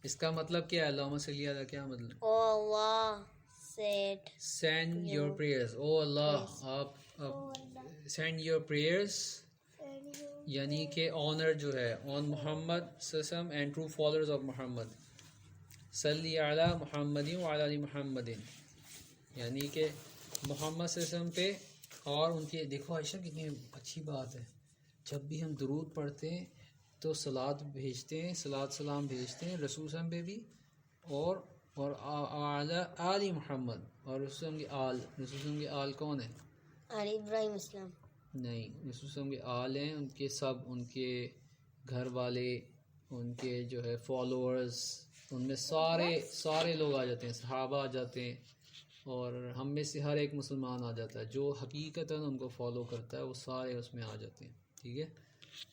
[SPEAKER 1] اس کا مطلب کیا ہے، اللہم صلی علی، کیا مطلب؟
[SPEAKER 2] او اللہ
[SPEAKER 1] send your prayers. او اللہ، آپ send your prayers یعنی کہ honor جو ہے on محمد صلی اللہ علیہ وسلم and true followers of محمد. صلی علی محمد وعلی آل محمد، یعنی کہ محمد صلی اللہ علیہ وسلم پہ اور ان کے، دیکھو عائشہ کتنی اچھی بات ہے، جب بھی ہم درود پڑھتے ہیں تو صلات بھیجتے ہیں، صلات سلام بھیجتے ہیں رسول صلی اللہ علیہ وسلم پہ بھی، اور آل محمد، اور رسول اللہ کے آل. رسول اللہ کے آل کون ہیں؟
[SPEAKER 2] آل ابراہیم اسلام.
[SPEAKER 1] نہیں، رسول اللہ کے آل ہیں ان کے سب، ان کے گھر والے، ان کے جو ہے فالوورز، ان میں سارے لوگ آ جاتے ہیں، صحابہ آ جاتے ہیں، اور ہم میں سے ہر ایک مسلمان آ جاتا ہے جو حقیقتاً ان کو فالو کرتا ہے، وہ سارے اس میں آ جاتے ہیں، ٹھیک ہے.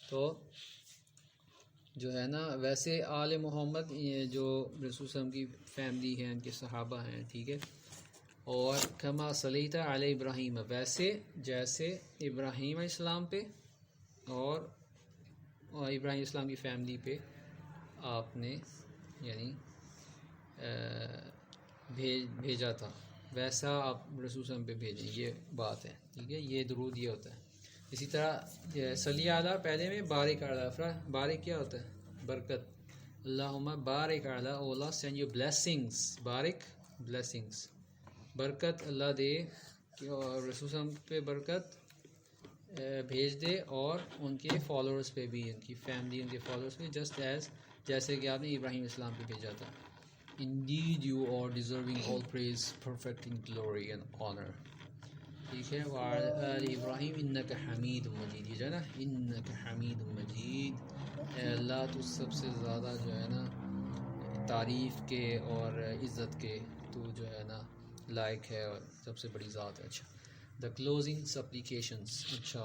[SPEAKER 1] تو جو ہے نا ویسے آل محمد یہ جو رسول صلی اللہ علیہ وسلم کی فیملی ہے، ان کے صحابہ ہیں، ٹھیک ہے. اور کما صلیت علی ابراہیم، ویسے جیسے ابراہیم علیہ السلام پہ اور ابراہیم اسلام کی فیملی پہ آپ نے یعنی بھیجا تھا، ویسا آپ رسول صلی اللہ علیہ وسلم پہ بھیجیں، یہ بات ہے، ٹھیک ہے. یہ درود یہ ہوتا ہے. اسی طرح صلی علی پہلے میں بارک علی، بارک کیا ہوتا ہے؟ برکت. اللہم بارک علی، او اللہ سینڈ یور بلیسنگس، بارک بلیسنگس، برکت اللہ دے، کہ رسول صلی اللہ علیہ وسلم پہ برکت بھیج دے اور ان کے فالوورز پہ بھی، ان کی فیملی، ان کے فالوورز پہ، جسٹ ایز جیسے کہ آپ نے ابراہیم السلام پہ بھیجا تھا. Indeed you are deserving all praise, perfect in glory and honor. ٹھیک ہے. وعلی آل ابراہیم انک حمید مجید. یہ جو ہے نا انک حمید مجید، اے اللہ تو سب سے زیادہ جو ہے نا تعریف کے اور عزت کے تو جو ہے نا لائق ہے اور سب سے بڑی ذات ہے. اچھا دا کلوزنگ سپلیکیشنس. اچھا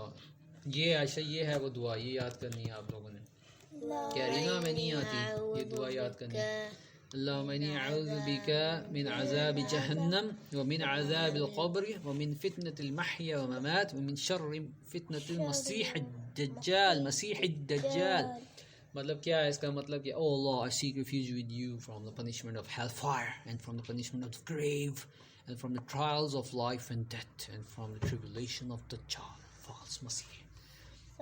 [SPEAKER 1] یہ عائشہ یہ ہے وہ دعا، یہ یاد کرنی ہے آپ لوگوں نے. کہہ رہی نا میں نہیں آتی، یہ دعا یاد کرنی ہے. اللهم إني أعوذ بك من عذاب جهنم ومن عذاب القبر ومن فتنة المحيا والممات ومن شر فتنة المسيح الدجال. مسیح الدجال مطلب کیا ہے اس کا مطلب کہ oh Allah I seek refuge with you from the punishment of hellfire and from the punishment of the grave and from the trials of life and death and from the tribulation of Dajjal false مسیح.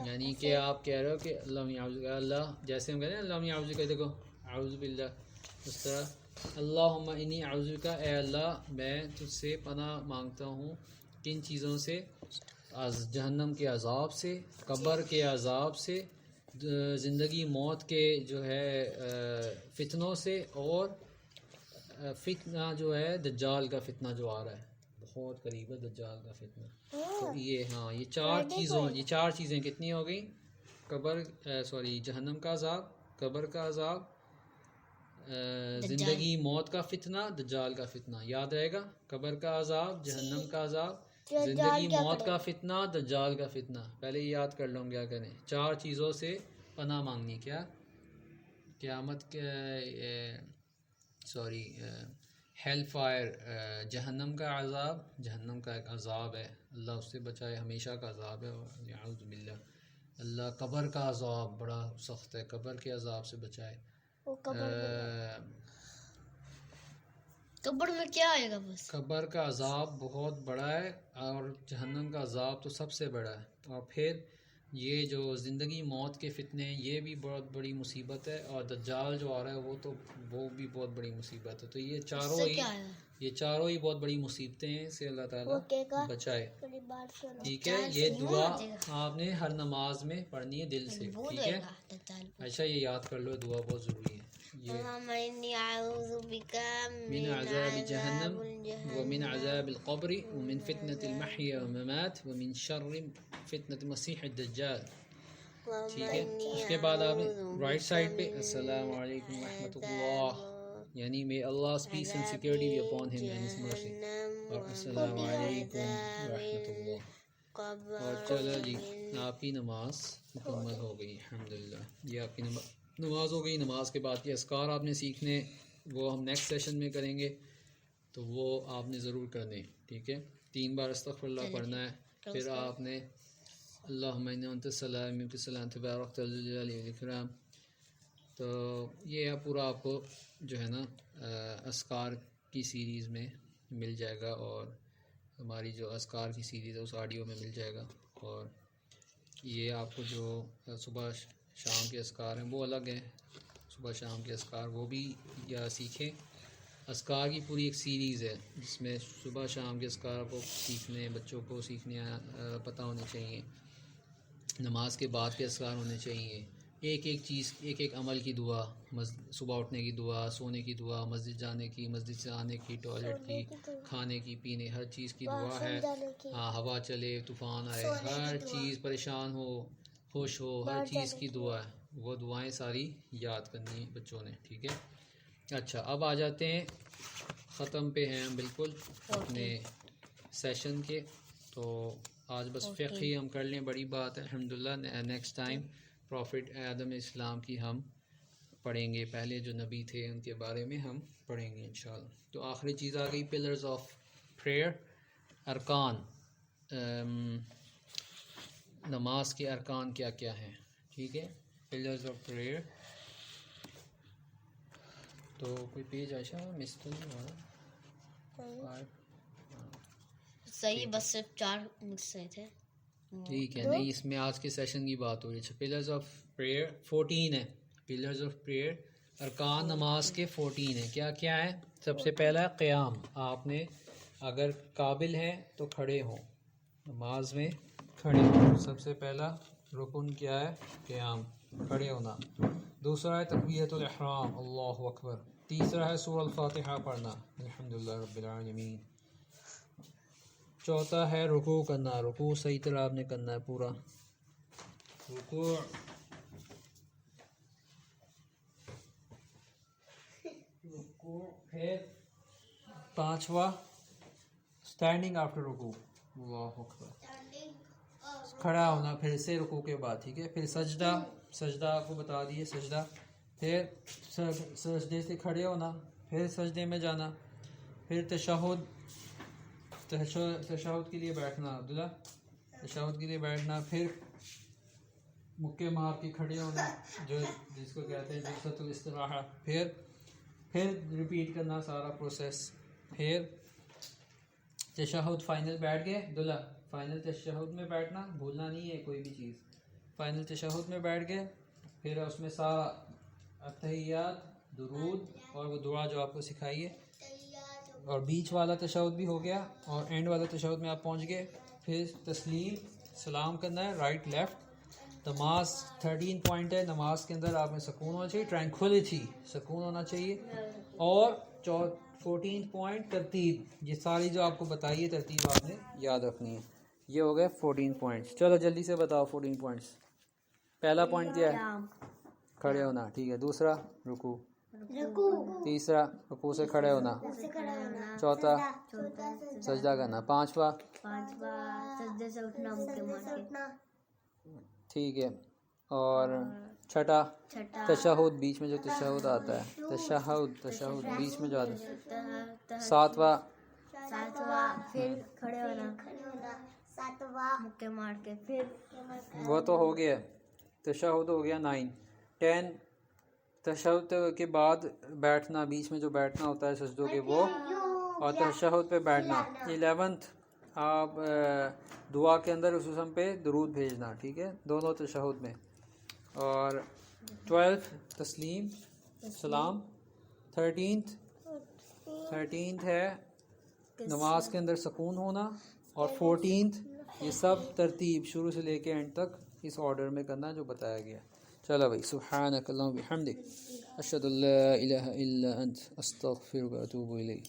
[SPEAKER 1] یعنی کہ آپ کہہ رہے ہو کہ اللہ جیسے ہم کہتے ہیں اللہ اعوذ بک، دیکھو اعوذ باللہ اس طرح اللہم انی اعوذ بک، اے اللہ میں تجھ سے پناہ مانگتا ہوں کن چیزوں سے؟ جہنم کے عذاب سے، قبر کے عذاب سے، زندگی موت کے جو ہے فتنوں سے، اور فتنہ جو ہے دجال کا فتنہ جو آ رہا ہے بہت قریب ہے دجال کا فتنہ. تو یہ ہاں یہ چار چیزیں کتنی ہو گئیں؟ قبر جہنم کا عذاب، قبر کا عذاب، زندگی موت کا فتنہ، دجال کا فتنہ. یاد رہے گا؟ قبر کا عذاب، جہنم کا عذاب، زندگی موت کا فتنہ، دجال کا فتنہ. پہلے یہ یاد کر لوں کیا کریں. چار چیزوں سے پناہ مانگنی. کیا؟ قیامت کے ہیل فائر، جہنم کا عذاب، جہنم کا ایک عذاب ہے اللہ اس سے بچائے، ہمیشہ کا عذاب ہے اعوذ باللہ. اللہ قبر کا عذاب بڑا سخت ہے، قبر کے عذاب سے بچائے.
[SPEAKER 2] قبر میں کیا آئے گا؟ بس
[SPEAKER 1] قبر کا عذاب بہت بڑا ہے اور جہنم کا عذاب تو سب سے بڑا ہے. اور پھر یہ جو زندگی موت کے فتنے ہیں یہ بھی بہت بڑی مصیبت ہے، اور دجال جو آ رہا ہے وہ بھی بہت بڑی مصیبت ہے. تو یہ چاروں ہی بہت بڑی مصیبتیں ہیں سے اللہ تعالیٰ بچائے. ٹھیک ہے. یہ دعا آپ نے ہر نماز میں پڑھنی ہے دل سے. ٹھیک ہے. اچھا یہ یاد کر لو، دعا بہت ضروری ہے. من عذاب جہنم ومن عذاب القبر ومن فتنة المحیا والممات ومن شر فتنة مسیح الدجال. ٹھیک ہے. اس کے بعد آپ نے رائٹ سائڈ پہ السلام علیکم ورحمۃ اللہ، یعنی may Allah's peace and security be upon him and his mercy. اور السلام علیکم ورحمۃ اللہ. اور چلو جی آپ کی نماز مکمل ہو گئی الحمدللہ. یہ آپ کی نماز ہو گئی. نماز کے بعد کے اذکار آپ نے سیکھنے، وہ ہم نیکسٹ سیشن میں کریں گے، تو وہ آپ نے ضرور کرنے. ٹھیک ہے. 3 بار استغفر اللہ پڑھنا ہے. پھر آپ نے اللہم انت السلام منک السلام تبارک ذو الجلال والاکرام. تو یہ پورا آپ کو جو ہے نا اذکار کی سیریز میں مل جائے گا، اور ہماری جو اذکار کی سیریز ہے اس آڈیو میں مل جائے گا. اور یہ آپ کو جو صبح شام کے اذکار ہیں وہ الگ ہیں، صبح شام کے اذکار وہ بھی یا سیکھیں. اذکار کی پوری ایک سیریز ہے جس میں صبح شام کے اذکار کو سیکھنے، بچوں کو سیکھنے پتہ ہونے چاہیے. نماز کے بعد کے اذکار ہونے چاہیے. ایک چیز، ایک عمل کی دعا، صبح اٹھنے کی دعا، سونے کی دعا، مسجد جانے کی، مسجد سے آنے کی، ٹوائلٹ کی، کھانے کی، پینے، ہر چیز کی دعا ہے. ہاں ہوا چلے، طوفان آئے، ہر چیز، پریشان ہو، خوش ہو، ہر چیز کی دعا ہے. وہ دعائیں ساری یاد کرنی ہیں بچوں نے. ٹھیک ہے. اچھا اب آ جاتے ہیں، ختم پہ ہیں ہم بالکل اپنے سیشن کے. تو آج بس فقہ ہی ہم کر لیں، بڑی بات ہے الحمدللہ. نیکسٹ ٹائم پروفٹ آدم السلام کی ہم پڑھیں گے، پہلے جو نبی تھے ان کے بارے میں ہم پڑھیں گے انشاءاللہ. تو آخری چیز آ گئی پلرز آف پریئر، ارکان. نماز کے ارکان کیا کیا ہیں. ٹھیک ہے. Pillars of prayer. تو کوئی پیج عائشہ مس تو نہیں ہوا؟
[SPEAKER 2] صحیح، بس صرف 4 مکس تھے.
[SPEAKER 1] ٹھیک ہے. نہیں اس میں آج کے سیشن کی بات ہو رہی ہے. پلرز آف پریئر 14 ہے. پلرز آف پریئر، ارکان نماز کے 14 ہیں. کیا کیا ہے؟ سب سے پہلا قیام. آپ نے اگر قابل ہیں تو کھڑے ہوں، نماز میں کھڑے، سب سے پہلا رکن کیا ہے؟ قیام، کھڑے ہونا. دوسرا ہے تکبیرۃ الاحرام، اللہ اکبر. تیسرا ہے سورہ الفاتحہ پڑھنا، الحمدللہ رب العالمین. چوتھا ہے رکوع کرنا، رکوع صحیح طرح آپ نے کرنا ہے پورا رکوع. پھر پانچواں اسٹینڈنگ آفٹر رکوع، اللہ اکبر، کھڑا ہونا پھر سے رکوع کے بعد. ٹھیک ہے. پھر سجدہ آپ کو بتا دیے سجدہ. پھر سجدے سے کھڑے ہونا، پھر سجدے میں جانا، پھر تشہد کے لیے بیٹھنا، عبداللہ تشہد کے لیے بیٹھنا، پھر مکے مار کے کھڑے ہونا جس کو کہتے ہیں جلسۃ الاستراحہ. پھر ریپیٹ کرنا سارا پروسیس. پھر تشہد فائنل بیٹھ گئے عبداللہ، فائنل تشہد میں بیٹھنا بھولنا نہیں ہے کوئی بھی چیز. فائنل تشہد میں بیٹھ گئے، پھر اس میں سارا اتحیات، درود اور وہ دعا جو آپ کو سکھائی ہے، اور بیچ والا تشہد بھی ہو گیا، اور اینڈ والا تشہد میں آپ پہنچ گئے. پھر تسلیم، سلام کرنا ہے رائٹ لیفٹ. نماز 13 پوائنٹ ہے. نماز کے اندر آپ میں سکون ہونا چاہیے، ٹرینکولیٹی، سکون ہونا چاہیے. اور 14 پوائنٹ ترتیب، یہ ساری جو آپ کو بتائی ہے ترتیب آپ نے یاد رکھنی ہے. یہ ہو گئے 14 پوائنٹس. چلو جلدی سے بتاؤ 14 پوائنٹس. پہلا پوائنٹ کیا ہے؟ کھڑے ہونا. ٹھیک ہے. دوسرا رکوع. تیسرا رکوع سے کھڑے ہونا. چوتھا سجدہ کرنا. پانچواں
[SPEAKER 2] سجدے سے اٹھنا.
[SPEAKER 1] ٹھیک ہے. اور چھٹا تشہد، بیچ میں جو تشہد آتا ہے، تشہد بیچ میں جو آتا ہے. ساتواں
[SPEAKER 2] پھر کھڑے ہونا، مکے مار کے. پھر
[SPEAKER 1] وہ تو ہو گیا، تشہد ہو گیا 9. 10 تشہد کے بعد بیٹھنا، بیچ میں جو بیٹھنا ہوتا ہے سجدوں کے وہ، اور تشہد پہ بیٹھنا. 11 آپ دعا کے اندر اس قسم پہ درود بھیجنا. ٹھیک ہے، دونوں تشہد میں. اور 12 تسلیم، سلام. 13 ہے نماز کے اندر سکون ہونا. اور 14 یہ سب ترتیب شروع سے لے کے اینڈ تک اس آرڈر میں کرنا جو بتایا گیا. چلو بھائی، سبحانک اللہم وبحمدک، اشہد ان لا الہ الا انت، استغفرک و اتوب الیک.